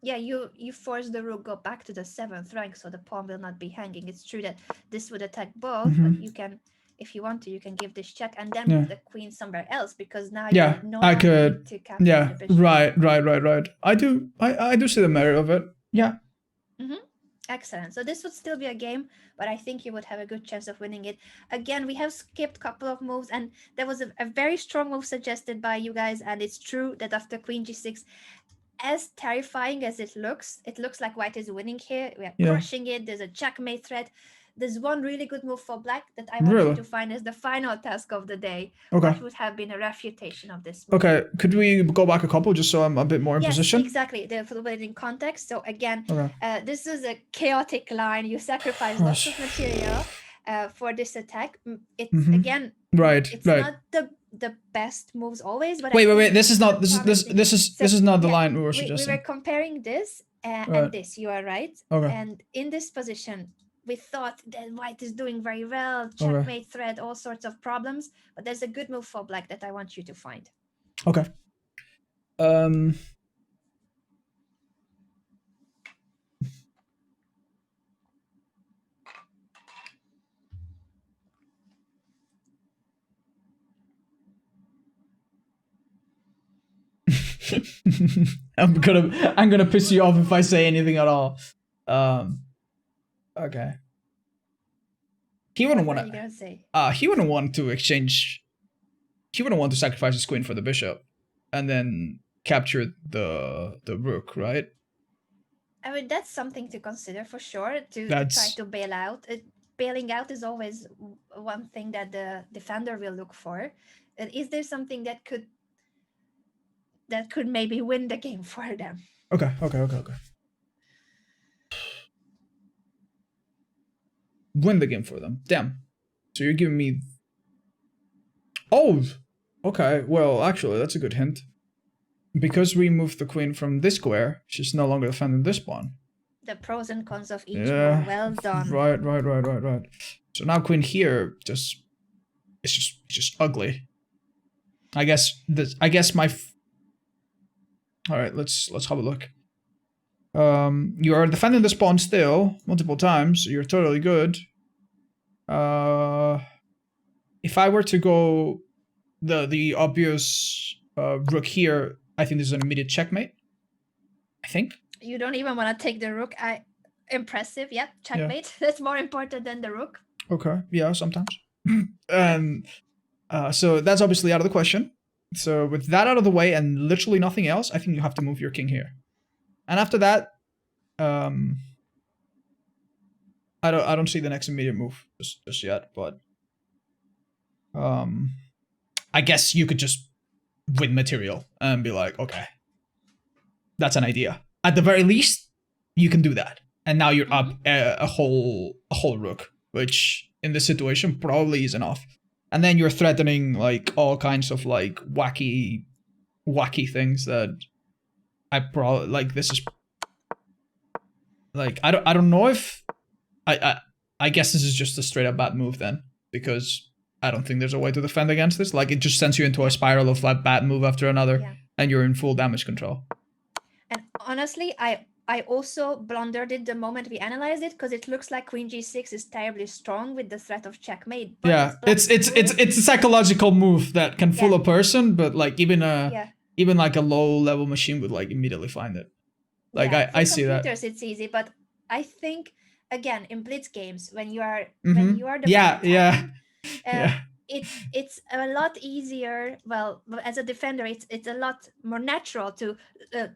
yeah, you force the rook go back to the 7th rank, so the pawn will not be hanging. It's true that this would attack both, but you can, if you want to, you can give this check and then move the queen somewhere else, because now you no I could need to capture the bishop. Right. I do see the merit of it. Yeah. Excellent. So this would still be a game, but I think you would have a good chance of winning it. Again, we have skipped a couple of moves, and there was a very strong move suggested by you guys, and it's true that after queen g6, as terrifying as it looks like white is winning here. We are crushing it. There's a checkmate threat. There's one really good move for black that I want you to find as the final task of the day. Okay. What would have been a refutation of this move? Okay, could we go back a couple just so I'm a bit more in position? Yes, exactly. They're in context. So again, this is a chaotic line. You sacrifice lots of material for this attack. It's again, it's not the best moves always. But wait. This is not the line we were suggesting. We were comparing this and this. You are right. Okay. And in this position, we thought that white is doing very well, checkmate threat, all sorts of problems. But there's a good move for black that I want you to find. Okay. I'm gonna piss you off if I say anything at all. Okay. He wouldn't want to. He wouldn't want to exchange. He wouldn't want to sacrifice his queen for the bishop, and then capture the rook, right? I mean, that's something to consider for sure. To try to bail out. Bailing out is always one thing that the defender will look for. Is there something that could maybe win the game for them? Okay. Win the game for them. Damn. So you're giving me... Oh! Okay, well, actually, that's a good hint. Because we moved the queen from this square, she's no longer defending this pawn. The pros and cons of each move. Well done. Right. So now queen here it's just ugly. I guess my... Alright, let's have a look. You are defending this pawn still multiple times. So you're totally good. If I were to go the obvious rook here, I think this is an immediate checkmate. I think. You don't even want to take the rook. Impressive. Yep, checkmate. Yeah. That's more important than the rook. Okay. Yeah, sometimes. And so that's obviously out of the question. So with that out of the way and literally nothing else, I think you have to move your king here. And after that, I don't see the next immediate move just yet, but I guess you could just win material and be like, okay, that's an idea. At the very least, you can do that. And now you're up a whole rook, which in this situation probably is enough. And then you're threatening like all kinds of like wacky things that I probably like. This is like I don't know if I guess this is just a straight up bad move then, because I don't think there's a way to defend against this. Like it just sends you into a spiral of like bad move after another, and you're in full damage control. And honestly, I also blundered it the moment we analyzed it, because it looks like queen g6 is terribly strong with the threat of checkmate. Yeah, it's a psychological move that can fool a person, but like even like a low level machine would like immediately find it. Like I see that. It's easy, but I think again in blitz games when you are the it's a lot easier. Well, as a defender, it's a lot more natural to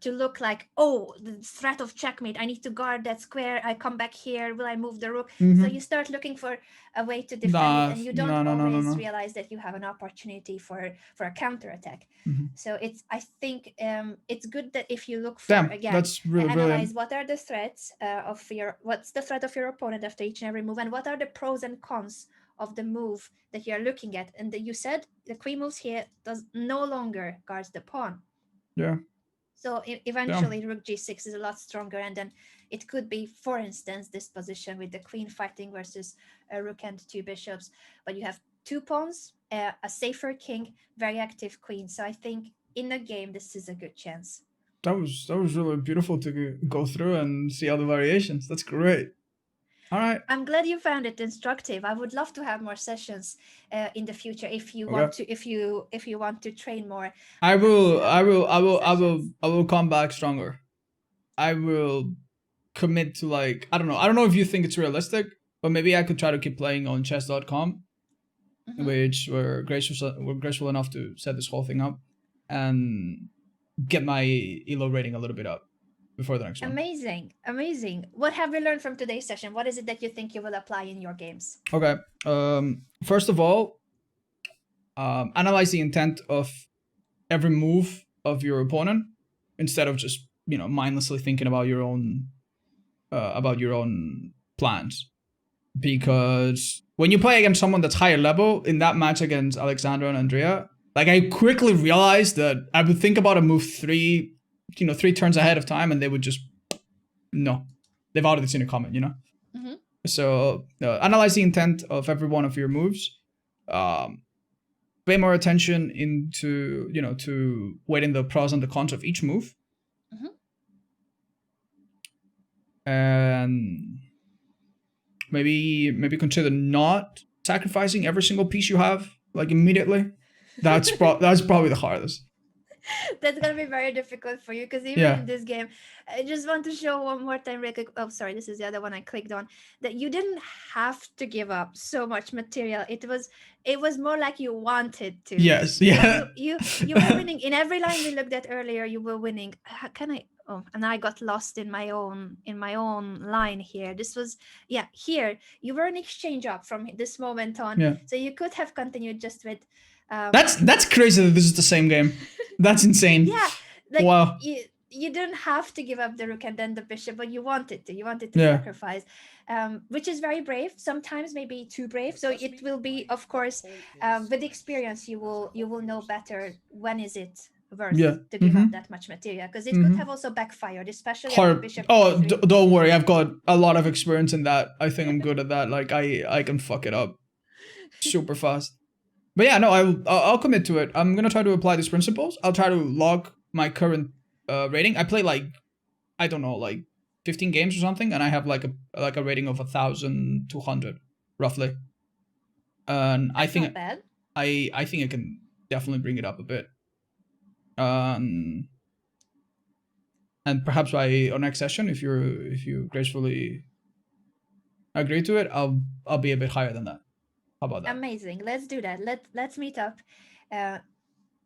look like, oh, the threat of checkmate. I need to guard that square. I come back here. Will I move the rook? So you start looking for a way to defend it, and you don't always realize that you have an opportunity for a counter attack. So I think it's good that if you look for that's really analyze brilliant. what are the threats what's the threat of your opponent after each and every move, and what are the pros and cons of the move that you're looking at. And you said the queen moves here does no longer guards the pawn. Yeah. So eventually rook g6 is a lot stronger, and then it could be, for instance, this position with the queen fighting versus a rook and two bishops, but you have two pawns, a safer king, very active queen. So I think in a game this is a good chance. That was really beautiful to go through and see all the variations. That's great. All right. I'm glad you found it instructive. I would love to have more sessions in the future if you want to. If you want to train more. I will come back stronger. I will commit to, like, I don't know if you think it's realistic, but maybe I could try to keep playing on chess.com, which we're graceful enough to set this whole thing up, and get my elo rating a little bit up before the next one. Amazing. What have we learned from today's session? What is it that you think you will apply in your games? Okay. First of all, analyze the intent of every move of your opponent instead of just, mindlessly thinking about your own plans. Because when you play against someone that's higher level, in that match against Alexandra and Andrea, like, I quickly realized that I would think about a move 3 turns ahead of time, and they would just, no, they've already seen it coming, So analyze the intent of every one of your moves. Pay more attention into, to weighting the pros and the cons of each move. And maybe consider not sacrificing every single piece you have, like, immediately. That's probably the hardest. That's gonna be very difficult for you, because even in this game, I just want to show one more time real quick. Oh, sorry, this is the other one I clicked on. That you didn't have to give up so much material. It was more like you wanted to. Yes, yeah. You were winning in every line we looked at earlier. You were winning. Can I? Oh, and I got lost in my own line here. This was here you were an exchange up from this moment on. Yeah. So you could have continued just with. That's crazy that this is the same game. That's insane. Yeah, like, wow. You didn't have to give up the rook and then the bishop, but you wanted to. You wanted to sacrifice, which is very brave. Sometimes maybe too brave. So it will be, of course, with experience, you will know better when is it worth to give up that much material, because it could have also backfired, especially at the bishop. Oh, don't worry, I've got a lot of experience in that. I think I'm good at that. Like, I can fuck it up super fast. But yeah, no, I'll commit to it. I'm gonna try to apply these principles. I'll try to log my current rating. I play, like, I don't know, like 15 games or something, and I have like a rating of 1,200 roughly. And That's not bad. I think I can definitely bring it up a bit. And perhaps by our next session, if you gracefully agree to it, I'll be a bit higher than that. How about that? Amazing. Let's do that. Let's meet up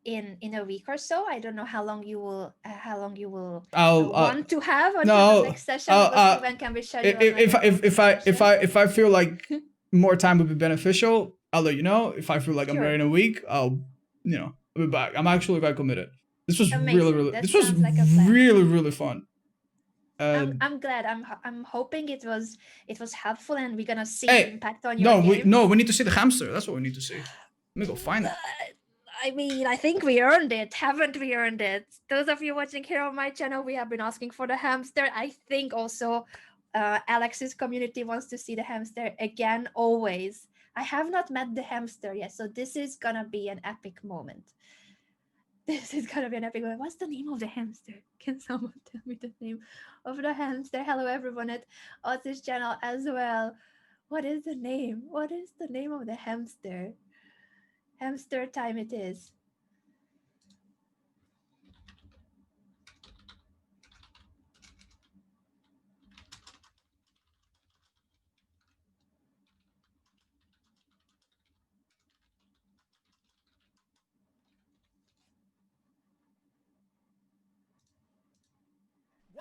in a week or so. I don't know how long you will want to have until the next session. When can we schedule? If I feel like more time would be beneficial, I'll let you know. If I feel like I'm ready in a week, I'll be back. I'm actually quite committed. This was amazing. really fun. I'm glad. I'm hoping it was helpful, and we're gonna see the impact on your game. We need to see the hamster. That's what we need to see. Let me go find it. I mean, I think we earned it, haven't we earned it? Those of you watching here on my channel, we have been asking for the hamster. I think also Alex's community wants to see the hamster again, always. I have not met the hamster yet, so this is gonna be an epic moment. This is gonna be an epic moment. What's the name of the hamster? Can someone tell me the name of the hamster? Hello everyone at Otz's channel as well. What is the name? What is the name of the hamster? Hamster time it is.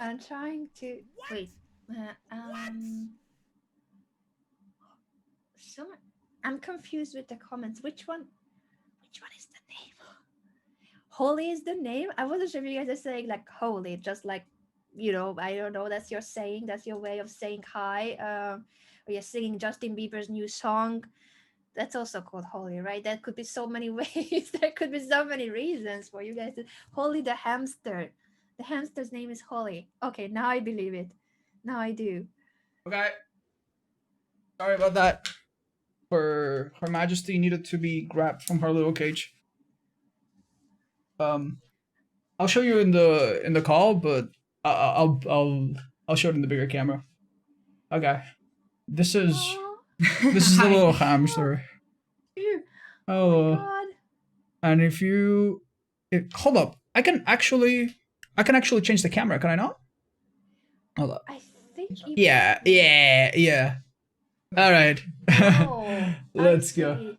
I'm trying to wait. So I'm confused with the comments. Which one is the name? Holy is the name? I wasn't sure if you guys are saying like holy, just like, you know, I don't know, that's your saying, that's your way of saying hi. Or you're singing Justin Bieber's new song. That's also called holy, right? That could be so many ways. There could be so many reasons for you guys to Holy the hamster. The hamster's name is Holly. Okay, now I believe it. Now I do. Okay. Sorry about that. Her Majesty needed to be grabbed from her little cage. I'll show you in the call, but I'll show it in the bigger camera. Okay. This is this is the little hamster. Oh my God. And if you hold up, I can actually change the camera, can I not? Hold up. I think Yeah. All right. Oh, Let's go.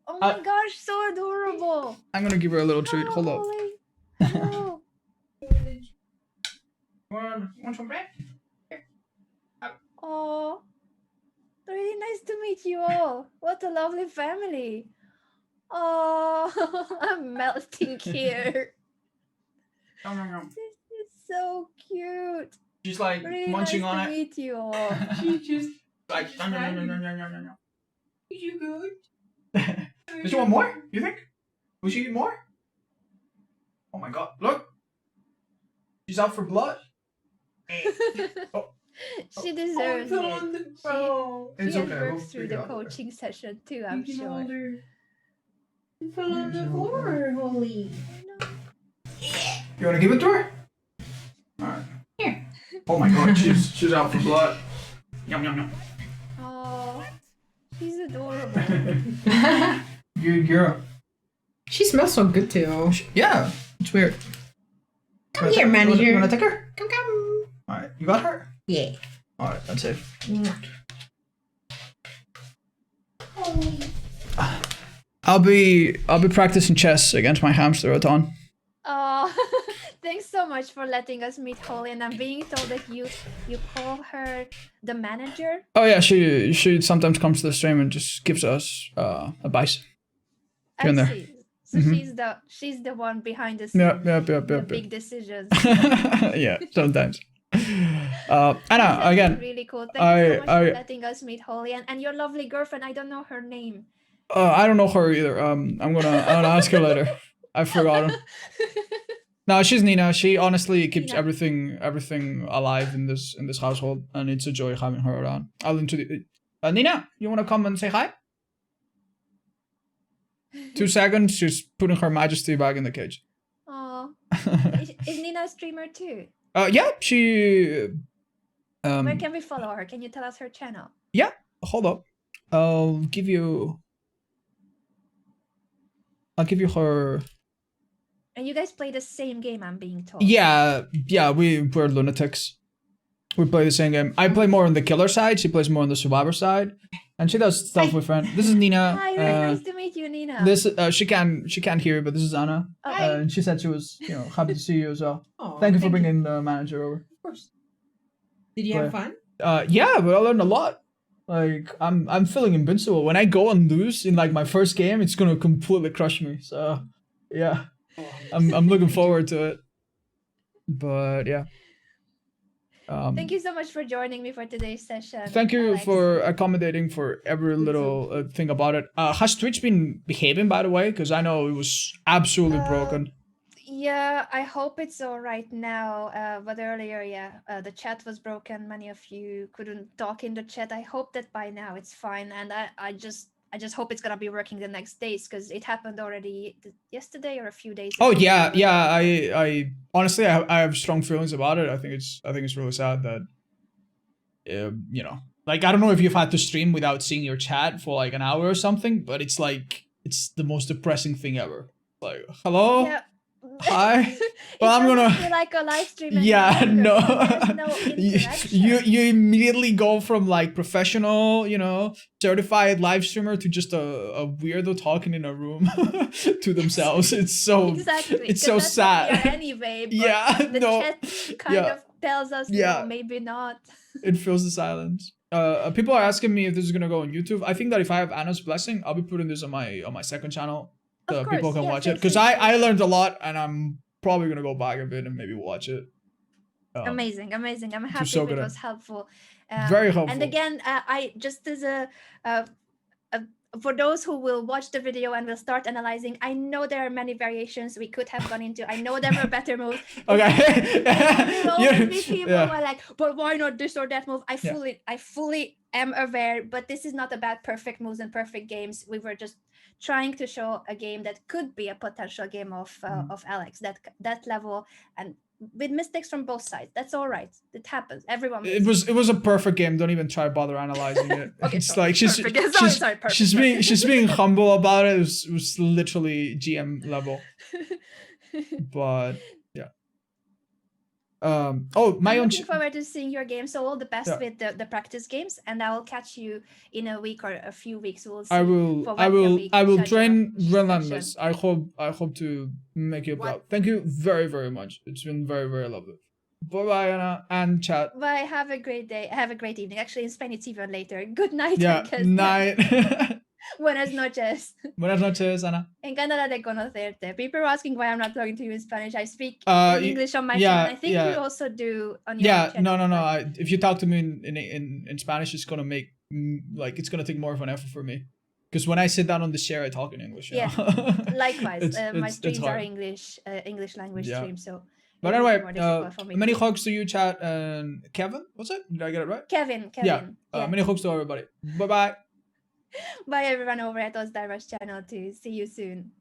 Oh my gosh, so adorable. I'm gonna give her a little treat. Hold up. Hello. Want some bread? Oh, really nice to meet you all. What a lovely family. Oh, I'm melting here. This is so cute. She's like Really munching nice on to it. meet you all. She just like no. Is you good? Does she want more? You think? Will she eat more? Oh my God! Look, she's out for blood. She deserves it. It's She okay. works through the coaching session too, I'm sure. You fell on the floor, Holy. You want to give it to her? All right. Here. Oh my God! She's out for blood. Yum. Oh, she's adorable. Good girl. She smells so good too. Yeah, it's weird. Come here, manager. You wanna take her? Come. All right, you got her. Yeah. All right, that's it. Holy. I'll be practicing chess against my hamster a ton. Oh, thanks so much for letting us meet Holly. And I'm being told that you call her the manager. Oh yeah, she sometimes comes to the stream and just gives us advice. Here and there. See. So she's the one behind the scenes. Yeah. Big decisions. Yeah, sometimes. Anna, That's again. really cool. Thank you so much for letting us meet Holly and your lovely girlfriend. I don't know her name. I don't know her either. I'm gonna ask her later. I've forgotten. No, she's Nina. She honestly keeps everything alive in this household, and it's a joy having her around. I'll introduce Nina. You wanna come and say hi? 2 seconds. She's putting Her Majesty back in the cage. Oh, is Nina a streamer too? Yeah, she. Where can we follow her? Can you tell us her channel? Yeah, hold up. I'll give you her. And you guys play the same game, I'm being told. Yeah, we're lunatics. We play the same game. I play more on the killer side. She plays more on the survivor side, and she does stuff with friends. This is Nina. Hi, very nice to meet you, Nina. This she can't hear, but this is Anna. Okay. And she said she was happy to see you as well. Thank you for bringing the manager over. Of course. Did you have fun? Yeah, but I learned a lot. Like I'm feeling invincible. When I go and lose in like my first game, it's gonna completely crush me. So yeah, I'm looking forward to it. But yeah. Thank you so much for joining me for today's session. Thank you for accommodating for every little thing about it. Has Twitch been behaving, by the way? Because I know it was absolutely broken. Yeah, I hope it's all right now. But earlier, the chat was broken. Many of you couldn't talk in the chat. I hope that by now it's fine. And I just hope it's gonna be working the next days because it happened already yesterday or a few days ago. Oh yeah. I honestly I have strong feelings about it. I think it's really sad that like I don't know if you've had to stream without seeing your chat for like an hour or something, but it's like it's the most depressing thing ever. Like hello. Yeah, Hi. Well, I'm gonna. Feel like a live stream. Yeah, no. no. There's no interaction. you immediately go from like professional, you know, certified live streamer to just a weirdo talking in a room to themselves. It's so Exactly. it's so That's what we sad. are anyway. But Yeah, the no. chat kind of tells us, Yeah. no, maybe not. It fills the silence. People are asking me if this is gonna go on YouTube. I think that if I have Anna's blessing, I'll be putting this on my second channel. So Of people course, can yeah, watch feel it. Because free to. I learned a lot, and I'm probably gonna go back a bit and maybe watch it. Amazing. I'm happy so it good. was helpful. Very helpful. And again, I just as a for those who will watch the video and will start analyzing, I know there are many variations we could have gone into. I know there were better moves. Okay. There will always be people Yeah. who are like, but why not this or that move? I fully am aware, but this is not about perfect moves and perfect games. We were just trying to show a game that could be a potential game of Alex, that level, and with mistakes from both sides. That's all right. It happens. Everyone makes It was a perfect game. Don't even try bother analyzing it. Okay, It's sorry, like she's perfect. she's being humble about it. It was literally GM level. But yeah. Oh, my I'm own. looking forward to seeing your game. So all the best with the practice games, and I will catch you in a week or a few weeks. We'll see. I will train relentless. I hope to make you proud. Thank you very, very much. It's been very, very lovely. Bye Anna and chat. Bye, have a great day. Have a great evening. Actually, in Spain it's even later. Good night. Yeah, night. Buenas noches. Buenas noches, Ana. Encantada de conocerte. People are asking why I'm not talking to you in Spanish. I speak in English on my channel. I think you also do on your channel. No. If you talk to me in Spanish, it's gonna make it's gonna take more of an effort for me. Because when I sit down on the chair, I talk in English. Yeah, likewise. My streams are hard. English language streams. So. But anyway, many hugs to you, chat, and Kevin. What's it? Did I get it right? Kevin. Yeah. Many hugs to everybody. Bye bye. Bye everyone over at Otzdarva's channel too. See you soon.